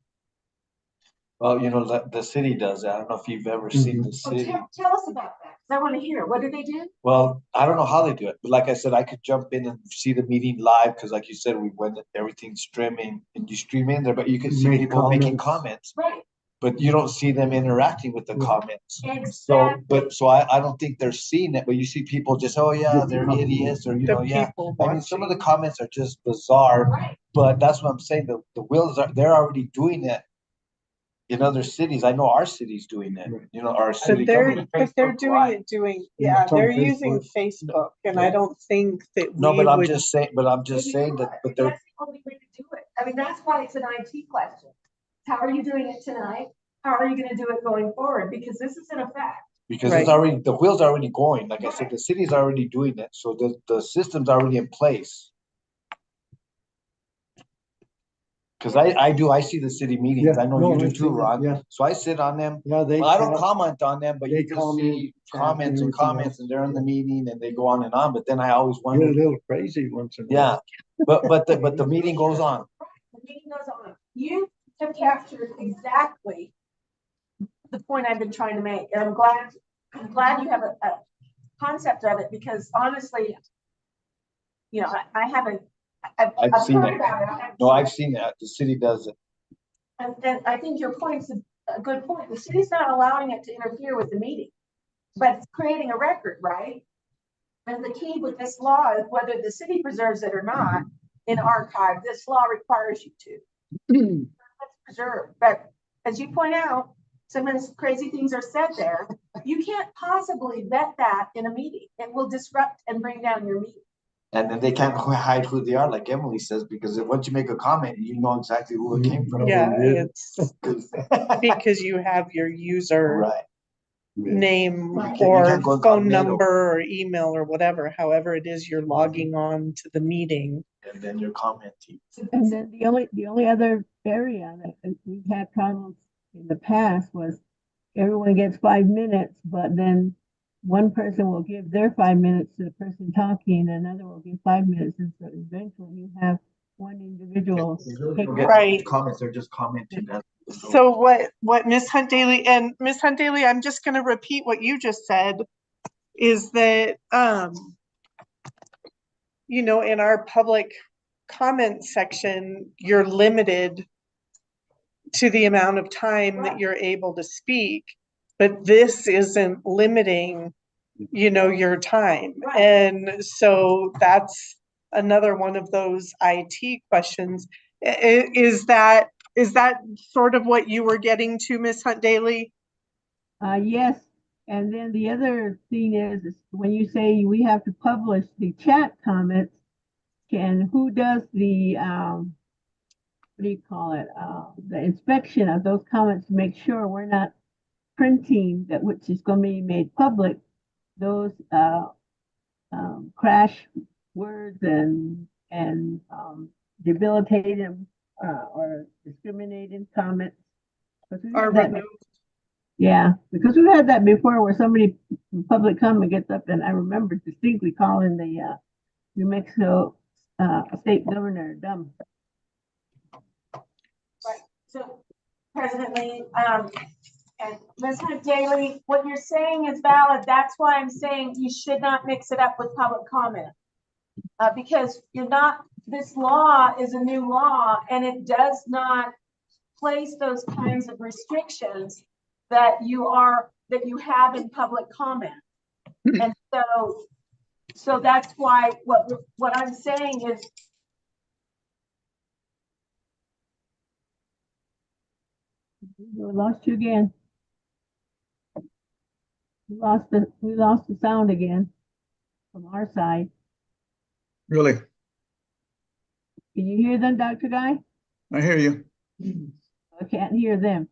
Well, the city does that. I don't know if you've ever seen the So city. tell us about that, because I want to hear. What do they do? Well, I don't know how they do it, but like I said, I could jump in and see the meeting live because, like you said, we went everything's streaming and you stream in there, but you can see Make people making comments. comments, Right. but you don't see them interacting with the comments. Exactly. So I don't think they're seeing it, but you see people just, oh yeah, they're idiots, or yeah. I mean, some of the comments are just bizarre, Right. but that's what I'm saying. The wills are, they're already doing it in other cities. I know our city's doing it, our city government. But they're doing they're using Facebook, and I don't think that No, we but I'm would. just saying that, but they're, That's the only way to do it. I mean, that's why it's an IT question. How are you doing it tonight? How are you gonna do it going forward? Because this is in effect. Because Right. it's already, the wheel's already going, like I said, the city's already doing it, so the system's already in place. Cause I see the city meetings, Yeah, I know no, you do I've too, seen it, Ron, yeah. so I sit on them. Yeah, they. Well, I don't chat. comment on them, but They you just comment, see chat, comments and everything comments, else. and they're in the meeting, and they go on and on, but then I always You're a wonder, little crazy once in a yeah. while. But the meeting goes on. The meeting goes on. You have captured exactly the point I've been trying to make, and I'm glad you have a concept of it, because honestly, you know, I haven't, I've seen heard it. about it. I haven't No, seen I've it. seen that, the city does it. And I think your point's a good point. The city's not allowing it to interfere with the meeting, but it's creating a record, right? And the key with this law is whether the city preserves it or not in archive, this law requires you to. Let's preserve, but as you point out, some of the crazy things are said there. You can't possibly vet that in a meeting. It will disrupt and bring down your meeting. And then they can't hide who they are, like Emily says, because once you make a comment, you know exactly who it came from. Yeah, it's 'Cause- because you have your user Right. name Right. You or can't go phone incognito. number or email or whatever, however it is you're logging on to the meeting. And then you're commenting. And then the only other area that we've had problems in the past was everyone gets 5 minutes, but then one person will give their 5 minutes to the person talking, another will give 5 minutes, and so eventually you have one individual. take Right. Comments, they're just commenting. So what Ms. Hunt Daly, and Ms. Hunt Daly, I'm just gonna repeat what you just said, is that, you know, in our public comment section, you're limited to the amount of time that you're able to speak, but this isn't limiting, you know, your time. Right. And so that's another one of those IT questions. Is that sort of what you were getting to, Ms. Hunt Daly? Yes, and then the other thing is when you say we have to publish the chat comments, who does the, what do you call it? The inspection of those comments to make sure we're not printing that, which is going to be made public, those, crash words and debilitating, or discriminating comments. 'Cause we've Are had that- removed. Yeah, because we've had that before where somebody from public comment gets up, and I remember distinctly calling the New Mexico state governor dumb. Right, so President Lee, and Ms. Hunt Daly, what you're saying is valid. That's why I'm saying you should not mix it up with public comment. Because this law is a new law and it does not place those kinds of restrictions that you have in public comment. And so that's why what I'm saying is, We lost you again. We lost the sound again from our side. Really, Can you hear them, Dr. Guy? I hear you. I can't hear them.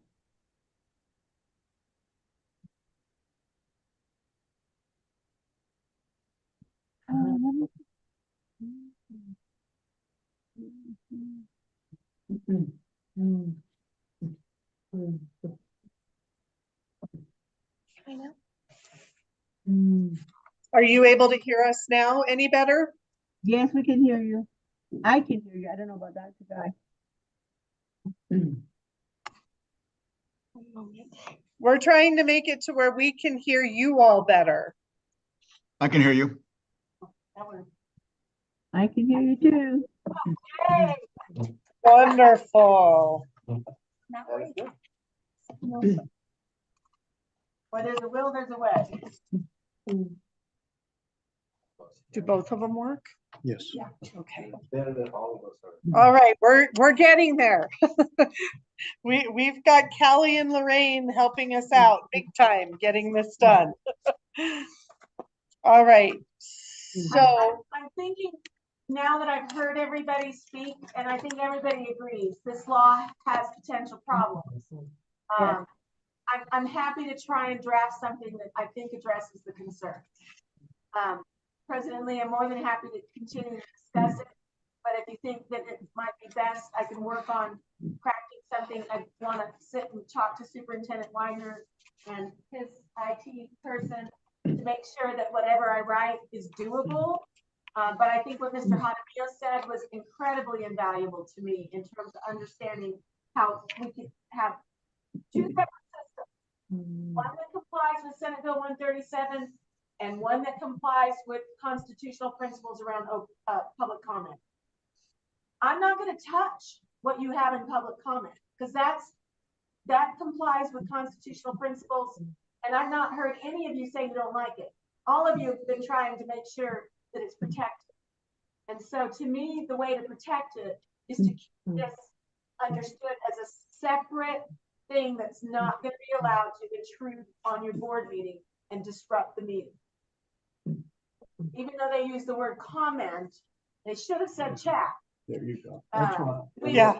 Are you able to hear us now any better? Yes, we can hear you. I can hear you. I don't know about Dr. Guy. We're trying to make it to where we can hear you all better. I can hear you. I can hear you too. hey, Wonderful. not worried. Where there's a will, there's a way. Do both of them work? Yes. Yeah. Okay. Better than all of us are. All right, we're getting there. We've got Callie and Lorraine helping us out big time getting this done. All right, so I'm thinking now that I've heard everybody speak, and I think everybody agrees, this law has potential problems. I'm happy to try and draft something that I think addresses the concerns. President Lee, I'm more than happy to continue to discuss it, but if you think that it might be best, I can work on crafting something. I want to sit and talk to Superintendent Weiner and his IT person to make sure that whatever I write is doable. But I think what Mr. Jaramillo said was incredibly invaluable to me in terms of understanding how we could have two separate systems. One that complies with Senate Bill 137 and one that complies with constitutional principles around public comment. I'm not going to touch what you have in public comment because that complies with constitutional principles. And I've not heard any of you say you don't like it. All of you have been trying to make sure that it's protected. And so to me, the way to protect it is to keep this understood as a separate thing that's not going to be allowed to intrude on your board meeting and disrupt the meeting. Even though they use the word comment, they should have said chat. There you go. Yeah.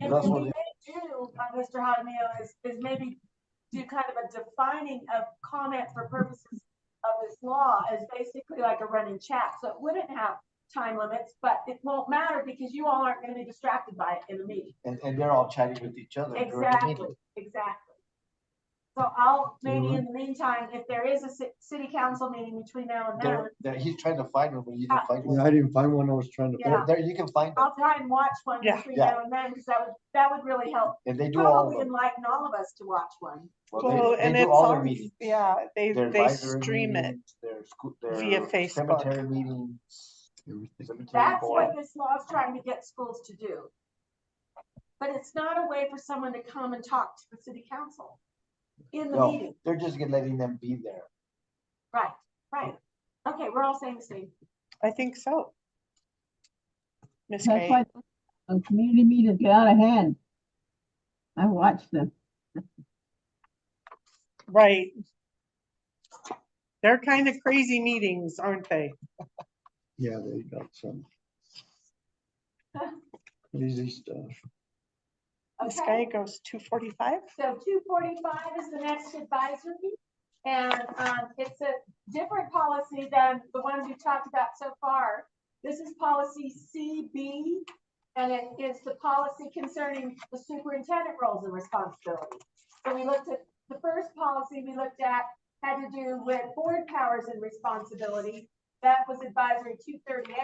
And what we may do, Mr. Jaramillo, is maybe do kind of a defining of comment for purposes of this law as basically like a running chat. So it wouldn't have time limits, but it won't matter because you all aren't going to be distracted by it in the meeting. And they're all chatting with each other during the Exactly, meeting. exactly. So I'll, maybe in the meantime, if there is a city council meeting between now and then, He's trying to find one, but you didn't find one. I didn't find one, I was trying to. Yeah. There, you can find them. I'll try and watch one Yeah. between now and then, because that would really help. And they do all of Probably them. enlighten all of us to watch one. Well, They and do it's all their on, meetings. yeah, they Their advisory stream it. meetings, their via Facebook. cemetery meetings. Cemetery That's board. what this law is trying to get schools to do. But it's not a way for someone to come and talk to the city council in the meeting. No, they're just letting them be there. Right, right. Okay, we're all saying the same. I think so. Ms. That's Kay, why community meetings get out of hand. I watched them. right. They're kind of crazy meetings, aren't they? Yeah, they got some crazy stuff. Ms. Okay. Kay goes 2:45. So 245 is the next advisory. And it's a different policy than the ones we've talked about so far. This is policy CB, and it is the policy concerning the superintendent roles and responsibilities. So we looked at the first policy we looked at had to do with board powers and responsibility. That was advisory 238.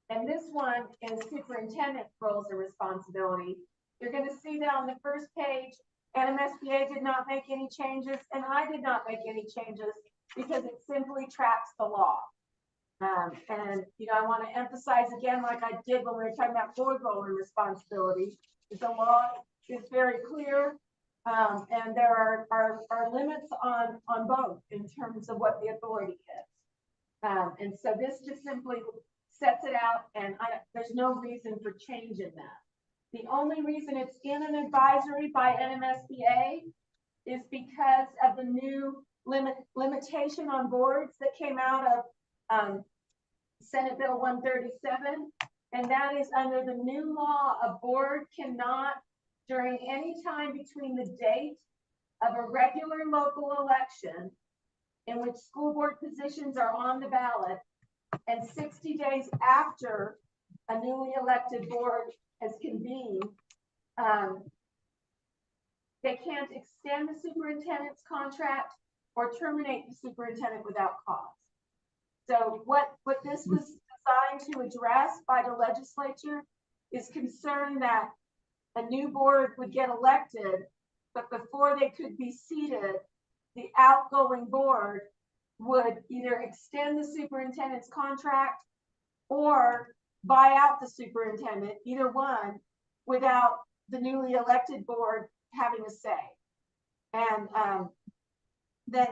And this one is superintendent roles and responsibility. You're going to see that on the first page. NMSBA did not make any changes, and I did not make any changes because it simply tracks the law. And I want to emphasize again, like I did when we were talking about board role and responsibility, the law is very clear, and there are limits on both in terms of what the authority is. And so this just simply sets it out, and there's no reason for change in that. The only reason it's in an advisory by NMSBA is because of the new limitation on boards that came out of Senate Bill 137. And that is under the new law, a board cannot, during any time between the date of a regular local election in which school board positions are on the ballot and 60 days after a newly elected board has convened, they can't extend the superintendent's contract or terminate the superintendent without cause. So what this was designed to address by the legislature is concern that a new board would get elected, but before they could be seated, the outgoing board would either extend the superintendent's contract or buy out the superintendent, either one, without the newly elected board having a say. And then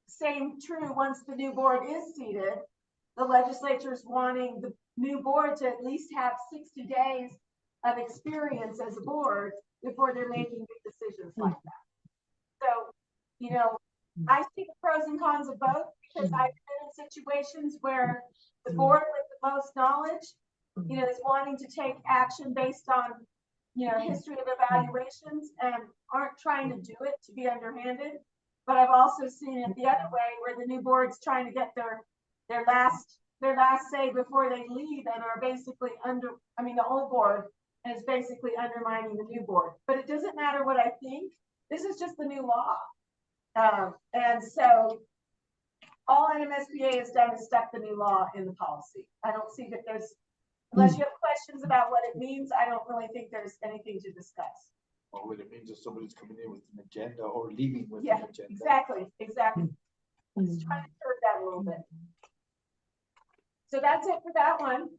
same true, once the new board is seated, the legislature is wanting the new board to at least have 60 days of experience as a board before they're making big decisions like that. So, I see the pros and cons of both because I've been in situations where the board with the most knowledge, is wanting to take action based on, history of evaluations and aren't trying to do it to be underhanded. But I've also seen it the other way where the new board's trying to get their last say before they leave and are basically the old board is basically undermining the new board. But it doesn't matter what I think. This is just the new law. And so all NMSBA has done is stuck the new law in the policy. I don't see that unless you have questions about what it means, I don't really think there's anything to discuss. Or what it means if somebody's coming in with an agenda or leaving with Yeah, an agenda. exactly. Let's try to curb that a little bit. So that's it for that one.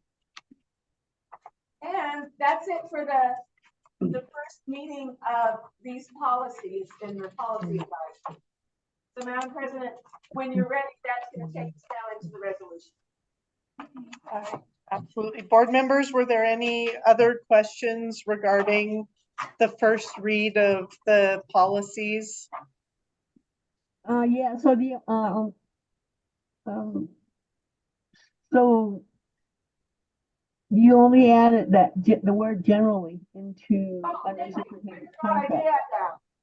And that's it for the first meeting of these policies in the policy advisory. So Madam President, when you're ready, that's going to take us now into the resolution. Absolutely. Board members, were there any other questions regarding the first read of the policies? Yeah, so so you only added the word generally into under superintendent's contract.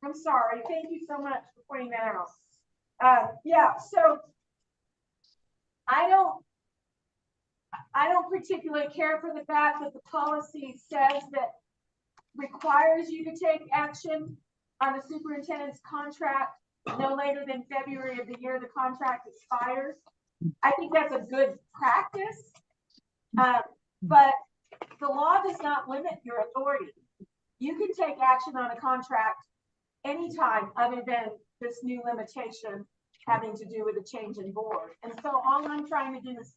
I'm sorry. Thank you so much for pointing that out. Yeah, so I don't particularly care for the fact that the policy says that requires you to take action on the superintendent's contract no later than February of the year the contract expires. I think that's a good practice, but the law does not limit your authority. You can take action on a contract anytime other than this new limitation having to do with a change in board. And so all I'm trying to do is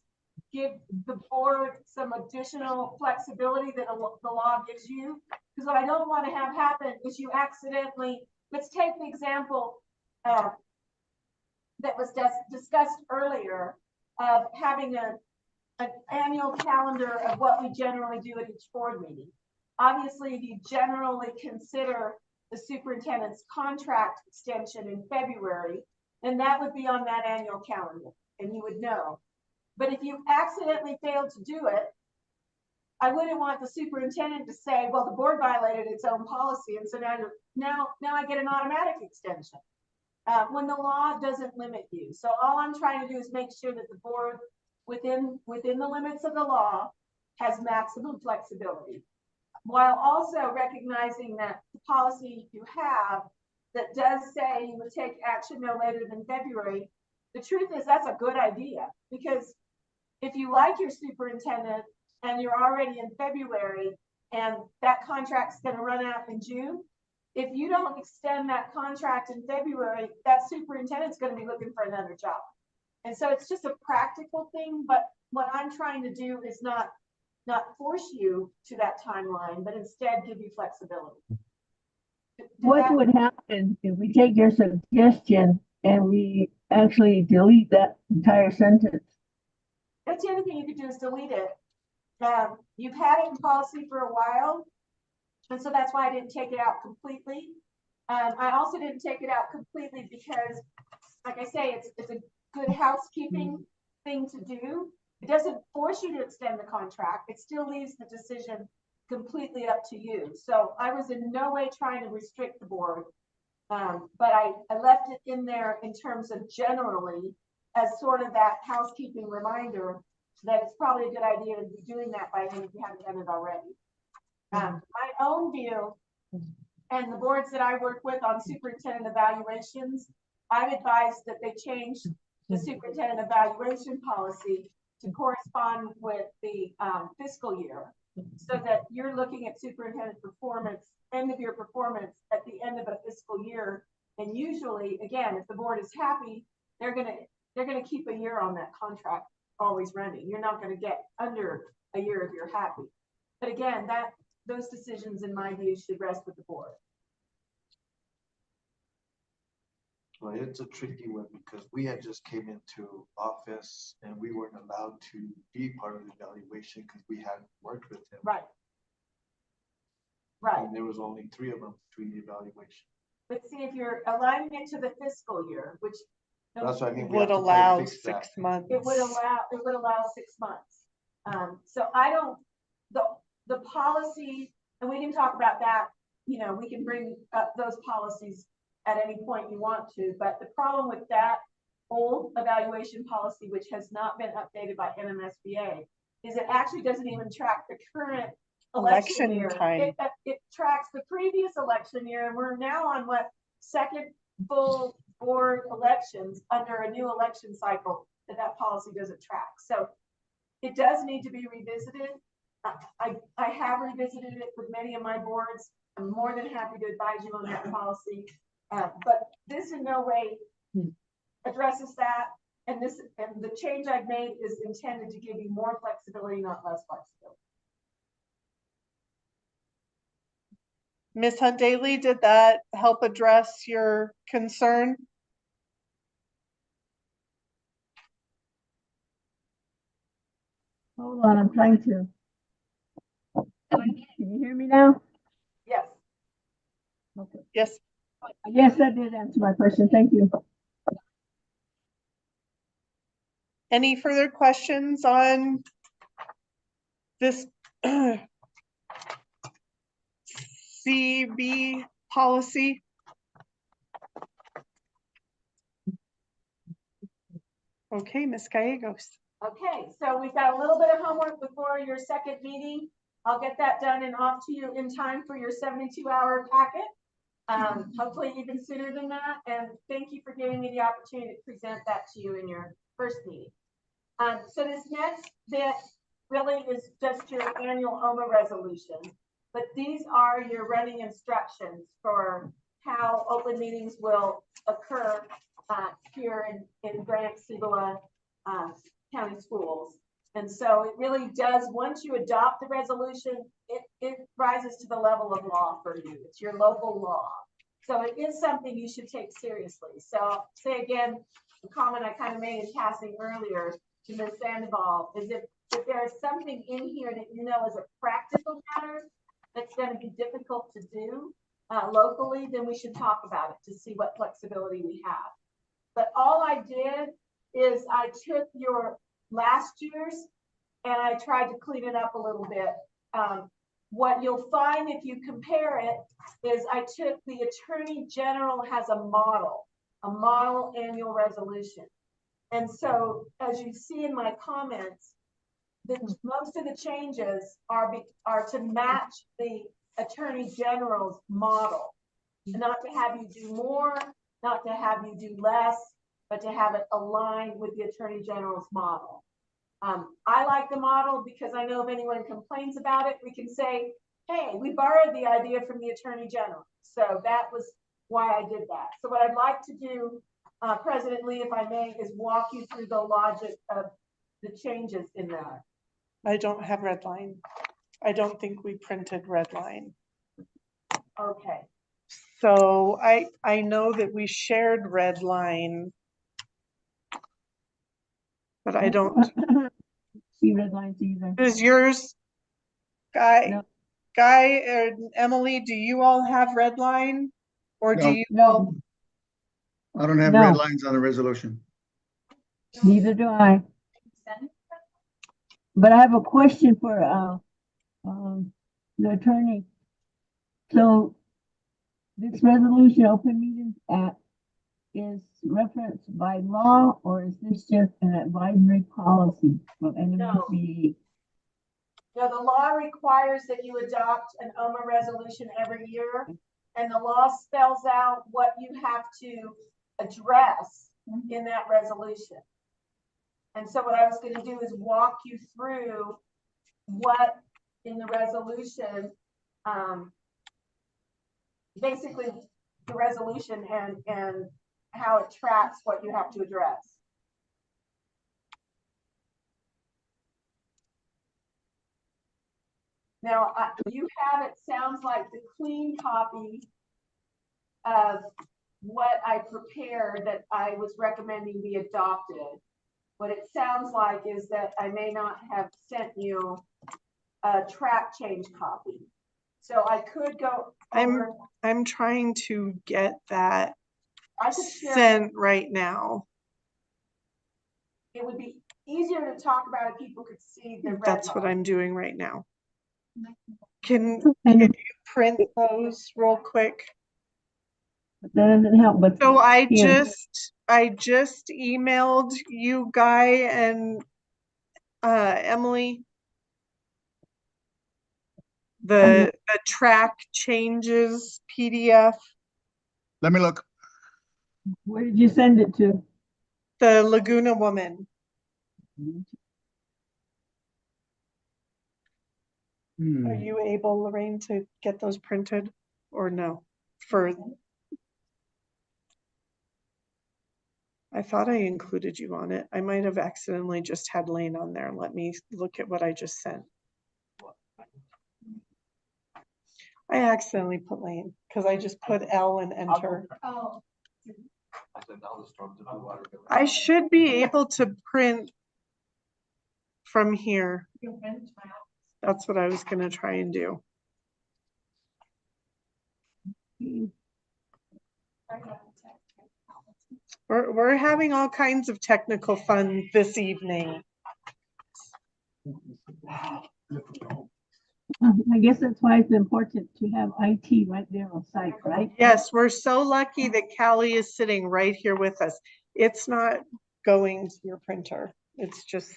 give the board some additional flexibility that the law gives you. Because what I don't want to have happen is you accidentally, let's take the example that was discussed earlier of having an annual calendar of what we generally do at each board meeting. Obviously, if you generally consider the superintendent's contract extension in February, then that would be on that annual calendar and you would know. But if you accidentally failed to do it, I wouldn't want the superintendent to say, well, the board violated its own policy. And so now I get an automatic extension when the law doesn't limit you. So all I'm trying to do is make sure that the board within the limits of the law has maximum flexibility, while also recognizing that the policy you have that does say you would take action no later than February. The truth is that's a good idea, because if you like your superintendent and you're already in February and that contract's going to run out in June, if you don't extend that contract in February, that superintendent's going to be looking for another job. And so it's just a practical thing, but what I'm trying to do is not force you to that timeline, but instead give you flexibility. What would happen if we take your suggestion and we actually delete that entire sentence? That's the other thing you could do is delete it. You've had it in policy for a while, and so that's why I didn't take it out completely. I also didn't take it out completely because, like I say, it's a good housekeeping thing to do. It doesn't force you to extend the contract. It still leaves the decision completely up to you. So I was in no way trying to restrict the board, but I left it in there in terms of generally as sort of that housekeeping reminder that it's probably a good idea to be doing that by then if you haven't done it already. My own view, and the boards that I work with on superintendent evaluations, I've advised that they change the superintendent evaluation policy to correspond with the fiscal year, so that you're looking at superintendent performance, end of year performance at the end of a fiscal year. And usually, again, if the board is happy, they're gonna keep a year on that contract always running. You're not gonna get under a year if you're happy. But again, those decisions, in my view, should rest with the board. Well, it's a tricky one because we had just came into office and we weren't allowed to be part of the evaluation because we hadn't worked with him. Right. Right. And there was only 3 of them between the evaluation. But see, if you're aligning it to the fiscal year, which That's what I mean. we Would have to try to allow fix that. 6 months. it would allow 6 months. So I don't, the policy, and we can talk about that, you know, we can bring up those policies at any point you want to, but the problem with that old evaluation policy, which has not been updated by NMSBA, is it actually doesn't even track the current election year. time. It tracks the previous election year, and we're now on what, second full board elections under a new election cycle that policy doesn't track. So it does need to be revisited. I have revisited it with many of my boards. I'm more than happy to advise you on that policy. But this in no way addresses that. And the change I've made is intended to give you more flexibility, not less flexibility. Ms. Hunt Daly, did that help address your concern? Hold on, I'm trying to. Can you hear me now? Yes. Okay. Yes. Yes, that did answer my question. Thank you. Any further questions on this CB policy? Okay, Ms. Gallegos. Okay, so we've got a little bit of homework before your second meeting. I'll get that done and off to you in time for your 72-hour packet. Hopefully even sooner than that. And thank you for giving me the opportunity to present that to you in your first meeting. So this next bit really is just your annual OMA resolution, but these are your running instructions for how open meetings will occur here in Grant-Cibola County Schools. And so it really does, once you adopt the resolution, it rises to the level of law for you. It's your local law. So it is something you should take seriously. So say again, the comment I kind of made in passing earlier to Ms. Sandoval is if there's something in here that you know is a practical matter that's going to be difficult to do locally, then we should talk about it to see what flexibility we have. But all I did is I took your last year's and I tried to clean it up a little bit. What you'll find if you compare it is I took the Attorney General has a model annual resolution. And so as you see in my comments, most of the changes are to match the Attorney General's model, not to have you do more, not to have you do less, but to have it aligned with the Attorney General's model. I like the model because I know if anyone complains about it, we can say, hey, we borrowed the idea from the Attorney General. So that was why I did that. So what I'd like to do, President Lee, if I may, is walk you through the logic of the changes in that. I don't have red line. I don't think we printed red line. Okay. So I know that we shared red line, but I don't. See red lines either. Is yours, Guy? No. Guy and Emily, do you all have red line? Or do No. you all? I don't have No. red lines on the resolution. Neither do I. But I have a question for the attorney. So this resolution, Open Meetings Act, is referenced by law, or is this just an advisory policy from NMSBA? No, the law requires that you adopt an OMA resolution every year, and the law spells out what you have to address in that resolution. And so what I was going to do is walk you through what in the resolution, basically the resolution and how it tracks what you have to address. Now, you have, it sounds like, the clean copy of what I prepared that I was recommending be adopted. What it sounds like is that I may not have sent you a track change copy. So I could go over. I'm trying to get that I could share. sent right now. It would be easier to talk about if people could see the red That's what line. I'm doing right now. Can And you print those real quick? that doesn't help, but So I here, just emailed you, Guy and Emily, the track changes PDF, Let me look. where did you send it to? the Laguna Woman. Are you able, Lorraine, to get those printed or no? I thought I included you on it. I might have accidentally just had Lane on there. Let me look at what I just sent. I accidentally put Lane because I just put L and enter. Oh. I should be able to print from here. That's what I was gonna try and do. We're having all kinds of technical fun this evening. I guess that's why it's important to have IT right there on site, right? Yes, we're so lucky that Callie is sitting right here with us. It's not going to your printer. It's just,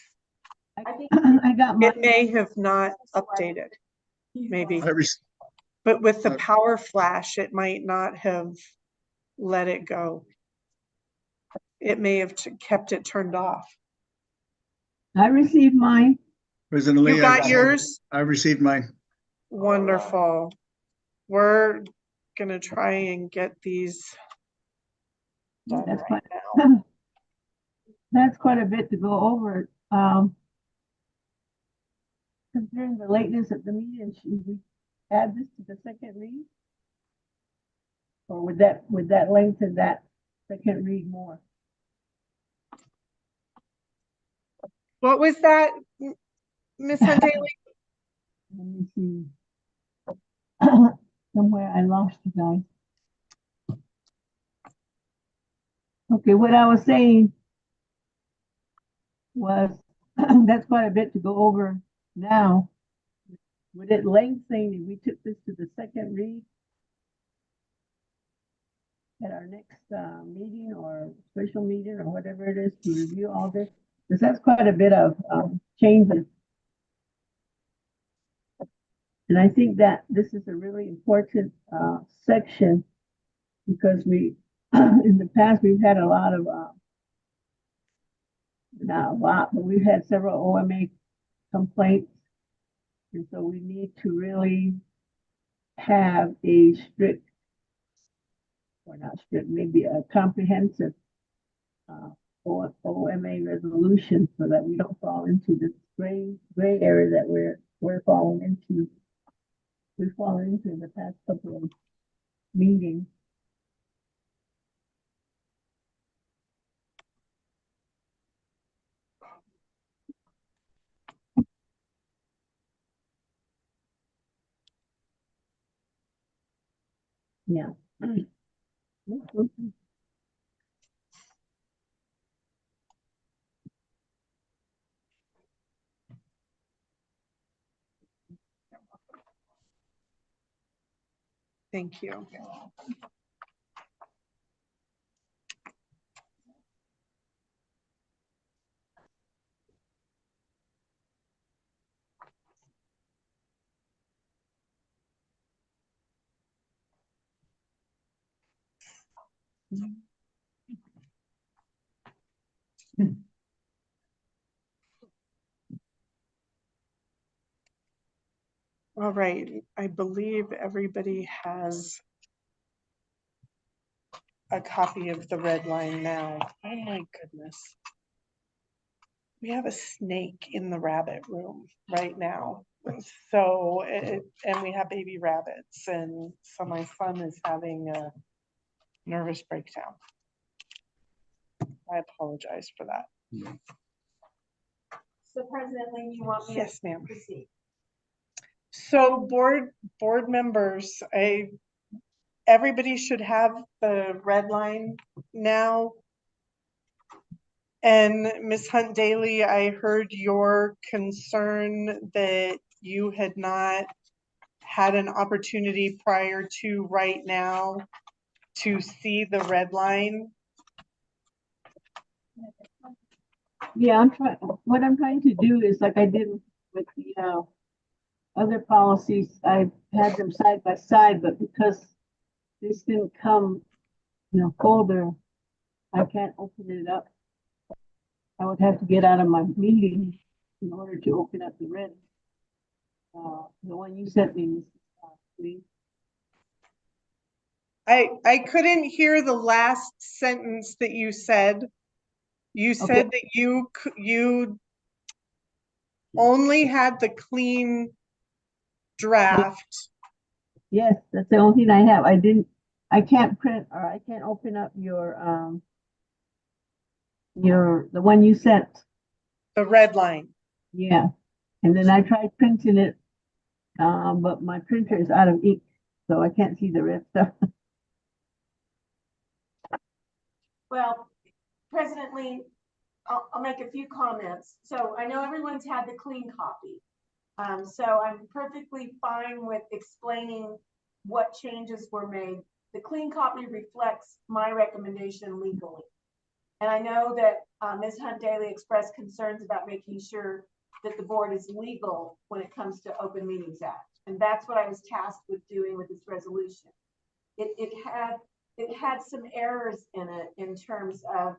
I got my, it may have not updated, maybe. I rec- But with the power flash, it might not have let it go. It may have kept it turned off. I received mine. President Lee, You got yours? I received mine. Wonderful. We're gonna try and get these done That's right quite, now. that's quite a bit to go over. Considering the lateness of the meeting, should we add this to the second read? Or would that lengthen that second read more? What was that, Ms. Huntley? Let me see. Somewhere I lost you guys. Okay, what I was saying was that's quite a bit to go over now. Would it lengthen if we took this to the second read at our next meeting or special meeting or whatever it is to review all this? Because that's quite a bit of changes. And I think that this is a really important section because we, in the past, we've had a lot of, not a lot, but we've had several OMA complaints. And so we need to really have a strict, or not strict, maybe a comprehensive OMA resolution so that we don't fall into this gray area that we're falling into. We've fallen into in the past couple of meetings. Yeah. Thank you. All right, I believe everybody has a copy of the red line now. Oh my goodness. We have a snake in the rabbit room right now. So, and we have baby rabbits, and so my son is having a nervous breakdown. I apologize for that. So President Lee, you want me to Yes, ma'am. proceed? So board members, everybody should have the red line now. And Ms. Hunt Daly, I heard your concern that you had not had an opportunity prior to right now to see the red line. Yeah, what I'm trying to do is like I did with the, other policies, I had them side by side, but because this didn't come in a folder, I can't open it up. I would have to get out of my meeting in order to open up the red. The one you sent me, Lee. I couldn't hear the last sentence that you said. You said that you only had the clean draft. Yes, that's the only thing I have. I can't print or I can't open up your, the one you sent. The red line. Yeah, and then I tried printing it, but my printer is out of ink, so I can't see the red stuff. Well, President Lee, I'll make a few comments. So I know everyone's had the clean copy. So I'm perfectly fine with explaining what changes were made. The clean copy reflects my recommendation legally. And I know that Ms. Hunt Daly expressed concerns about making sure that the board is legal when it comes to Open Meetings Act. And that's what I was tasked with doing with this resolution. It had some errors in it in terms of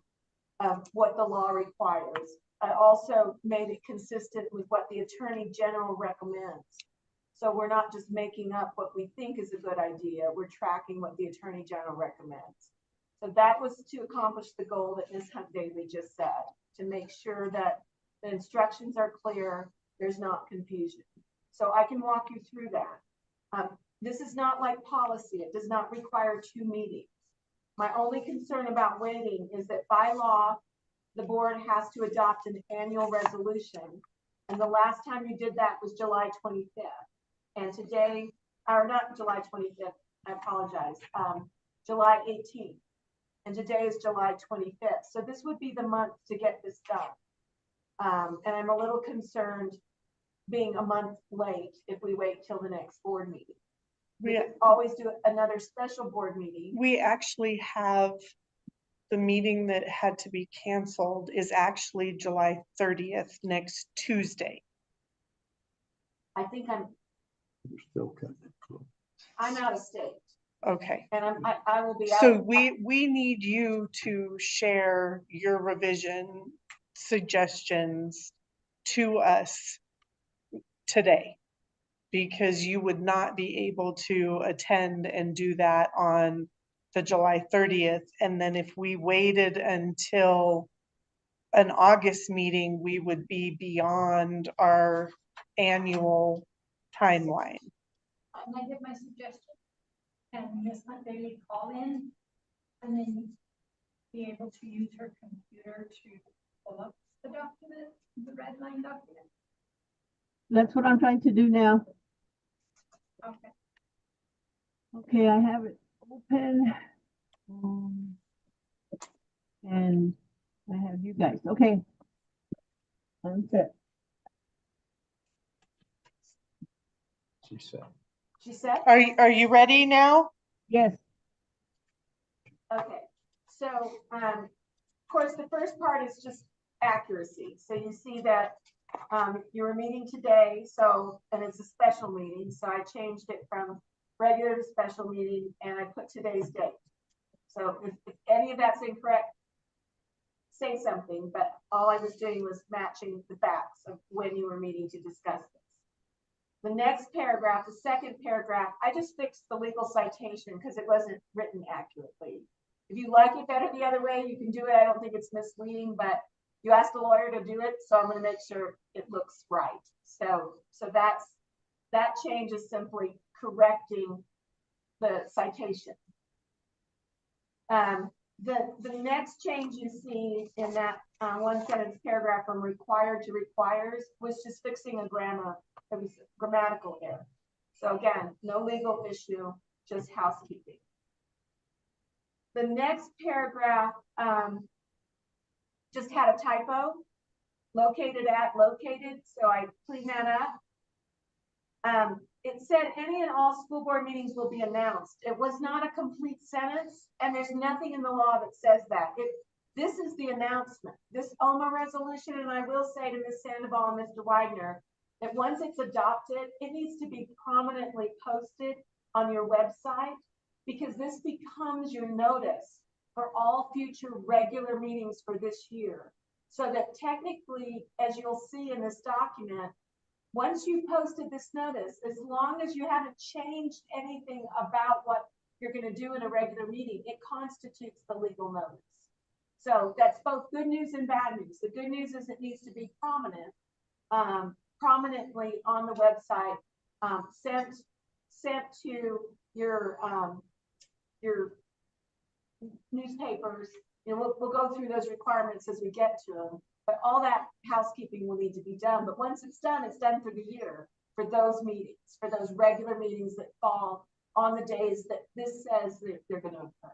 what the law requires. I also made it consistent with what the Attorney General recommends. So we're not just making up what we think is a good idea, we're tracking what the Attorney General recommends. So that was to accomplish the goal that Ms. Hunt Daly just said, to make sure that the instructions are clear, there's not confusion. So I can walk you through that. This is not like policy, it does not require 2 meetings. My only concern about waiting is that by law, the board has to adopt an annual resolution. And the last time you did that was July 25th. And today, or not July 25th, I apologize, July 18th. And today is July 25th. So this would be the month to get this done. And I'm a little concerned being a month late if we wait till the next board meeting. We could always do another special board meeting. We actually have the meeting that had to be canceled is actually July 30th, next Tuesday. I think You're still cutting it close. I'm out of state. Okay. And I will be out. So we need you to share your revision suggestions to us today, because you would not be able to attend and do that on the July 30th. And then if we waited until an August meeting, we would be beyond our annual timeline. Can I give my suggestion? And Ms. Hunt Daly call in and then be able to use her computer to pull up the document, the red line document? That's what I'm trying to do now. Okay. Okay, I have it open. And I have you guys. Okay. I'm set. She said. She said? Are you ready now? Yes. Okay, so of course, the first part is just accuracy. So you see that you were meeting today, so, and it's a special meeting, so I changed it from regular to special meeting and I put today's date. So if any of that's incorrect, say something, but all I was doing was matching the facts of when you were meeting to discuss this. The next paragraph, the second paragraph, I just fixed the legal citation because it wasn't written accurately. If you like it better the other way, you can do it. I don't think it's misleading, but you asked the lawyer to do it, so I'm going to make sure it looks right. So that change is simply correcting the citation. The next change you see in that one sentence paragraph from required to requires was just fixing a grammatical error. So again, no legal issue, just housekeeping. The next paragraph just had a typo. Located, so I cleaned that up. It said any and all school board meetings will be announced. It was not a complete sentence, and there's nothing in the law that says that. This is the announcement, this OMA resolution, and I will say to Ms. Sandoval and Mr. Widener, that once it's adopted, it needs to be prominently posted on your website, because this becomes your notice for all future regular meetings for this year. So that technically, as you'll see in this document, once you've posted this notice, as long as you haven't changed anything about what you're going to do in a regular meeting, it constitutes the legal notice. So that's both good news and bad news. The good news is it needs to be prominent, prominently on the website, sent to your newspapers. You know, we'll go through those requirements as we get to them, but all that housekeeping will need to be done. But once it's done for the year, for those meetings, for those regular meetings that fall on the days that this says that they're going to occur.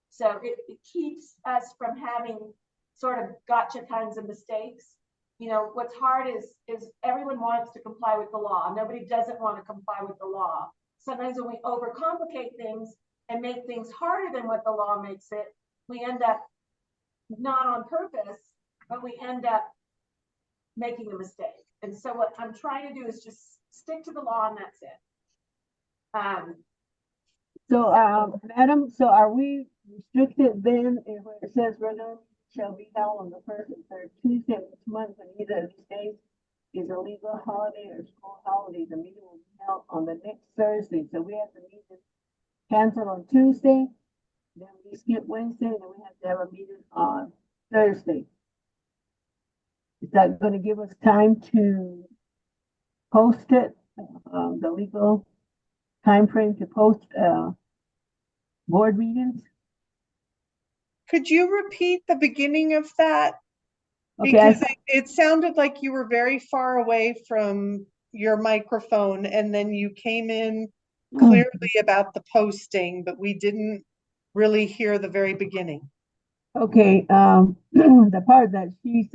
So it keeps us from having sort of gotcha kinds of mistakes. You know, what's hard is everyone wants to comply with the law. Nobody doesn't want to comply with the law. Sometimes when we overcomplicate things and make things harder than what the law makes it, we end up not on purpose, but we end up making a mistake. And so what I'm trying to do is just stick to the law, and that's it. Madam, so are we restricted then if it says regular shall be held on the first and third Tuesday of each month, and either of these days is a legal holiday or school holiday? The meeting will be held on the next Thursday. So we have the meeting canceled on Tuesday, then we skip Wednesday, and then we have to have a meeting on Thursday. Is that going to give us time to post it, the legal time frame to post board meetings? Could you repeat the beginning of that? Okay, Because it sounded like you were very far away from your microphone, and then you came in clearly about the posting, but we didn't really hear the very beginning. Okay, the part that she's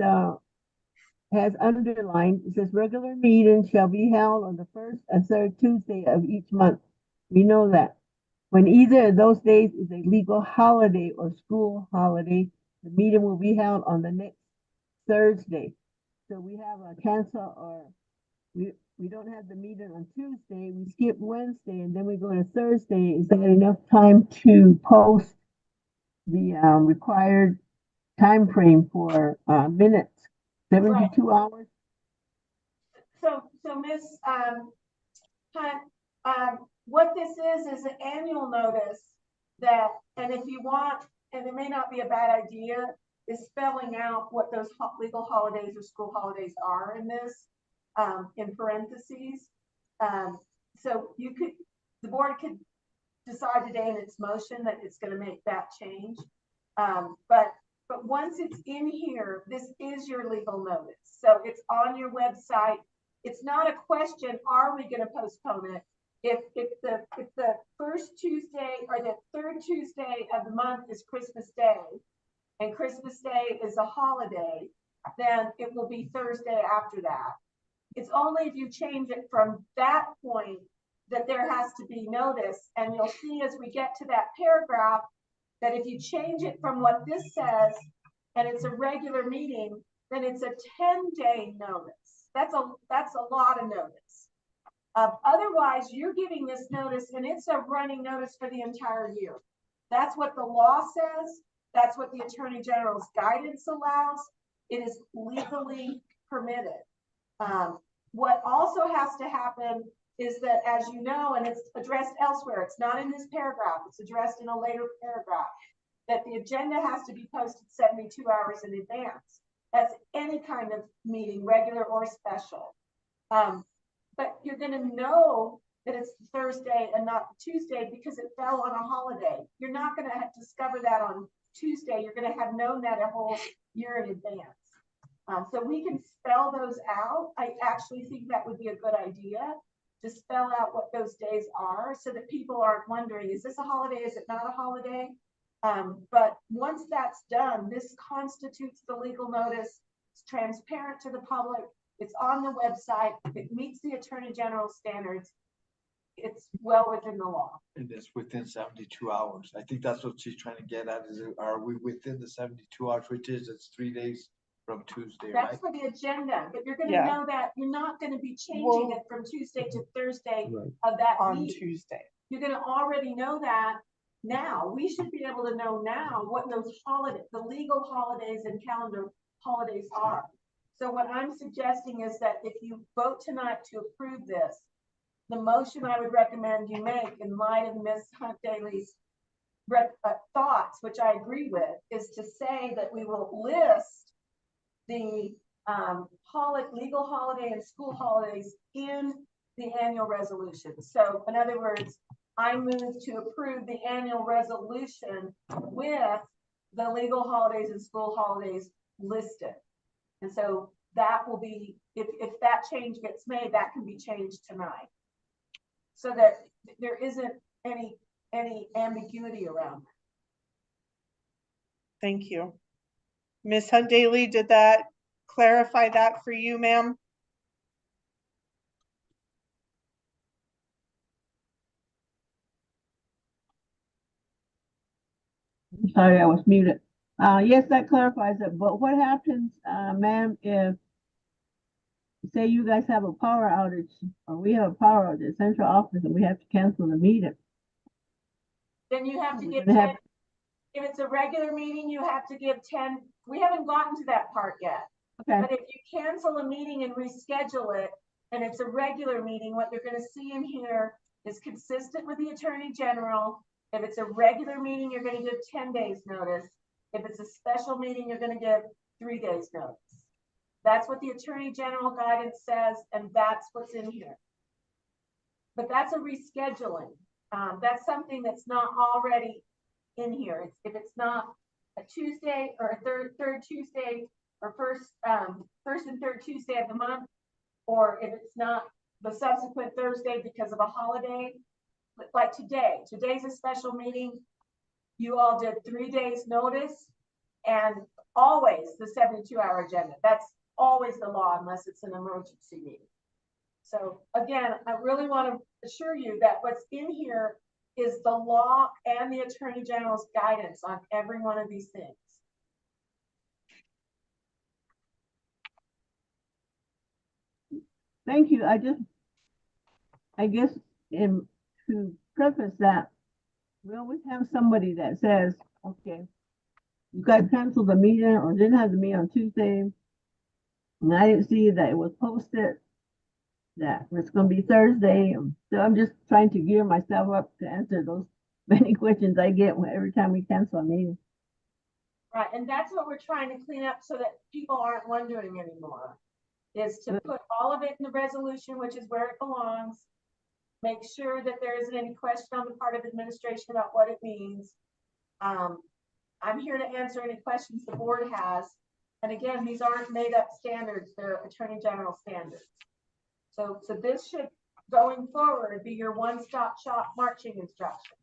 has underlined, it says regular meetings shall be held on the first and third Tuesday of each month. We know that. When either of those days is a legal holiday or school holiday, the meeting will be held on the next Thursday. So we have a cancel, or we don't have the meeting on Tuesday, we skip Wednesday, and then we go to Thursday. Is that enough time to post the required time frame for minutes? 72 hours? So Ms. Hunt, what this is an annual notice that, and if you want, and it may not be a bad idea, is spelling out what those legal holidays or school holidays are in this, in parentheses. So the board could decide today in its motion that it's going to make that change. But once it's in here, this is your legal notice. So it's on your website. It's not a question, are we going to postpone it? If the first Tuesday or the third Tuesday of the month is Christmas Day, and Christmas Day is a holiday, then it will be Thursday after that. It's only if you change it from that point that there has to be notice. And you'll see as we get to that paragraph, that if you change it from what this says, and it's a regular meeting, then it's a 10-day notice. That's a lot of notice. Otherwise, you're giving this notice, and it's a running notice for the entire year. That's what the law says. That's what the Attorney General's guidance allows. It is legally permitted. What also has to happen is that, as you know, and it's addressed elsewhere, it's not in this paragraph, it's addressed in a later paragraph, that the agenda has to be posted 72 hours in advance. That's any kind of meeting, regular or special. But you're going to know that it's Thursday and not Tuesday because it fell on a holiday. You're not going to discover that on Tuesday. You're going to have known that a whole year in advance. So we can spell those out. I actually think that would be a good idea, to spell out what those days are so that people aren't wondering, is this a holiday? Is it not a holiday? But once that's done, this constitutes the legal notice. It's transparent to the public. It's on the website. It meets the Attorney General standards. It's well within the law. And it's within 72 hours. I think that's what she's trying to get at, is are we within the 72 hours, which is, it's 3 days from Tuesday, right? That's for the agenda, but you're gonna Yeah. know that you're not gonna be changing Well- it from Tuesday to Thursday Right. of that On week. Tuesday. You're gonna already know that now. We should be able to know now what those holidays, the legal holidays and calendar holidays are. So what I'm suggesting is that if you vote tonight to approve this, the motion I would recommend you make in light of Ms. Hunt Daly's thoughts, which I agree with, is to say that we will list the legal holiday and school holidays in the annual resolution. So in other words, I move to approve the annual resolution with the legal holidays and school holidays listed. And so that will be, if that change gets made, that can be changed tonight. So that there isn't any ambiguity around it. Thank you. Ms. Hunt Daly, did that clarify that for you, ma'am? Sorry, I was muted. Yes, that clarifies it, but what happens, ma'am, if say you guys have a power outage or we have a power outage at central office and we have to cancel the meeting? Then you have to give We're gonna 10, if it's a regular meeting, you have to give 10, we haven't gotten to that part yet. Okay, But if you cancel a meeting and reschedule it, and it's a regular meeting, what you're gonna see in here is consistent with the Attorney General. If it's a regular meeting, you're gonna give 10 days notice. If it's a special meeting, you're gonna give 3 days notice. That's what the Attorney General guidance says, and that's what's in here. But that's a rescheduling. That's something that's not already in here. If it's not a Tuesday or a third Tuesday or first and third Tuesday of the month, or if it's not the subsequent Thursday because of a holiday, like today's a special meeting. You all did 3 days notice and always the 72-hour agenda. That's always the law unless it's an emergency meeting. So again, I really want to assure you that what's in here is the law and the Attorney General's guidance on every one of these things. thank you. I guess to preface that, we always have somebody that says, okay, you guys canceled the meeting or didn't have the meeting on Tuesday. And I didn't see that it was posted, that it's gonna be Thursday. So I'm just trying to gear myself up to answer those many questions I get every time we cancel a meeting. Right, and that's what we're trying to clean up so that people aren't wondering anymore, is to put all of it in the resolution, which is where it belongs. Make sure that there isn't any question on the part of administration about what it means. I'm here to answer any questions the board has. And again, these aren't made up standards, they're Attorney General standards. So this should, going forward, be your one-stop shop marching instructions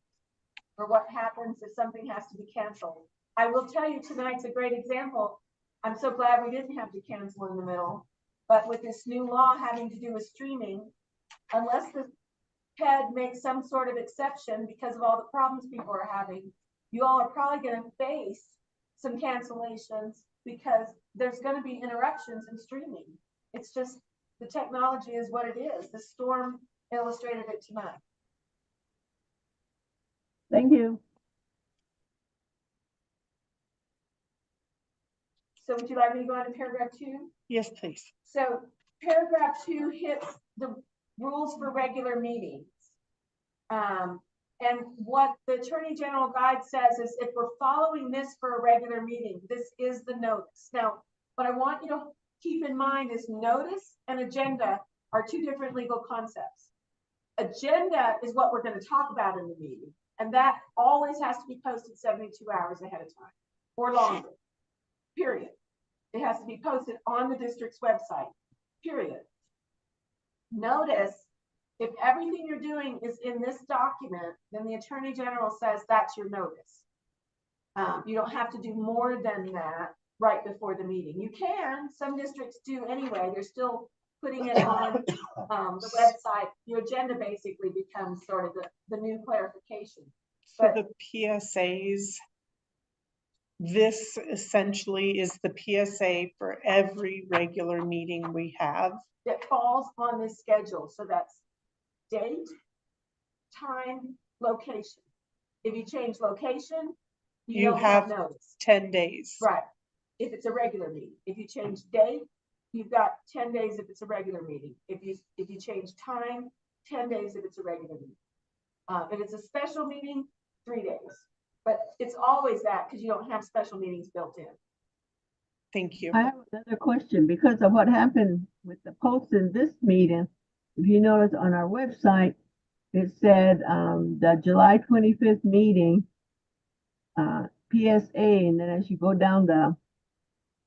for what happens if something has to be canceled. I will tell you, tonight's a great example. I'm so glad we didn't have to cancel in the middle, but with this new law having to do with streaming, unless the PED makes some sort of exception because of all the problems people are having, you all are probably going to face some cancellations because there's going to be interruptions in streaming. It's just, the technology is what it is. The storm illustrated it tonight. Thank you. So would you like me to go on to paragraph 2? Yes, please. So paragraph 2 hits the rules for regular meetings. And what the Attorney General guide says is if we're following this for a regular meeting, this is the notice. Now, what I want you to keep in mind is notice and agenda are 2 different legal concepts. Agenda is what we're going to talk about in the meeting, and that always has to be posted 72 hours ahead of time or longer, period. It has to be posted on the district's website, period. Notice, if everything you're doing is in this document, then the Attorney General says that's your notice. You don't have to do more than that right before the meeting. You can, some districts do anyway, they're still putting it on, the website. Your agenda basically becomes sort of the new clarification. For the PSAs, this essentially is the PSA for every regular meeting we have. That falls on this schedule, so that's date, time, location. If you change location, you You don't have have notice. 10 days. Right, if it's a regular meeting. If you change date, you've got 10 days if it's a regular meeting. If you change time, 10 days if it's a regular meeting. If it's a special meeting, 3 days. But it's always that, because you don't have special meetings built in. Thank you. I have another question because of what happened with the post in this meeting. If you notice on our website, it said, the July 25th meeting, PSA, and then as you go down the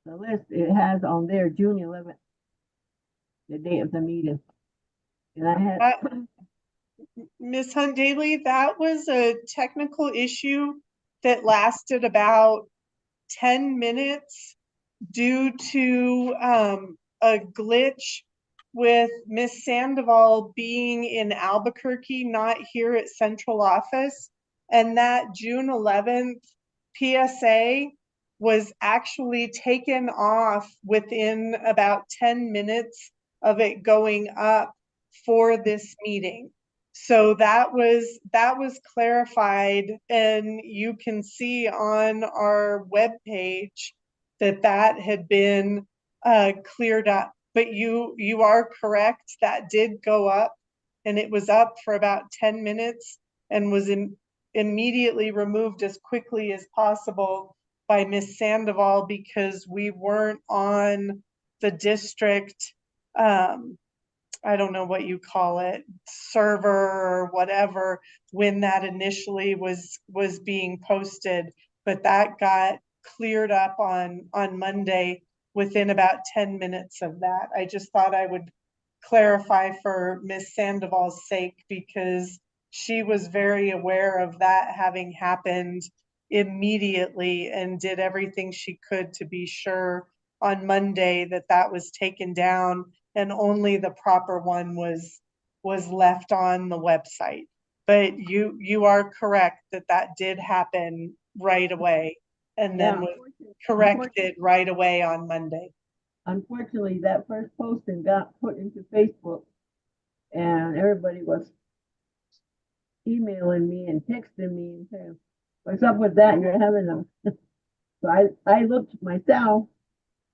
list, it has on there June 11th, the day of the meeting. And I had, Ms. Hunt Daly, that was a technical issue that lasted about 10 minutes due to a glitch with Miss Sandoval being in Albuquerque, not here at central office. And that June 11th PSA was actually taken off within about 10 minutes of it going up for this meeting. So that was clarified, and you can see on our webpage that had been cleared up. But you are correct, that did go up, and it was up for about 10 minutes and was immediately removed as quickly as possible by Miss Sandoval because we weren't on the district, I don't know what you call it, server or whatever, when that initially was being posted. But that got cleared up on Monday within about 10 minutes of that. I just thought I would clarify for Miss Sandoval's sake because she was very aware of that having happened immediately and did everything she could to be sure on Monday that was taken down and only the proper one was left on the website. But you are correct that did happen right away and then was corrected right away on Monday. unfortunately, that first posting got put into Facebook and everybody was emailing me and texting me and saying, what's up with that? You're having a, so I looked myself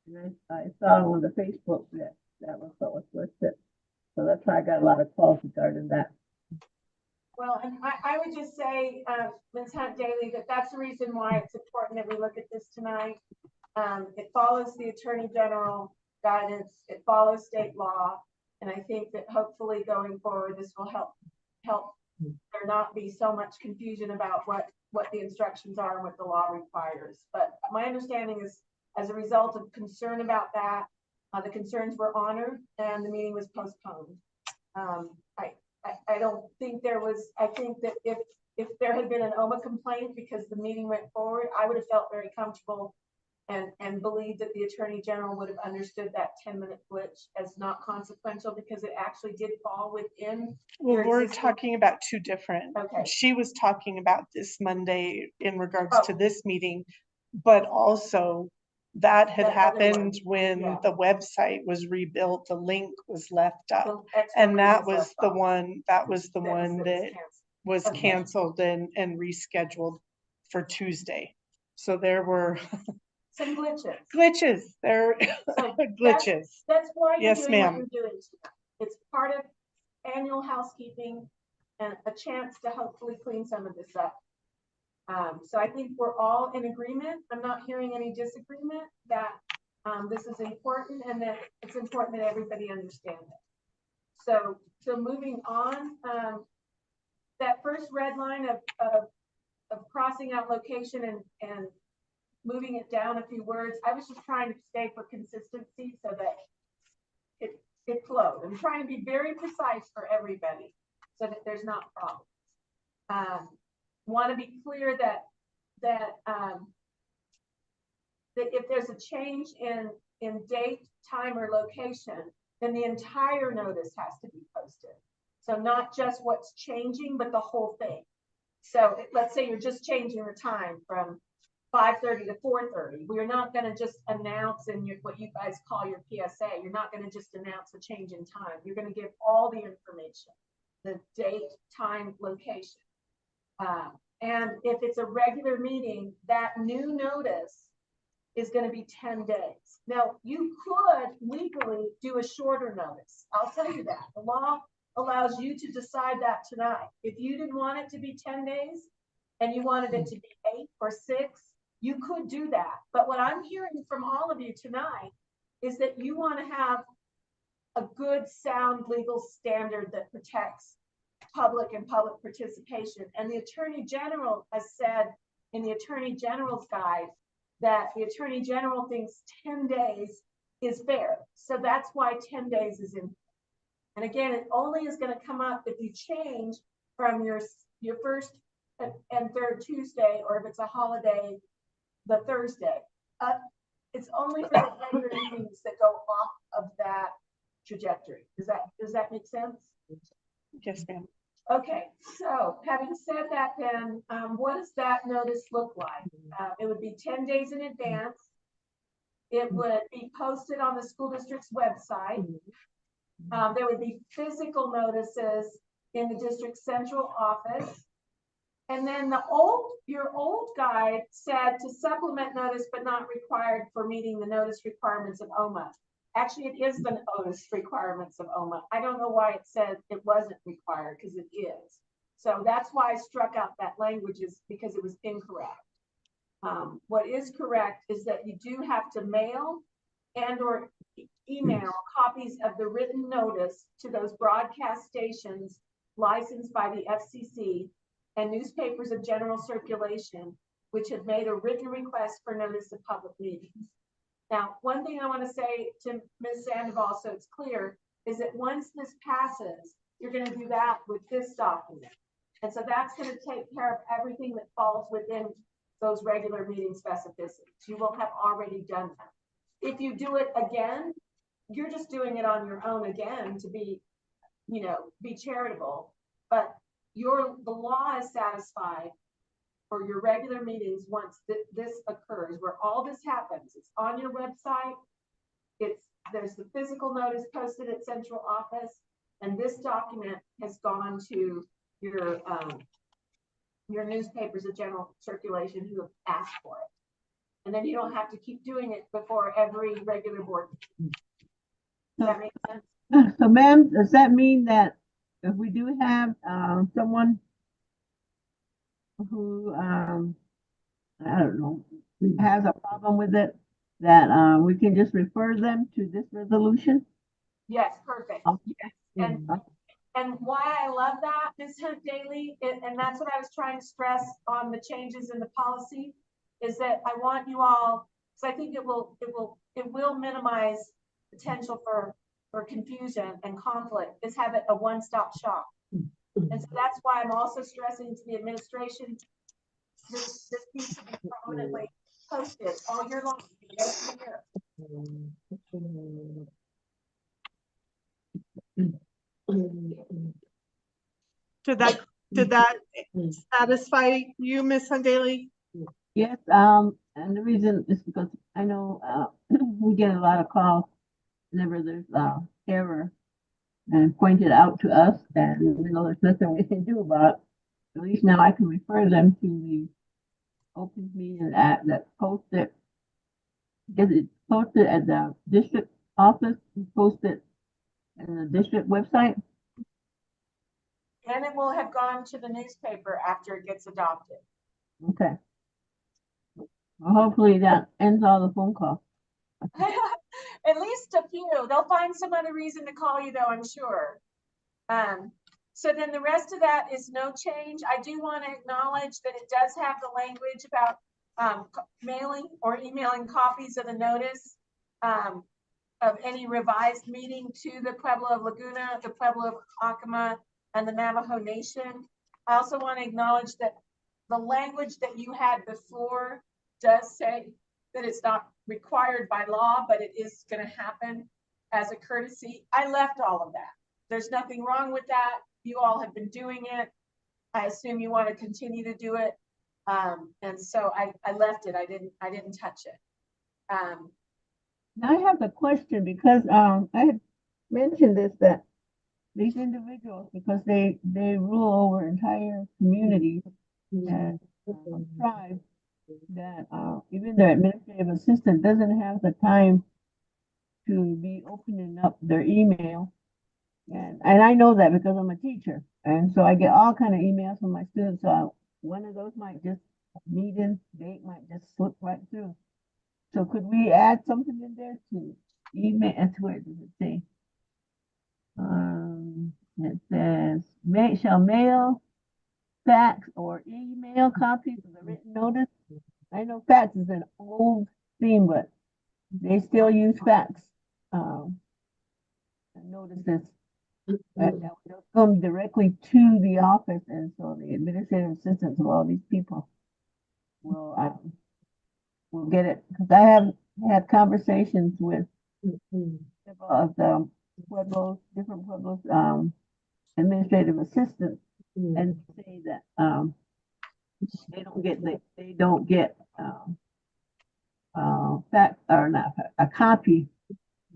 and I saw on the Facebook that was what was listed. So that's why I got a lot of calls regarding that. Well, and I would just say, Ms. Hunt Daly, that's the reason why it's important that we look at this tonight. It follows the Attorney General guidance, it follows state law, and I think that hopefully going forward, this will help there not be so much confusion about what the instructions are and what the law requires. But my understanding is, as a result of concern about that, the concerns were honored and the meeting was postponed. I don't think there was, I think that if there had been an OMA complaint because the meeting went forward, I would have felt very comfortable and believed that the Attorney General would have understood that 10-minute glitch as not consequential because it actually did fall within. Well, we're talking about two different. Okay. She was talking about this Monday in regards to this meeting, but also that had happened when the website was rebuilt, the link was left up. And that was the one that was canceled and rescheduled for Tuesday. So there were some glitches. Glitches, there So glitches. That's why you're Yes, doing what ma'am. you're doing tonight. It's part of annual housekeeping and a chance to hopefully clean some of this up. So I think we're all in agreement. I'm not hearing any disagreement that this is important and that it's important that everybody understand it. So moving on, that first red line of crossing out location and moving it down a few words, I was just trying to stay for consistency so that it flowed. I'm trying to be very precise for everybody so that there's not problems. Want to be clear that that, that if there's a change in date, time, or location, then the entire notice has to be posted. So not just what's changing, but the whole thing. So let's say you're just changing the time from 5:30 to 4:30. We're not gonna just announce in your, what you guys call your PSA, you're not gonna just announce a change in time. You're gonna give all the information, the date, time, location. And if it's a regular meeting, that new notice is gonna be 10 days. Now, you could legally do a shorter notice. I'll tell you that. The law allows you to decide that tonight. If you didn't want it to be 10 days and you wanted it to be 8 or 6, you could do that. But what I'm hearing from all of you tonight is that you want to have a good, sound legal standard that protects public and public participation. And the Attorney General has said in the Attorney General's guide that the Attorney General thinks 10 days is fair. So that's why 10 days is in. And again, it only is going to come up if you change from your first and third Tuesday, or if it's a holiday, the Thursday. It's only for the regular meetings that go off of that trajectory. Does that make sense? Yes, ma'am. Okay, so having said that, then what does that notice look like? It would be 10 days in advance. It would be posted on the school district's website. There would be physical notices in the district central office. And then your old guide said to supplement notice, but not required for meeting the notice requirements of OMA. Actually, it is the notice requirements of OMA. I don't know why it said it wasn't required, because it is. So that's why I struck out that language, is because it was incorrect. What is correct is that you do have to mail and or email copies of the written notice to those broadcast stations licensed by the FCC and newspapers of general circulation, which have made a written request for notice of public meetings. Now, one thing I want to say to Ms. Sandoval, so it's clear, is that once this passes, you're going to do that with this document. And so that's going to take care of everything that falls within those regular meeting specificities. You will have already done that. If you do it again, you're just doing it on your own again to be, be charitable. But the law is satisfied for your regular meetings once this occurs, where all this happens. It's on your website. There's the physical notice posted at central office, and this document has gone to your newspapers of general circulation who have asked for it. And then you don't have to keep doing it before every regular board meeting. Does that make sense? So ma'am, does that mean that if we do have someone who I don't know, has a problem with it, that we can just refer them to this resolution? Yes, perfect. Okay. And why I love that, Ms. Hunt Daly, and that's what I was trying to stress on the changes in the policy, is that I want you all, because I think it will minimize potential for confusion and conflict, is have it a one-stop shop. And so that's why I'm also stressing to the administration, this needs to be prominently posted all year long. Did that satisfy you, Ms. Hundaley? Yes, and the reason is because I know we get a lot of calls whenever there's error and pointed out to us, and there's nothing we can do about it. At least now I can refer them to the Open Meeting Act that's posted. Is it posted at the district office? Posted in the district website? And it will have gone to the newspaper after it gets adopted. Okay. Well, hopefully that ends all the phone calls. At least a few. They'll find some other reason to call you, though, I'm sure. So then the rest of that is no change. I do want to acknowledge that it does have the language about mailing or emailing copies of the notice of any revised meeting to the Pueblo of Laguna, the Pueblo of Acoma, and the Navajo Nation. I also want to acknowledge that the language that you had before does say that it's not required by law, but it is gonna happen as a courtesy. I left all of that. There's nothing wrong with that. You all have been doing it. I assume you want to continue to do it. And so I left it. I didn't touch it. Now I have a question because I had mentioned this, that these individuals, because they rule over entire communities and tribes, that even their administrative assistant doesn't have the time to be opening up their email. And I know that because I'm a teacher, and so I get all kind of emails from my students. So one of those might just meeting date might just slip right through. So could we add something in there to email? And where does it say? It says shall mail, fax, or email copies of the written notice. I know fax is an old thing, but they still use fax. Notices that will come directly to the office, and so the administrative assistants of all these people will get it. Because I have had conversations with several of the pueblos, different pueblos, administrative assistants, and say that they don't get fax or not a copy.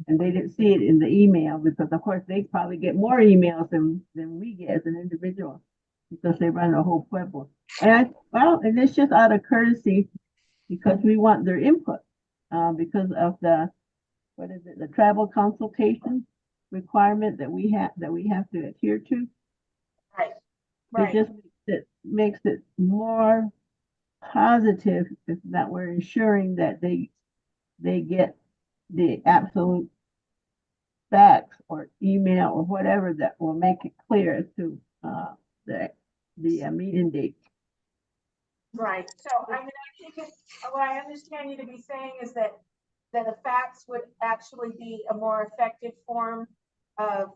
And they didn't see it in the email because, of course, they probably get more emails than we get as an individual because they run the whole pueblo. And and it's just out of courtesy because we want their input because of the travel consultation requirement that we have to adhere to. Right. It just makes it more positive that we're ensuring that they get the absolute fax or email or whatever that will make it clear as to the meeting date. Right. So I mean, I think what I understand you to be saying is that a fax would actually be a more effective form of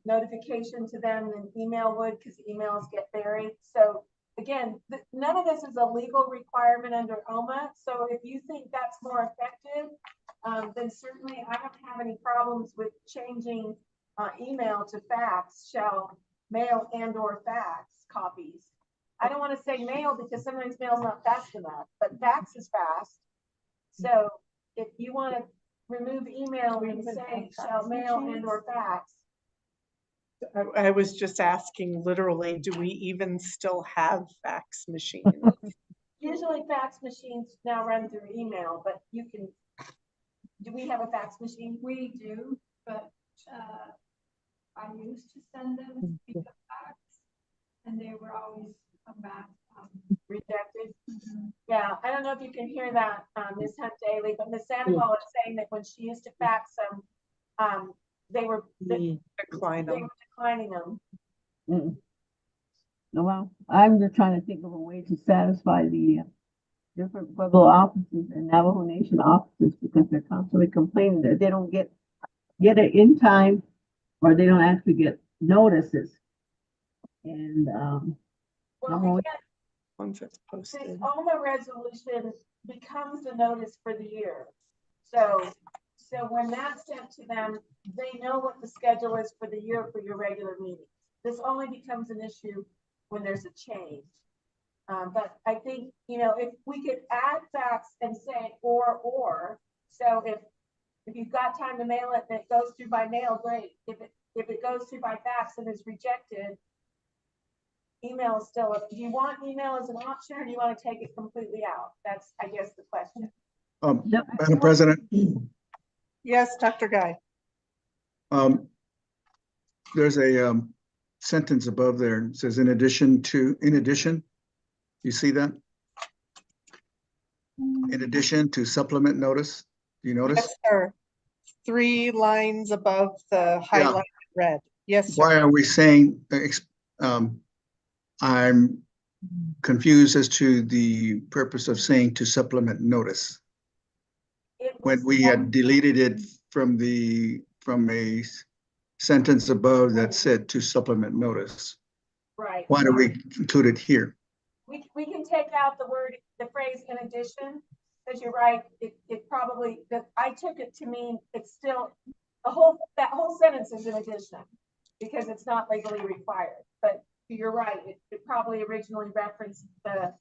notification to them than email would, because emails get buried. So again, none of this is a legal requirement under OMA. So if you think that's more effective, then certainly I don't have any problems with changing email to fax, shall mail and or fax copies. I don't want to say mail because sometimes mail's not fast enough, but fax is fast. So if you want to remove email and say shall mail and or fax. I was just asking literally, do we even still have fax machines? Usually fax machines now run through email, but you can, do we have a fax machine? We do, but I used to send them via fax, and they were always come back rejected. Yeah, I don't know if you can hear that, Ms. Hunt Daly, but Ms. Sandoval is saying that when she used to fax them, they were declining them. Well, I'm just trying to think of a way to satisfy the different Pueblo offices and Navajo Nation offices because they're constantly complaining that they don't get it in time, or they don't actually get notices. And Well, again, once it's this posted. OMA resolution becomes the notice for the year. So when that's sent to them, they know what the schedule is for the year for your regular meetings. This only becomes an issue when there's a change. But I think, if we could add fax and say or, so if you've got time to mail it and it goes through by mail, great. If it goes through by fax and is rejected, email is still, do you want email as an option or do you want to take it completely out? That's, I guess, the question. Madam President, Yes, Dr. Guy. there's a sentence above there. It says, in addition, you see that? In addition to supplement notice, do you notice? Yes, sir. 3 lines above the highlighted red. Yes, sir. Why are we saying, I'm confused as to the purpose of saying to supplement notice. When we had deleted it from a sentence above that said to supplement notice. Right. Why do we include it here? we can take out the phrase in addition, because you're right, it probably, I took it to mean it's still, that whole sentence is in addition, because it's not legally required, but you're right, it probably originally referenced the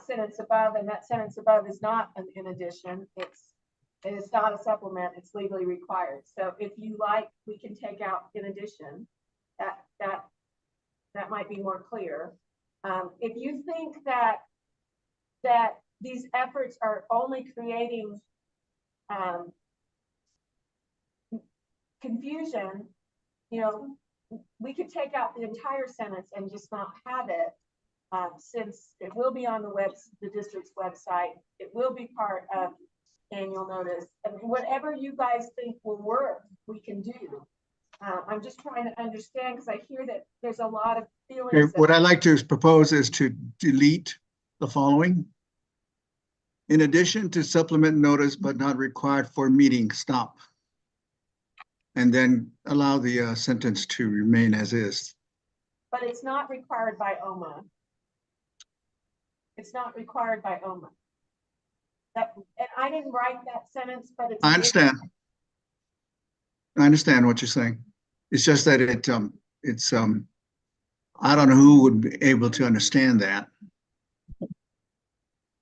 sentence above, and that sentence above is not an in addition, it is not a supplement, it's legally required. So if you like, we can take out in addition, that might be more clear. If you think that these efforts are only creating confusion, you know, we could take out the entire sentence and just not have it, since it will be on the district's website. It will be part of annual notice. I mean, whatever you guys think will work, we can do. I'm just trying to understand, because I hear that there's a lot of Okay, feelings. what I'd like to propose is to delete the following. In addition to supplement notice, but not required for meeting, stop. And then allow the sentence to remain as is. But it's not required by OMA. It's not required by OMA. And I didn't write that sentence, but it's. I understand. I understand what you're saying. It's just that I don't know who would be able to understand that.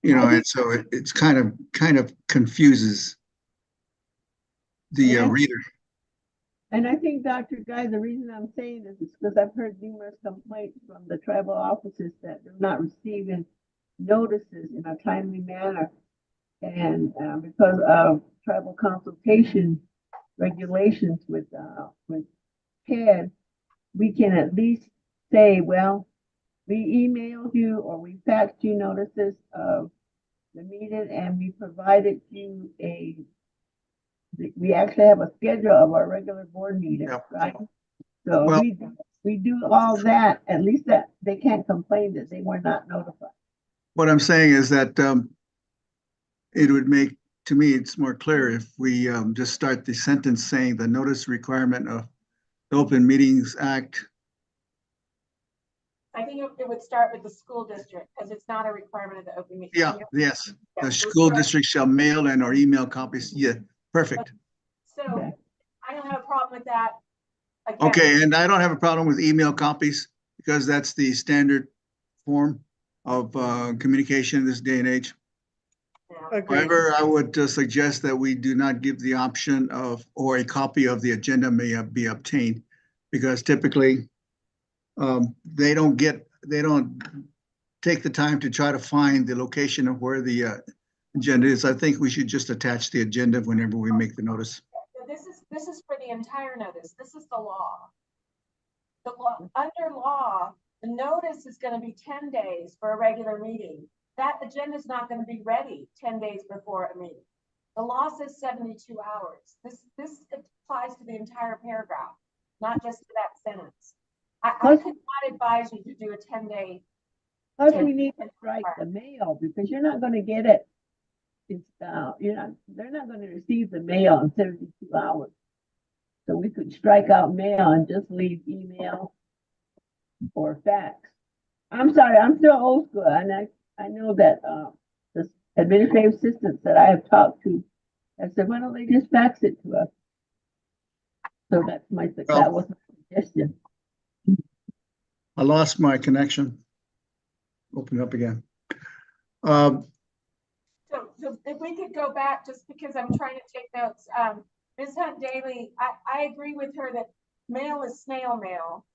You know, and so it's kind of confuses the reader. And I think, Dr. Guy, the reason I'm saying this is because I've heard numerous complaints from the tribal offices that they're not receiving notices in a timely manner. And because of tribal consultation regulations with CAD, we can at least say, well, we emailed you or we faxed you notices of the meeting, and we provided you we actually have a schedule of our regular board meeting, right? So Well, we do all that, at least that they can't complain that they were not notified. What I'm saying is that it would make, to me, it's more clear if we just start the sentence saying the notice requirement of the Open Meetings Act. I think it would start with the school district, because it's not a requirement of the open meeting. Yeah, yes. The school district shall mail and or email copies. Yeah, perfect. So I don't have a problem with that. Again, Okay, and I don't have a problem with email copies because that's the standard form of communication in this day and age. Agreed. However, I would suggest that we do not give the option of, or a copy of the agenda may be obtained, because typically they don't take the time to try to find the location of where the agenda is. I think we should just attach the agenda whenever we make the notice. this is for the entire notice. This is the law. The law, under law, the notice is going to be 10 days for a regular meeting. That agenda is not going to be ready 10 days before a meeting. The law says 72 hours. This applies to the entire paragraph, not just to that sentence. I could not advise you to do a 10-day. Plus, we need to strike the mail, because you're not gonna get it. They're not gonna receive the mail in 72 hours. So we could strike out mail and just leave email or fax. I'm sorry, I'm still old school, and I know that the administrative assistants that I have talked to have said, why don't they just fax it to us? So that was my suggestion. I lost my connection. Open up again. So if we could go back, just because I'm trying to take notes, Ms. Hunt Daly, I agree with her that mail is snail mail.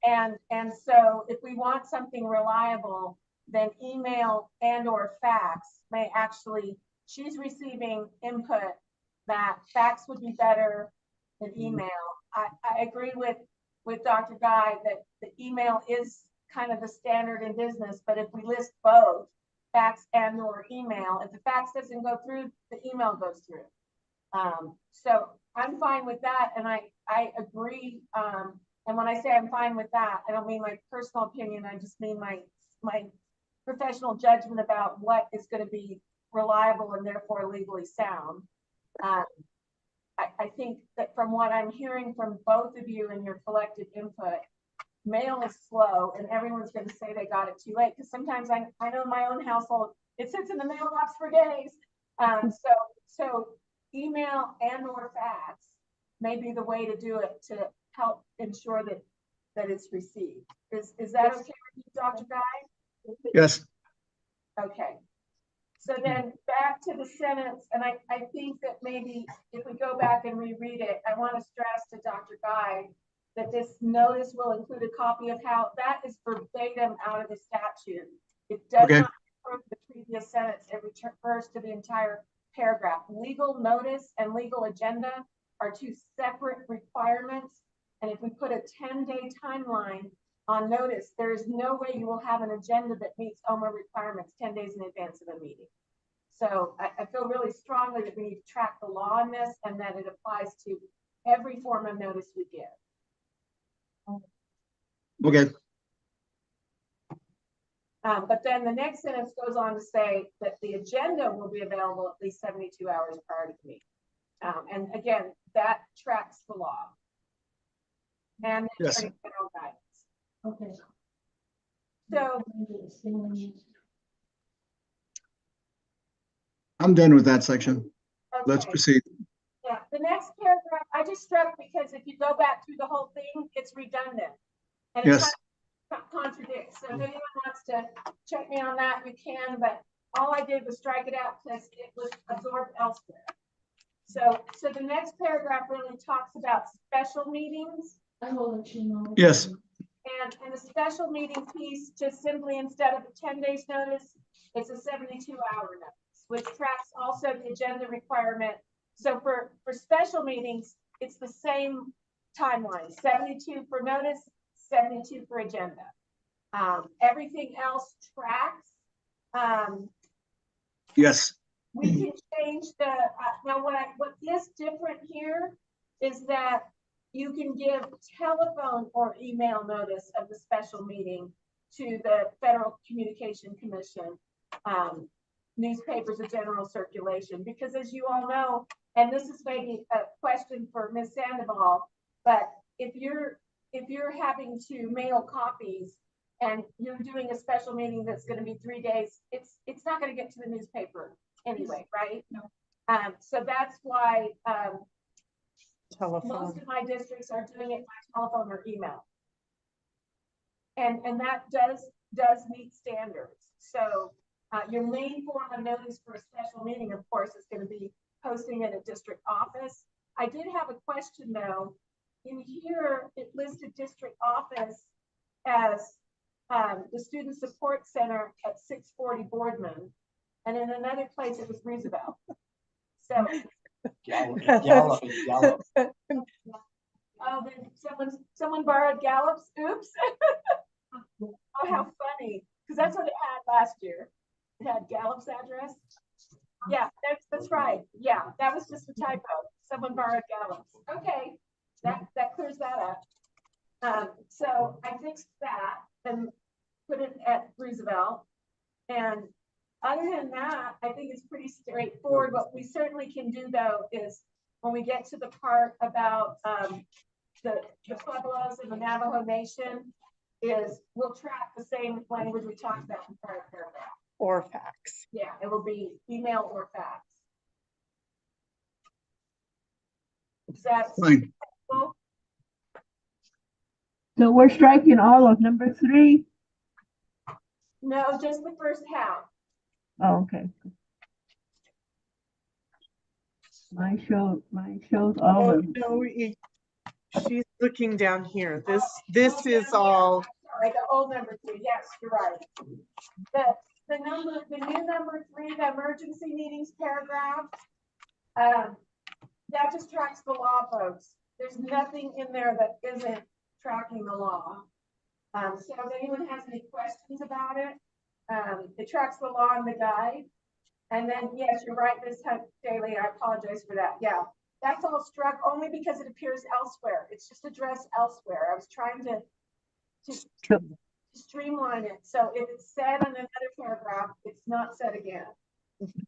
And so if we want something reliable, then email and or fax may actually, she's receiving input that fax would be better than email. I agree with Dr. Guy that the email is kind of the standard in business, but if we list both, fax and or email, if the fax doesn't go through, the email goes through. So I'm fine with that, and I agree. And when I say I'm fine with that, I don't mean my personal opinion, I just mean my professional judgment about what is going to be reliable and therefore legally sound. I think that from what I'm hearing from both of you and your collective input, mail is slow and everyone's gonna say they got it too late, because sometimes I know in my own household, it sits in the mailbox for days. So email and or fax may be the way to do it to help ensure that it's received. Is that okay with you, Dr. Guy? Yes. Okay. So then back to the sentence, and I think that maybe if we go back and reread it, I want to stress to Dr. Guy that this notice will include a copy of how, that is verbatim out of the statute. It does Okay. not refer to the previous sentence, it refers to the entire paragraph. Legal notice and legal agenda are two separate requirements. And if we put a 10-day timeline on notice, there is no way you will have an agenda that meets OMA requirements 10 days in advance of a meeting. So I feel really strongly that we need to track the law on this and that it applies to every form of notice we give. Okay. But then the next sentence goes on to say that the agenda will be available at least 72 hours prior to the meeting. And again, that tracks the law. And the Yes. Attorney General guidance. Okay. So, I'm done with that section. Let's okay. proceed. Yeah, the next paragraph, I just struck because if you go back through the whole thing, it's redundant. And it Yes. kind of contradicts. So if anyone wants to check me on that, you can, but all I did was strike it out because it was absorbed elsewhere. So the next paragraph really talks about special meetings. I will let you know. Yes. And a special meeting piece, just simply instead of a 10 days notice, it's a 72-hour notice, which tracks also the agenda requirement. So for special meetings, it's the same timeline, 72 for notice, 72 for agenda. Everything else tracks. Yes. We can change the, now what is different here is that you can give telephone or email notice of the special meeting to the Federal Communication Commission, newspapers of general circulation, because as you all know, and this is maybe a question for Ms. Sandoval, but if you're having to mail copies and you're doing a special meeting that's going to be 3 days, it's not going to get to the newspaper anyway, right? No. So that's why Telephone. most of my districts are doing it by telephone or email. And that does meet standards. So your main form of notice for a special meeting, of course, is going to be posting at a district office. I did have a question though. In here, it listed district office as the Student Support Center at 640 Boardman. And in another place, it was Roosevelt. So. Gallup. Oh, then someone borrowed Gallup's, oops. Oh, how funny, because that's what it had last year. It had Gallup's address. Yeah, that's right. Yeah, that was just a typo. Someone borrowed Gallup's. Okay, that clears that up. So I fixed that and put it at Roosevelt. And other than that, I think it's pretty straightforward. What we certainly can do though is when we get to the part about the Pueblos and the Navajo Nation, is we'll track the same language we talked about in the prior paragraph. Or fax. Yeah, it will be email or fax. Is that Fine. cool? So we're striking all of number 3? No, just the first half. Oh, okay. Mine shows all Oh, of them. no, she's looking down here. This is all, Sorry, the old number 3. Yes, you're right. The new number 3, the emergency meetings paragraph. That just tracks the law, folks. There's nothing in there that isn't tracking the law. So if anyone has any questions about it, it tracks the law in the guide. And then, yes, you're right, Ms. Daly, I apologize for that. Yeah, that's all struck only because it appears elsewhere. It's just addressed elsewhere. I was trying to streamline it. So if it's said in another paragraph, it's not said again.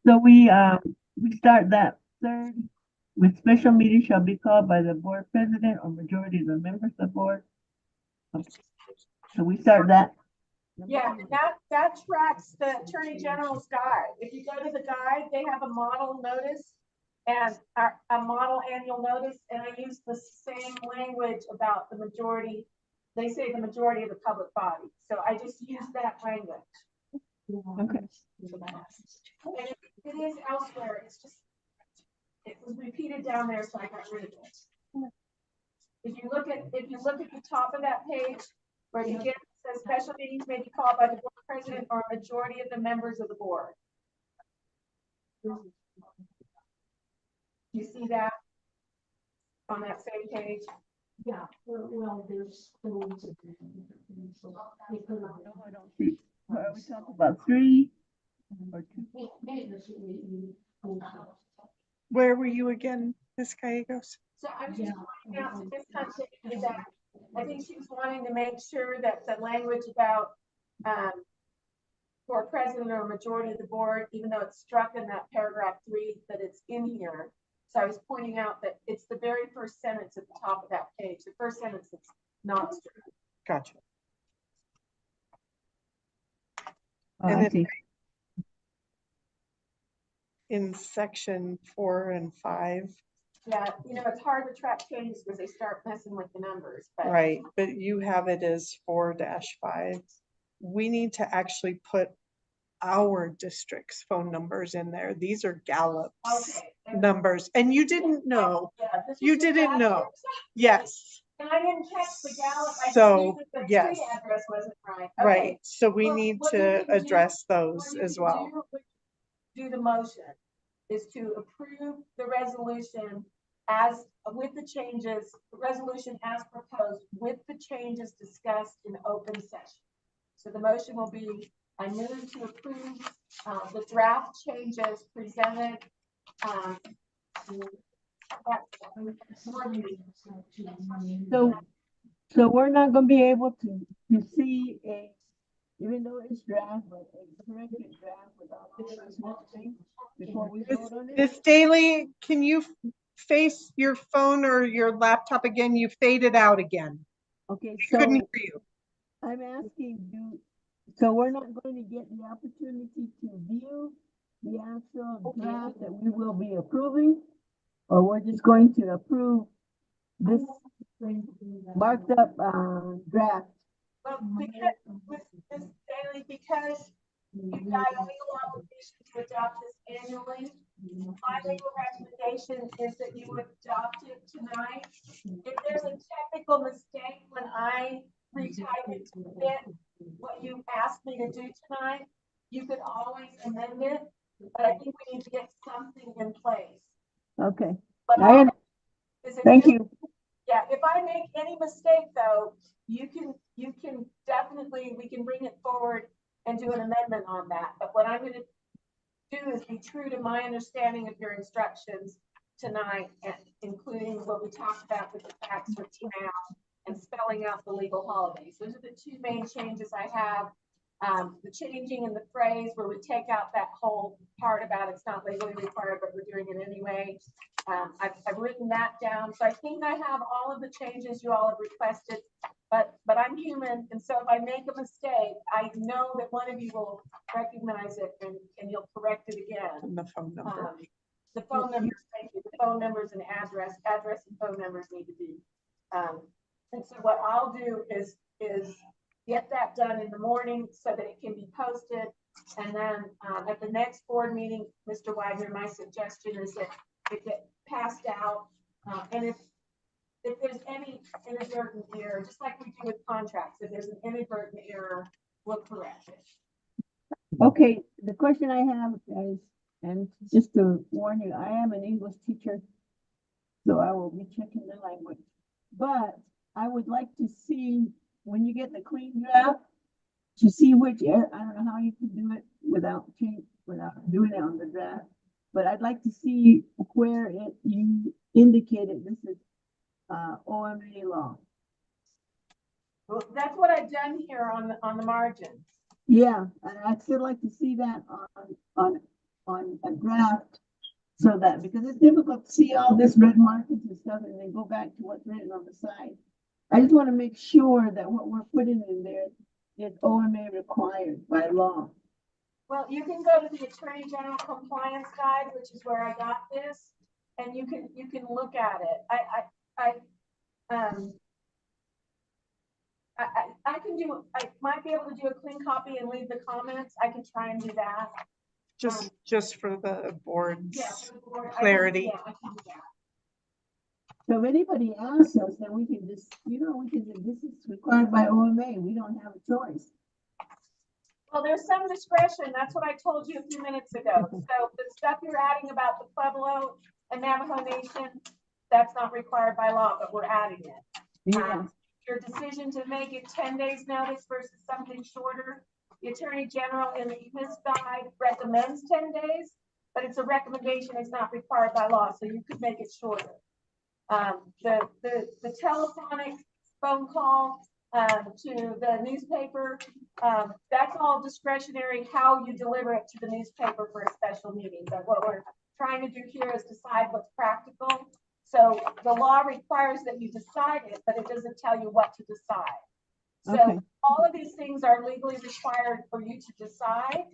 So we start that 3rd with special meeting shall be called by the board president or majority of the members of the board. So we start that. Yeah, and that tracks the Attorney General's guide. If you go to the guide, they have a model notice and a model annual notice, and I use the same language about the majority. They say the majority of the public body, so I just use that language. Okay. And it is elsewhere, it's just, it was repeated down there, so I got rid of it. If you look at the top of that page, where you get, it says special meetings may be called by the board president or a majority of the members of the board. You see that on that same page? Yeah, well, there's. No, I don't see. Are we talking about 3 or 2? Where were you again, Ms. Gallegos? So I'm just pointing out that this time that I think she was wanting to make sure that the language about for president or majority of the board, even though it's struck in that paragraph 3, that it's in here. So I was pointing out that it's the very first sentence at the top of that page, the first sentence that's not struck. Gotcha. Oh, And I then- see. In section 4 and 5. Yeah, it's hard to track changes because they start messing with the numbers, but. Right, but you have it as 4-5. We need to actually put our district's phone numbers in there. These are Gallup's Okay. numbers, and you didn't know. Yeah, this You was the didn't know. Gallup. Yes, And I didn't check the Gallup, I just So, knew that the yes. street address wasn't right. Okay. right. So we Well, need what you to can do- address what those you as can well. do the motion is to approve the resolution as, with the changes, the resolution as proposed, with the changes discussed in open session. So the motion will be, I move to approve, the draft changes presented, So we're not gonna be able to see even though it's draft, but a corrected draft without all those small things before we vote on it? Ms. Daly, can you face your phone or your laptop again? You faded out again. Okay, Couldn't so hear you. I'm asking you, so we're not going to get the opportunity to view the actual draft that we will be approving? Or we're just going to approve this marked up, draft? well, because, with this Daily, because you've got a legal obligation to adopt this annually, my legal recommendation is that you adopt it tonight. If there's a technical mistake when I retype it to fit what you asked me to do tonight, you could always amend it, but I think we need to get something in place. Okay, But is if thank you. Yeah, if I make any mistake though, you can definitely, we can bring it forward and do an amendment on that. But what I'm gonna do is be true to my understanding of your instructions tonight, and including what we talked about with the tax for now and spelling out the legal holidays. Those are the two main changes I have. The changing in the phrase where we take out that whole part about it's not legally required, but we're doing it anyway. I've written that down, so I think I have all of the changes you all have requested, but I'm human, and so if I make a mistake, I know that one of you will recognize it and you'll correct it again. And the phone number. The phone numbers, thank you, the phone numbers and address and phone numbers need to be. And so what I'll do is get that done in the morning so that it can be posted. And then, at the next board meeting, Mr. Wagner, my suggestion is that it get passed out. And if there's any inadvertent error, just like we do with contracts, if there's an inadvertent error, we'll correct it. Okay, the question I have is, and just to warn you, I am an English teacher, so I will be checking the language. But I would like to see, when you get the clean draft, to see which, I don't know how you can do it without doing it on the draft. But I'd like to see where you indicated this is, OMA law. Well, that's what I've done here on the margins. Yeah, and I'd still like to see that on a draft, so that, because it's difficult to see all this red markings and stuff and then go back to what's written on the side. I just wanna make sure that what we're putting in there is OMA required by law. Well, you can go to the Attorney General Compliance Guide, which is where I got this, and you can look at it. I can do, I might be able to do a clean copy and leave the comments. I can try and do that. Just for the board's Yeah, for the board, clarity. I can do that. So if anybody asks us, then we can just, we can, this is required by OMA, we don't have a choice. Well, there's some discretion. That's what I told you a few minutes ago. So the stuff you're adding about the Pueblo and Navajo Nation, that's not required by law, but we're adding it. Yeah. Your decision to make it 10 days notice versus something shorter. The Attorney General in his guide recommends 10 days, but it's a recommendation. It's not required by law, so you could make it shorter. The telephonic phone call to the newspaper, that's all discretionary how you deliver it to the newspaper for a special meeting. But what we're trying to do here is decide what's practical. So the law requires that you decide it, but it doesn't tell you what to decide. So Okay. all of these things are legally required for you to decide.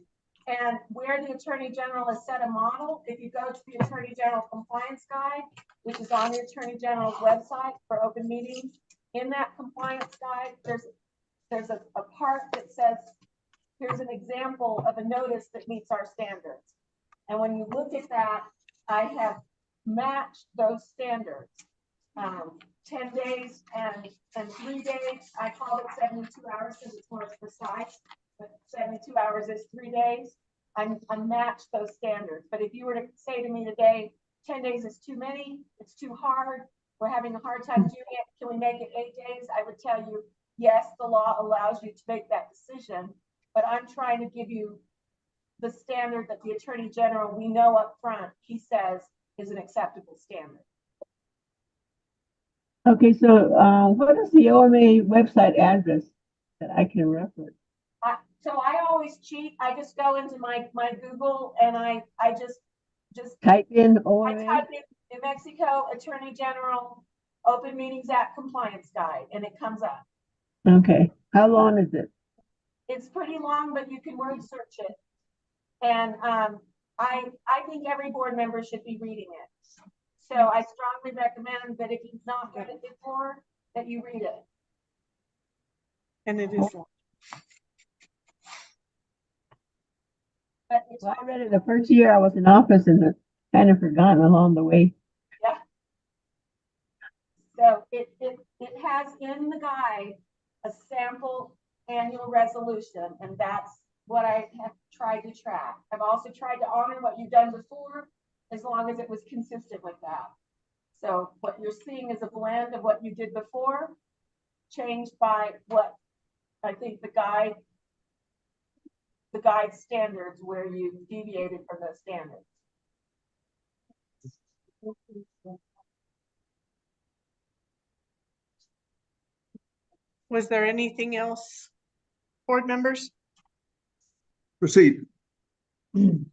And where the Attorney General has set a model, if you go to the Attorney General Compliance Guide, which is on the Attorney General's website for open meetings, in that compliance guide, there's a part that says, here's an example of a notice that meets our standards. And when you look at that, I have matched those standards. 10 days and 3 days. I call it 72 hours because it's more precise, but 72 hours is 3 days. I matched those standards. But if you were to say to me today, 10 days is too many, it's too hard, we're having a hard time doing it, can we make it 8 days? I would tell you, yes, the law allows you to make that decision, but I'm trying to give you the standard that the Attorney General, we know up front, he says is an acceptable standard. Okay, so, what is the OMA website address that I can reference? So I always cheat. I just go into my Google and I just Type in I OMA? type in New Mexico Attorney General Open Meetings Act Compliance Guide and it comes up. Okay, how long is it? It's pretty long, but you can word search it. And I think every board member should be reading it. So I strongly recommend that if you've not read it before, that you read it. And it is. But it's Well, I read it the first year I was in office and I kind of forgotten along the way. yeah. So it has in the guide a sample annual resolution, and that's what I have tried to track. I've also tried to honor what you've done before, as long as it was consistent with that. So what you're seeing is a blend of what you did before, changed by what I think the guide standards where you deviated from those standards. Was there anything else, board members? Proceed. So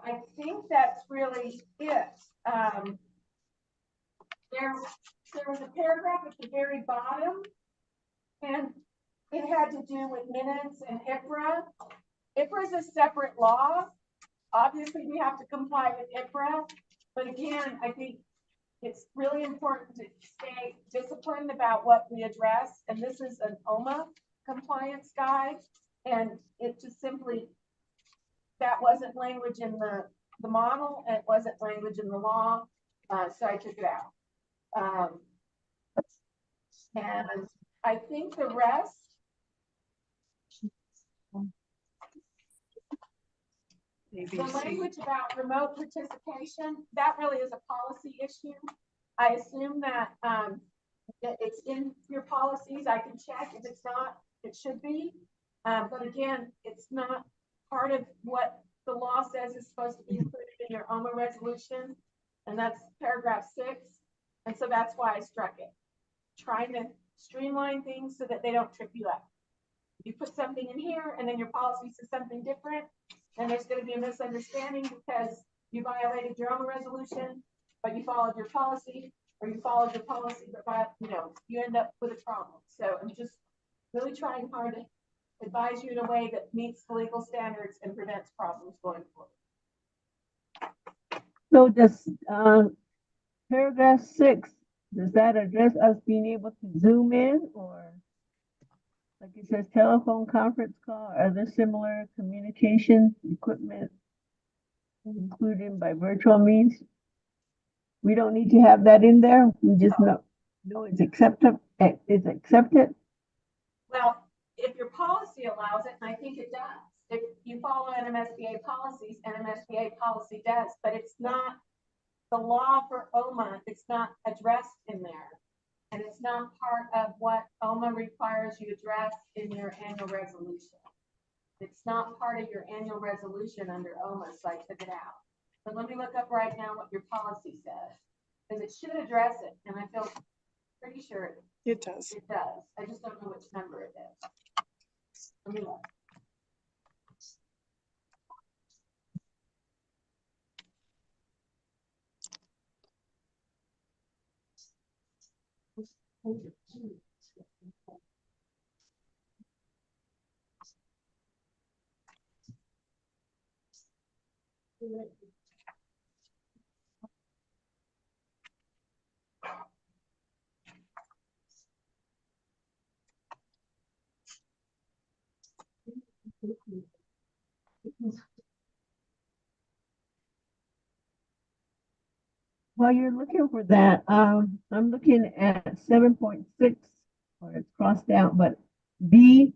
I think that's really it. There was a paragraph at the very bottom, and it had to do with minutes and IPRA. IPRA is a separate law. Obviously, we have to comply with IPRA, but again, I think it's really important to stay disciplined about what we address. And this is an OMA compliance guide, and it just simply, that wasn't language in the model, and it wasn't language in the law, so I took it out. And I think the rest, the language about remote participation, that really is a policy issue. I assume that it's in your policies. I can check. If it's not, it should be. But again, it's not part of what the law says is supposed to be included in your OMA resolution. And that's paragraph 6. And so that's why I struck it. Trying to streamline things so that they don't trip you up. You put something in here and then your policy says something different, and there's going to be a misunderstanding because you violated your OMA resolution, but you followed your policy, or you followed your policy, but you end up with a problem. So I'm just really trying hard to advise you in a way that meets the legal standards and prevents problems going forward. So does, paragraph 6, does that address us being able to Zoom in, or? Like it says telephone conference call, are there similar communication equipment included by virtual means? We don't need to have that in there, we just know it's accepted, it's accepted. Well, if your policy allows it, and I think it does, if you follow NMSBA policies, NMSBA policy does, but it's not the law for OMA, it's not addressed in there. And it's not part of what OMA requires you address in your annual resolution. It's not part of your annual resolution under OMA, so I took it out. But let me look up right now what your policy says, because it should address it, and I feel pretty sure It does. it does. I just don't know which number it is. Let me look. While you're looking for that, I'm looking at 7.6, or it's crossed out, but B,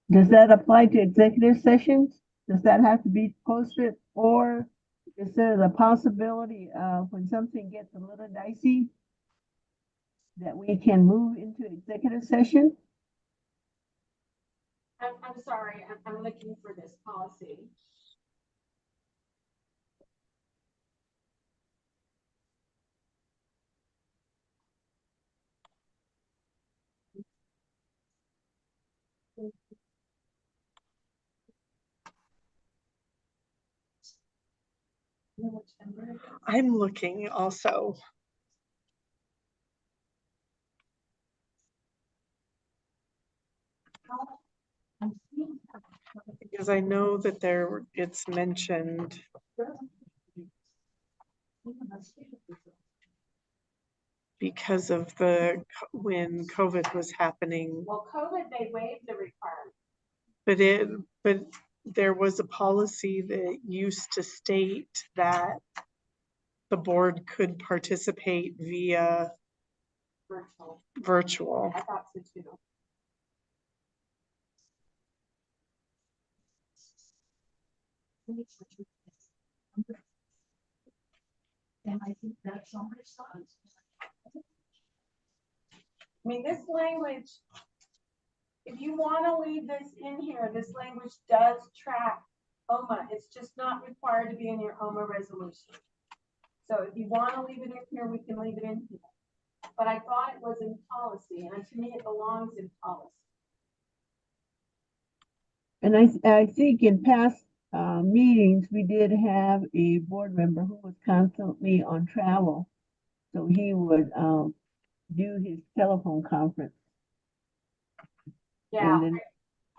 does that apply to executive sessions? Does that have to be posted, or is there the possibility of when something gets a little dicey that we can move into executive session? I'm sorry, I'm looking for this policy. I'm looking also. Because I know that it's mentioned. Because of when COVID was happening, Well, COVID, they waived the requirement. but there was a policy that used to state that the board could participate via virtual. I thought so too. And I think that's on my side. I mean, this language, if you want to leave this in here, this language does track OMA. It's just not required to be in your OMA resolution. So if you want to leave it in here, we can leave it in here. But I thought it was in policy, and to me, it belongs in policy. And I think in past meetings, we did have a board member who was constantly on travel. So he would do his telephone conference. Yeah, then,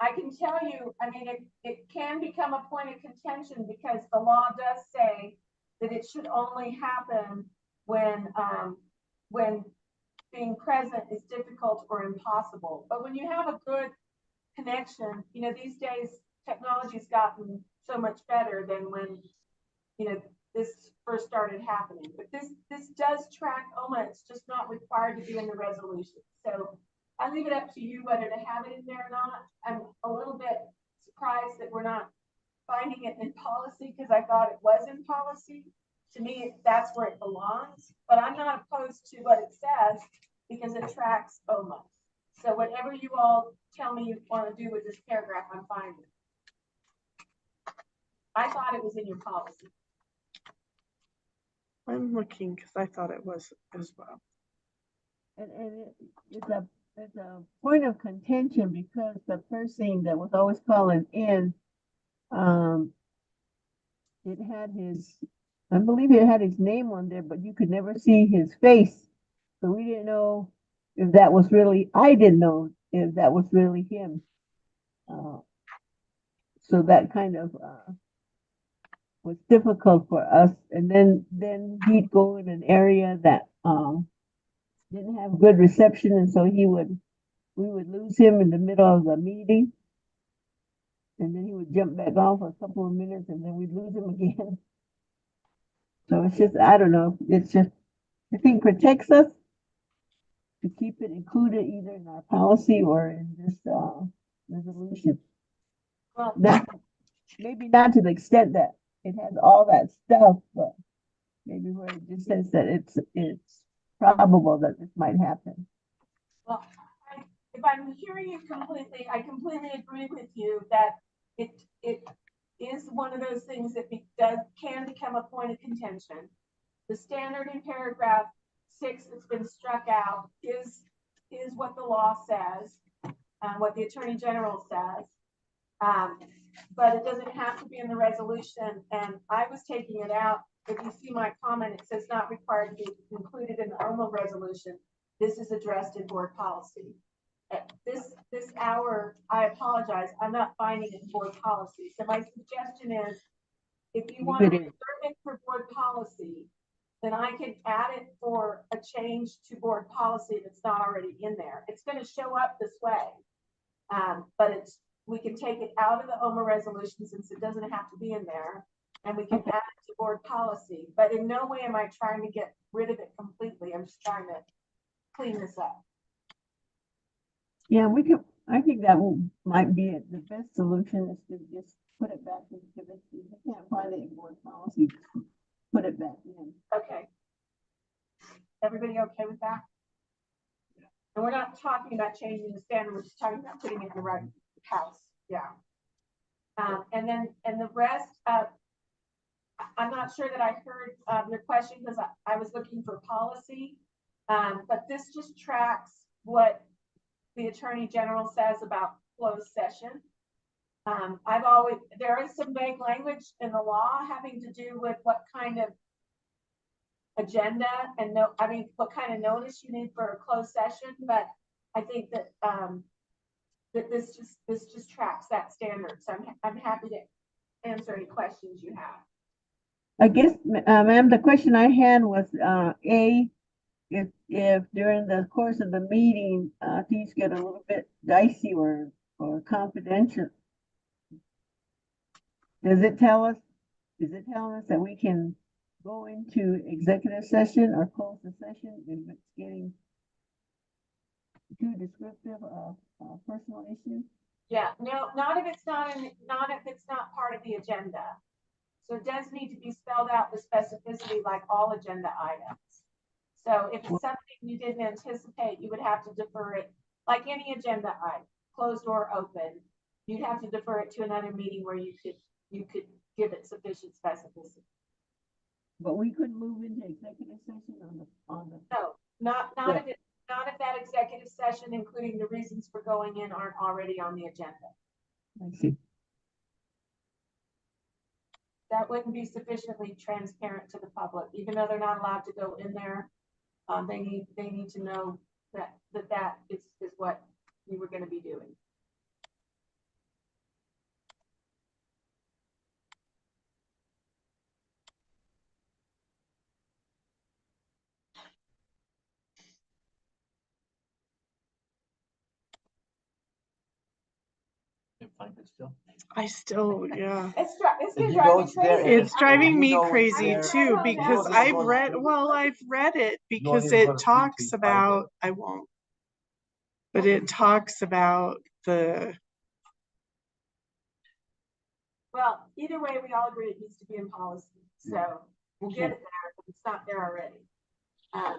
I can tell you, I mean, it can become a point of contention because the law does say that it should only happen when being present is difficult or impossible. But when you have a good connection, these days technology's gotten so much better than when, this first started happening. But this does track OMA. It's just not required to be in the resolution. So I leave it up to you whether to have it in there or not. I'm a little bit surprised that we're not finding it in policy because I thought it was in policy. To me, that's where it belongs, but I'm not opposed to what it says because it tracks OMA. So whatever you all tell me you want to do with this paragraph, I'm fine with. I thought it was in your policy. I'm looking because I thought it was as well. and it's a point of contention because the person that was always calling in, it had his I believe it had his name on there, but you could never see his face. So we didn't know if that was really, I didn't know if that was really him. So that kind of was difficult for us. And then he'd go in an area that didn't have good reception, and so we would lose him in the middle of the meeting. And then he would jump back on for a couple of minutes, and then we'd lose him again. So it's just, I don't know, it's just, I think protects us to keep it included either in our policy or in this resolution. Well, Not, maybe not to the extent that it has all that stuff, but maybe where it just says that it's probable that this might happen. well, if I'm hearing you completely, I completely agree with you that it is one of those things that can become a point of contention. The standard in paragraph 6 that's been struck out is what the law says, what the Attorney General says. But it doesn't have to be in the resolution, and I was taking it out. If you see my comment, it says not required to be included in the OMA resolution. This is addressed in board policy. At this hour, I apologize, I'm not finding it in board policy. So my suggestion is, if you want to reserve it for board policy, then I can add it for a change to board policy that's not already in there. It's going to show up this way, but we can take it out of the OMA resolution since it doesn't have to be in there, and we can add it to board policy. But in no way am I trying to get rid of it completely. I'm just trying to clean this up. Yeah, I think that might be it. The best solution is to just put it back in. If you can't find it in board policy, put it back in. Okay. Everybody okay with that? And we're not talking about changing the standard, we're just talking about putting it in the right house, yeah. And the rest, I'm not sure that I heard your question because I was looking for policy, but this just tracks what the Attorney General says about closed session. There is some vague language in the law having to do with what kind of agenda and what kind of notice you need for a closed session, but I think that that this just tracks that standard. So I'm happy to answer any questions you have. I guess, ma'am, the question I had was, if during the course of the meeting, things get a little bit dicey or confidential, is it telling us that we can go into executive session or close the session if it's getting too descriptive of personal issues? Yeah, no, not if it's not part of the agenda. So it does need to be spelled out with specificity like all agenda items. So if it's something you didn't anticipate, you would have to defer it, like any agenda item, closed or open. You'd have to defer it to another meeting where you could give it sufficient specificity. But we could move into executive session on the. No, not if that executive session, including the reasons for going in, aren't already on the agenda. I see. That wouldn't be sufficiently transparent to the public, even though they're not allowed to go in there. They need to know that is what you were going to be doing. I still, yeah. It's And driving you know me it's there, crazy. It's driving You me know it's crazy there. too, I because know. I've read it because even it gonna speak talks to you private. about, I won't. But it talks about Well, either way, we all agree it needs to be in policy. So we'll get it there, but it's not there already.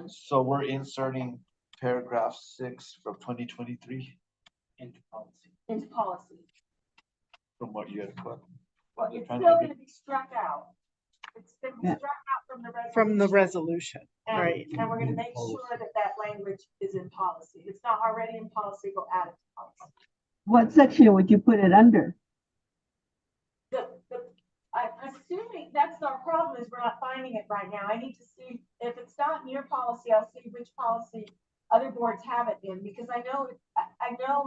So we're inserting paragraph 6 from 2023 Into policy. Into policy. from what you had put. Well, You're it's trying still to going to be struck out. It's been Yeah. struck out from the resolution. from the resolution, And- right? And we're going to make sure that language is in policy. If it's not already in policy, we'll add it to policy. What section would you put it under? I'm assuming think that's our problem, is we're not finding it right now. I need to see, if it's not in your policy, I'll see which policy other boards have it in, because I know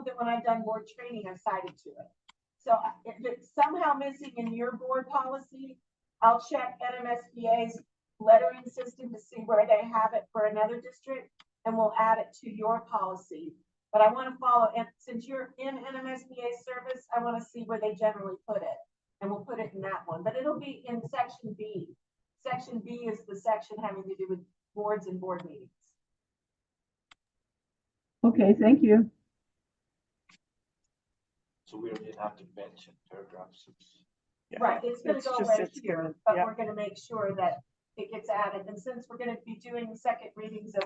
that when I've done board training, I've cited to it. So if it's somehow missing in your board policy, I'll check NMSBA's lettering system to see where they have it for another district, and we'll add it to your policy. But I want to follow, and since you're in NMSBA service, I want to see where they generally put it. And we'll put it in that one, but it'll be in section B. Section B is the section having to do with boards and board meetings. Okay, thank you. So we don't even have to mention paragraph 6. Right, it's gonna It's go just right it's here, gonna- but yeah. we're gonna make sure that it gets added, and since we're gonna be doing second readings of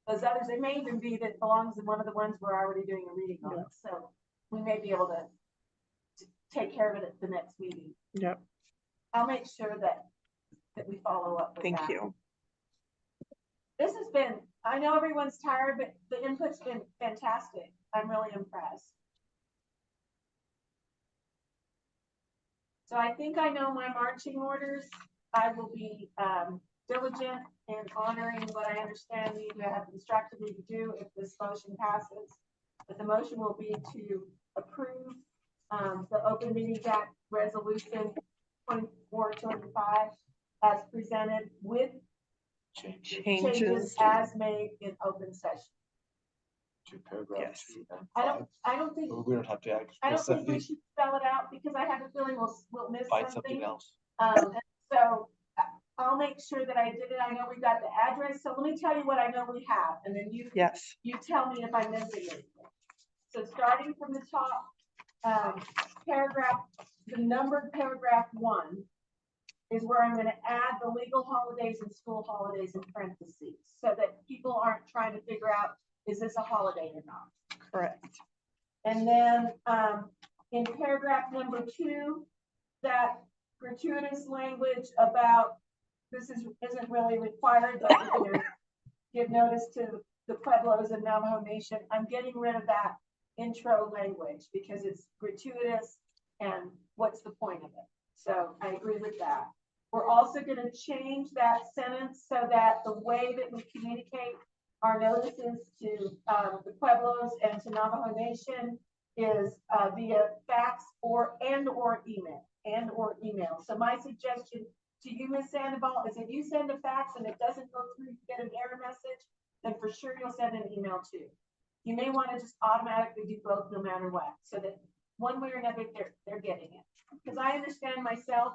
those others, it may even be that belongs in one of the ones we're already doing a reading on, so we may be able to take care of it at the next meeting. Yep, I'll make sure that we follow up with that. thank you. This has been, I know everyone's tired, but the input's been fantastic. I'm really impressed. So I think I know my marching orders. I will be diligent in honoring what I understand you have instructed me to do if this motion passes. But the motion will be to approve the Open Meetings Act Resolution 2425 as presented with changes as made in open session. To paragraph Yes. 2 and 5. I don't think, We don't have to add I don't think we specifically should spell it out because I have a feeling we'll miss find something. something else. And so I'll make sure that I did it. I know we got the address, so let me tell you what I know we have, and then Yes, you tell me if I'm missing anything. So starting from the top, the numbered paragraph 1 is where I'm gonna add the legal holidays and school holidays in parentheses, so that people aren't trying to figure out, is this a holiday or not? correct. And then, in paragraph number 2, that gratuitous language about this isn't really required, but we're gonna give notice to the Pueblos and Navajo Nation. I'm getting rid of that intro language because it's gratuitous and what's the point of it? So I agree with that. We're also gonna change that sentence so that the way that we communicate our notices to the Pueblos and to Navajo Nation is via fax or email. So my suggestion to you, Ms. Sandoval, is if you send a fax and it doesn't go through, you get an error message, then for sure you'll send an email too. You may want to just automatically do both no matter what, so that one way or another, they're getting it. Because I understand myself,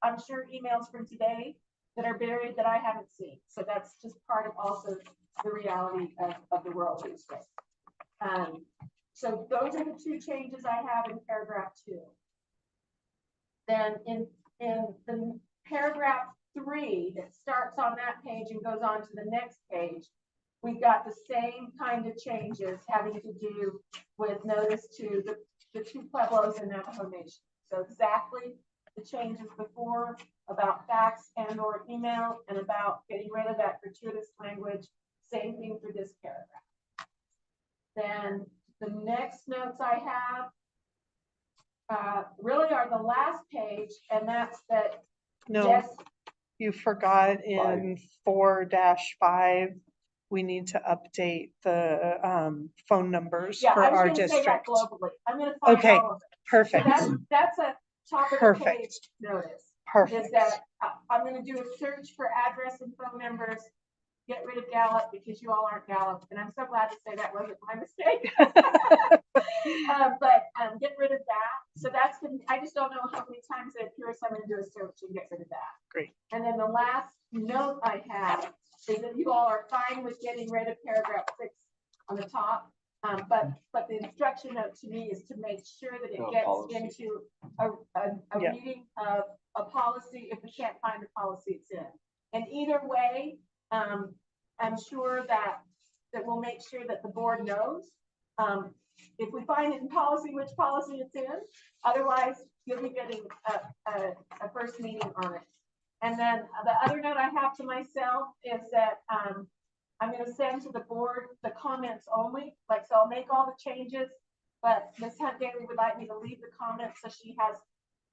I'm sure emails from today that are buried that I haven't seen. So that's just part of also the reality of the world these days. So those are the 2 changes I have in paragraph 2. Then in the paragraph 3 that starts on that page and goes on to the next page, we got the same kind of changes having to do with notice to the 2 Pueblos and Navajo Nation. So exactly the changes before about fax and or email and about getting rid of that gratuitous language. Same thing for this paragraph. Then the next notes I have really are the last page, and that's that. No, Yes, you forgot in 4-5, we need to update the phone numbers yeah, for I was our gonna say that district. globally. I'm gonna find Okay, all of it. So perfect, that's a top of the page Perfect. notice. Is perfect. that I'm gonna do a search for address and phone numbers, get rid of Gallup because you all aren't Gallup, and I'm so glad to say that wasn't my mistake. But get rid of that. So that's been, I just don't know how many times it appears, so I'm gonna do a search and get rid of that. Great. And then the last note I have is that you all are fine with getting rid of paragraph 6 on the top. But the instruction note to me is to make sure that it No, gets policy. into a Yeah. reading of a policy if we can't find the policy it's in. And either way, I'm sure that we'll make sure that the board knows. If we find it in policy, which policy it's in, otherwise you'll be getting a first meeting on it. And then the other note I have to myself is that, I'm gonna send to the board the comments only, like, so I'll make all the changes, but Ms. Hunt Daly would like me to leave the comments so she has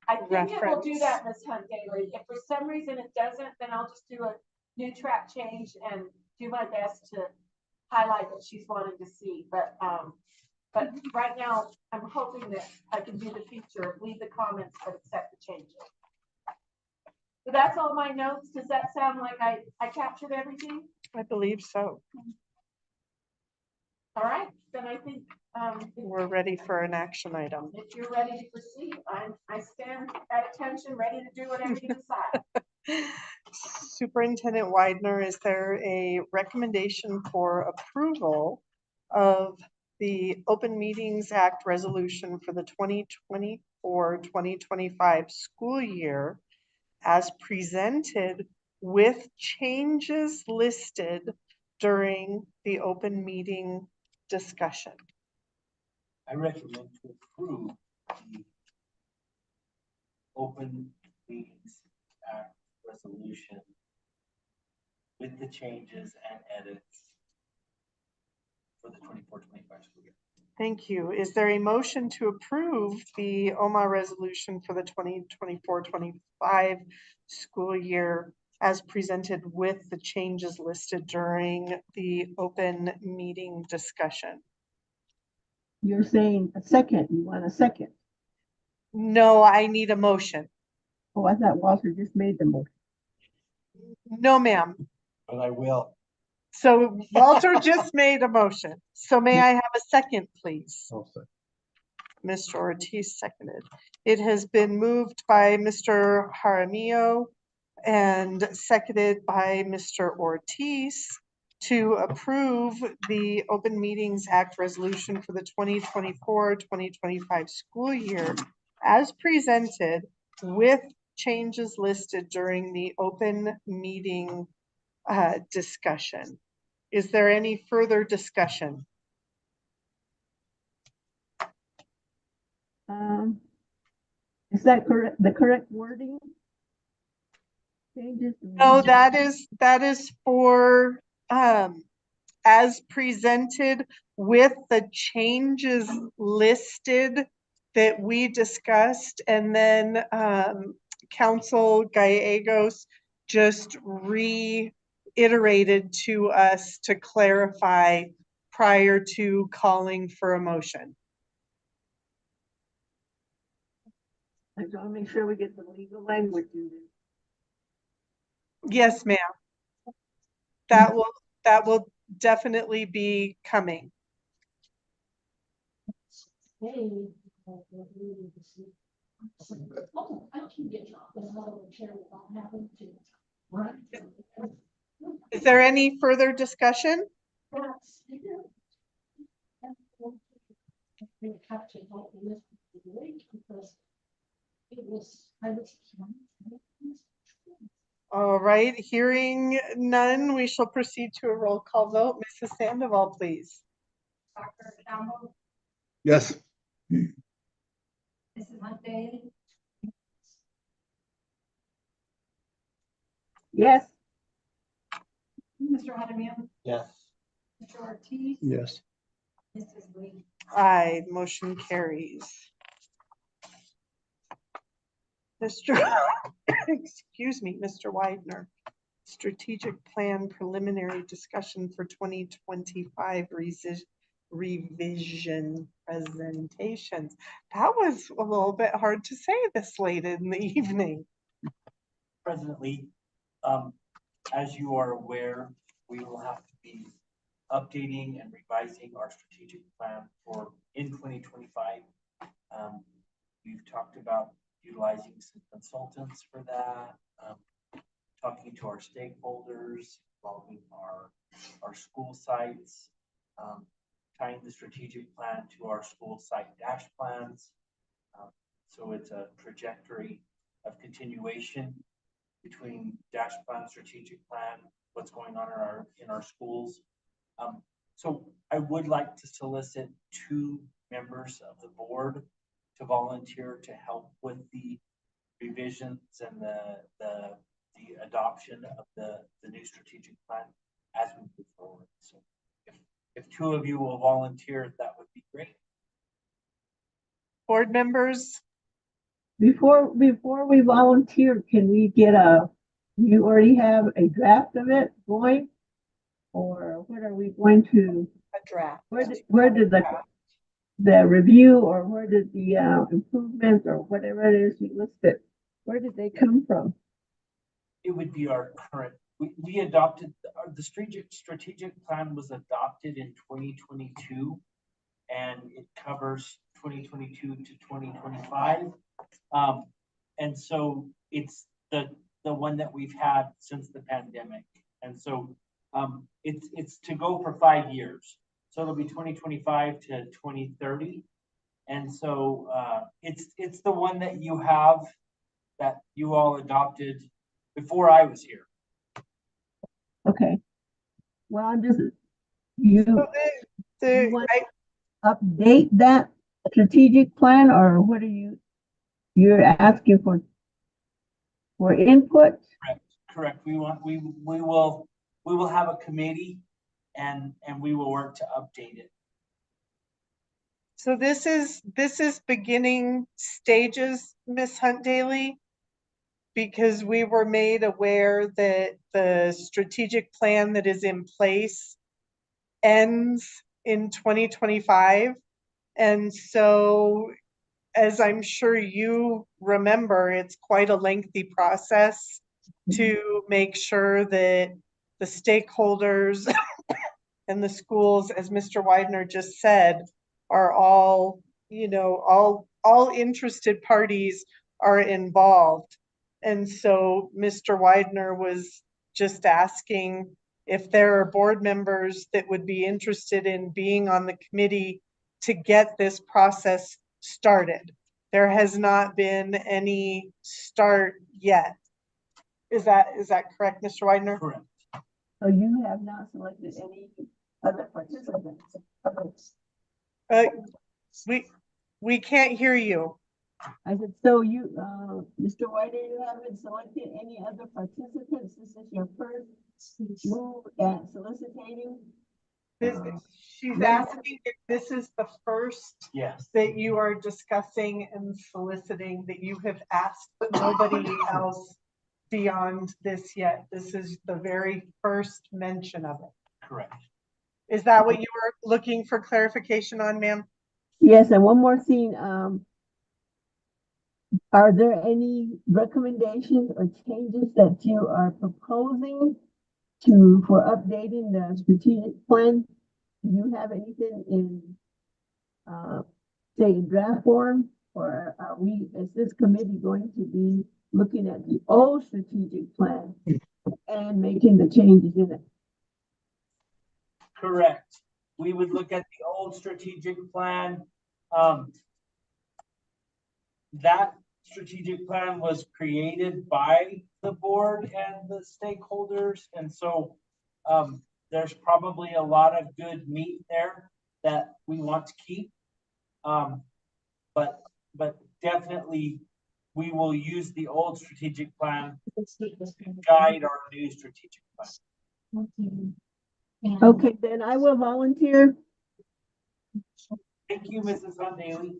I think it will do reference. that, Ms. Hunt Daly. If for some reason it doesn't, then I'll just do a new track change and do my best to highlight what she's wanted to see. But right now, I'm hoping that I can do the feature, leave the comments, but accept the changes. So that's all my notes. Does that sound like I captured everything? I believe so. All right, then I think, We're ready for an action item. if you're ready to proceed, I stand at attention, ready to do whatever you decide. Superintendent Widener, is there a recommendation for approval of the Open Meetings Act resolution for the 2024-2025 school year as presented with changes listed during the open meeting discussion? I recommend to approve the Open Meetings Act resolution with the changes and edits for the 24-25 school year. Thank you. Is there a motion to approve the OMA resolution for the 2024-25 school year as presented with the changes listed during the open meeting discussion? You're saying a second, you want a second? No, I need a motion. Oh, I thought Walter just made the motion. No, ma'am. But I will. So Walter just made a motion. So may I have a second, please? Mr. Ortiz seconded. It has been moved by Mr. Jaramillo and seconded by Mr. Ortiz to approve the Open Meetings Act resolution for the 2024-2025 school year as presented with changes listed during the open meeting discussion. Is there any further discussion? Is that correct, the correct wording? Changes? No, that is for as presented with the changes listed that we discussed, and then Council Gallegos just reiterated to us to clarify prior to calling for a motion. I just want to make sure we get the legal language in there. Yes, ma'am. That will definitely be coming. Is there any further discussion? All right, hearing none, we shall proceed to a roll call vote. Mrs. Sandoval, please. Dr. Campbell, Yes. Mrs. Hunt Daly, Yes. Mr. Jaramillo, Yes. Mr. Ortiz, Yes. Mrs. Lee. Aye, motion carries. Mr. Excuse me, Mr. Widener. Strategic Plan Preliminary Discussion for 2025 revision presentations. That was a little bit hard to say this late in the evening. President Lee, as you are aware, we will have to be updating and revising our strategic plan for in 2025. We've talked about utilizing some consultants for that, talking to our stakeholders, involving our school sites, tying the strategic plan to our school site dash plans. So it's a trajectory of continuation between dash plan, strategic plan, what's going on in our schools. So I would like to solicit 2 members of the board to volunteer to help with the revisions and the adoption of the new strategic plan as we move forward. So if 2 of you will volunteer, that would be great. Board members, before we volunteer, can we get you already have a draft of it going? Or what are we going to, A draft. where did the review, or where did the improvements, or whatever it is you listed, where did they come from? It would be our current, we adopted, the strategic plan was adopted in 2022. And it covers 2022 to 2025. And so it's the one that we've had since the pandemic. And so it's to go for 5 years. So it'll be 2025 to 2030. And so it's the one that you have, that you all adopted before I was here. Okay. Well, I'm just, you want I, to update that strategic plan, or what are you're asking for input? Correct. We will have a committee and we will work to update it. so this is beginning stages, Ms. Hunt Daly, because we were made aware that the strategic plan that is in place ends in 2025. And so, as I'm sure you remember, it's quite a lengthy process to make sure that the stakeholders and the schools, as Mr. Widener just said, are all, all interested parties are involved. And so Mr. Widener was just asking if there are board members that would be interested in being on the committee to get this process started. There has not been any start yet. Is that correct, Mr. Widener? Correct. So you have not selected any other participants? We can't hear you. I said, so you, Mr. White, you haven't selected any other participants? This is your first move at soliciting? She's asking if this is the first Yes. that you are discussing and soliciting, that you have asked nobody else beyond this yet. This is the very first mention of it. Correct. Is that what you were looking for clarification on, ma'am? Yes, and one more thing, are there any recommendations or changes that you are proposing for updating the strategic plan? Do you have anything in, say, in draft form, or is this committee going to be looking at the old strategic plan and making the changes in it? Correct. We would look at the old strategic plan. That strategic plan was created by the board and the stakeholders. And so there's probably a lot of good meat there that we want to keep. But definitely we will use the old strategic plan to guide our new strategic plan. Okay, then I will volunteer. Thank you, Mrs. Hunt Daly.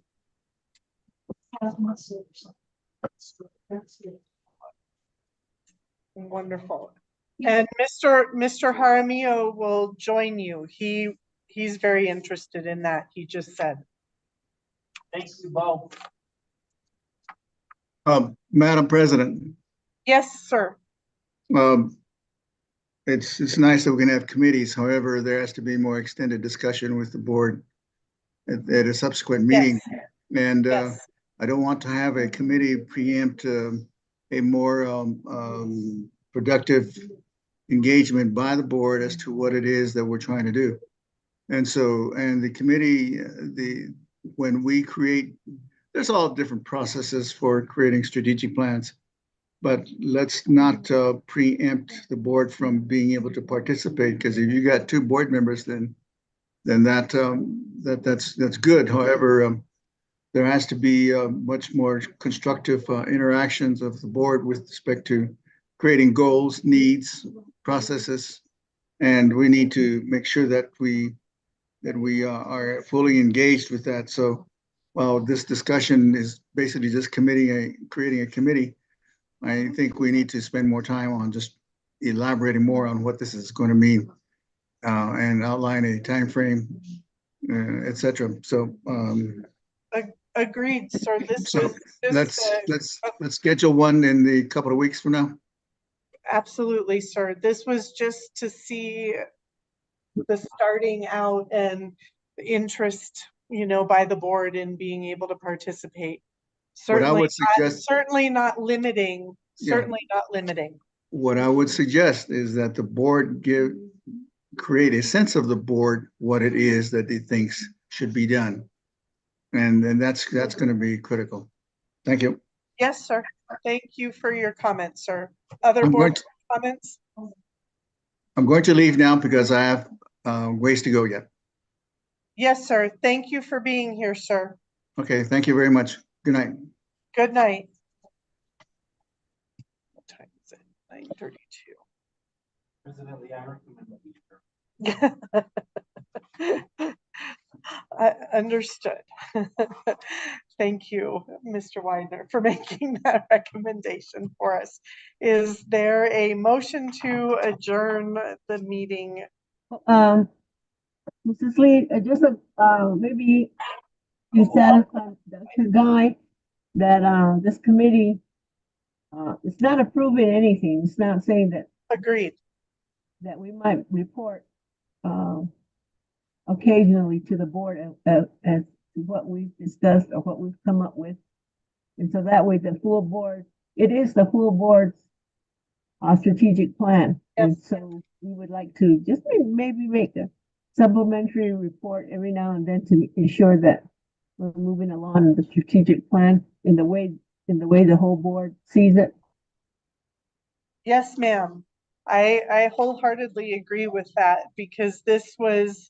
Wonderful. And Mr. Jaramillo will join you. He's very interested in that, he just said. Thank you both. Madam President, Yes, sir. it's nice that we can have committees. However, there has to be more extended discussion with the board at a subsequent meeting. And Yes. I don't want to have a committee preempt a more productive engagement by the board as to what it is that we're trying to do. And so, and the committee, when we create, there's all different processes for creating strategic plans, but let's not preempt the board from being able to participate, because if you got 2 board members, then that's good. However, there has to be much more constructive interactions of the board with respect to creating goals, needs, processes, and we need to make sure that we are fully engaged with that. So while this discussion is basically just creating a committee, I think we need to spend more time on just elaborating more on what this is going to mean, and outline a timeframe, et cetera. So, Agreed, sir. This so was just, let's schedule one in the couple of weeks from now. absolutely, sir. This was just to see the starting out and the interest, by the board in being able to participate. What I would Certainly not limiting, Yeah. certainly not limiting. What I would suggest is that the board create a sense of the board, what it is that it thinks should be done. And then that's going to be critical. Thank you. Yes, sir. Thank you for your comments, sir. Other I'm board comments? going to leave now because I have ways to go yet. Yes, sir. Thank you for being here, sir. Okay, thank you very much. Good night. Good night. What time is it? 9:32. President Lee, I recommend that we adjourn. Understood. Thank you, Mr. Widener, for making that recommendation for us. Is there a motion to adjourn the meeting? Mrs. Lee, just maybe you satisfy Dr. Guy that this committee, it's not approving anything. It's not saying that. Agreed. That we might report occasionally to the board as to what we've discussed or what we've come up with. And so that way the full board, it is the full board's strategic plan. Yes. And so we would like to just maybe make a supplementary report every now and then to ensure that we're moving along in the strategic plan in the way the whole board sees it. Yes, ma'am. I wholeheartedly agree with that because this was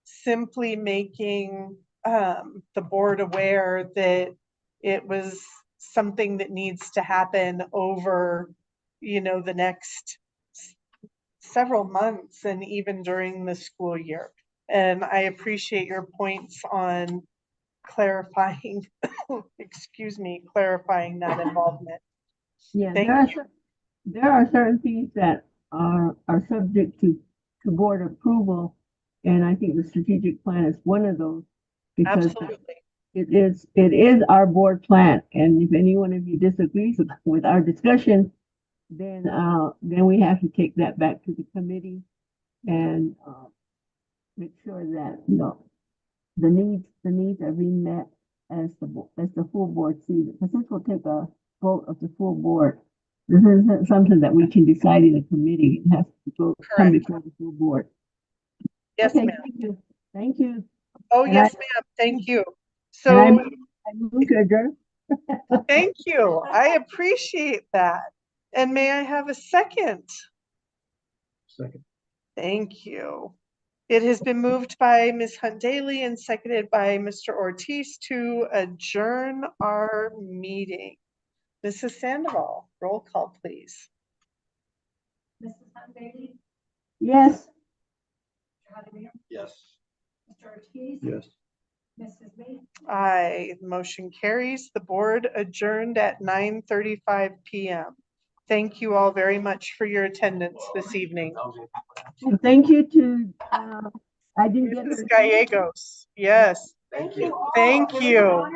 simply making the board aware that it was something that needs to happen over, the next several months and even during the school year. And I appreciate your points on clarifying, clarifying that involvement. Yeah, Thank you. there are certain things that are subject to board approval, and I think the strategic plan is one of those because Absolutely. it is our board plan, and if any one of you disagrees with our discussion, then we have to take that back to the committee and make sure that the needs are being met as the full board sees it. Because this will take a vote of the full board. This isn't something that we can decide in a committee. It has to come before the full board. Yes, Okay, ma'am. Thank you. Oh, And yes, ma'am. Thank you. So I move to adjourn. thank you. I appreciate that. And may I have a second? Second. Thank you. It has been moved by Ms. Hunt Daly and seconded by Mr. Ortiz to adjourn our meeting. Mrs. Sandoval, roll call, please. Mrs. Hunt Bailey, Yes. Mr. Javier, Yes. Mr. Ortiz. Yes. Mrs. Lee. Aye, motion carries. The board adjourned at 9:35 p.m. Thank you all very much for your attendance this evening. And thank you to I didn't get Mrs. Gallegos, yes. Thank you all. Thank you.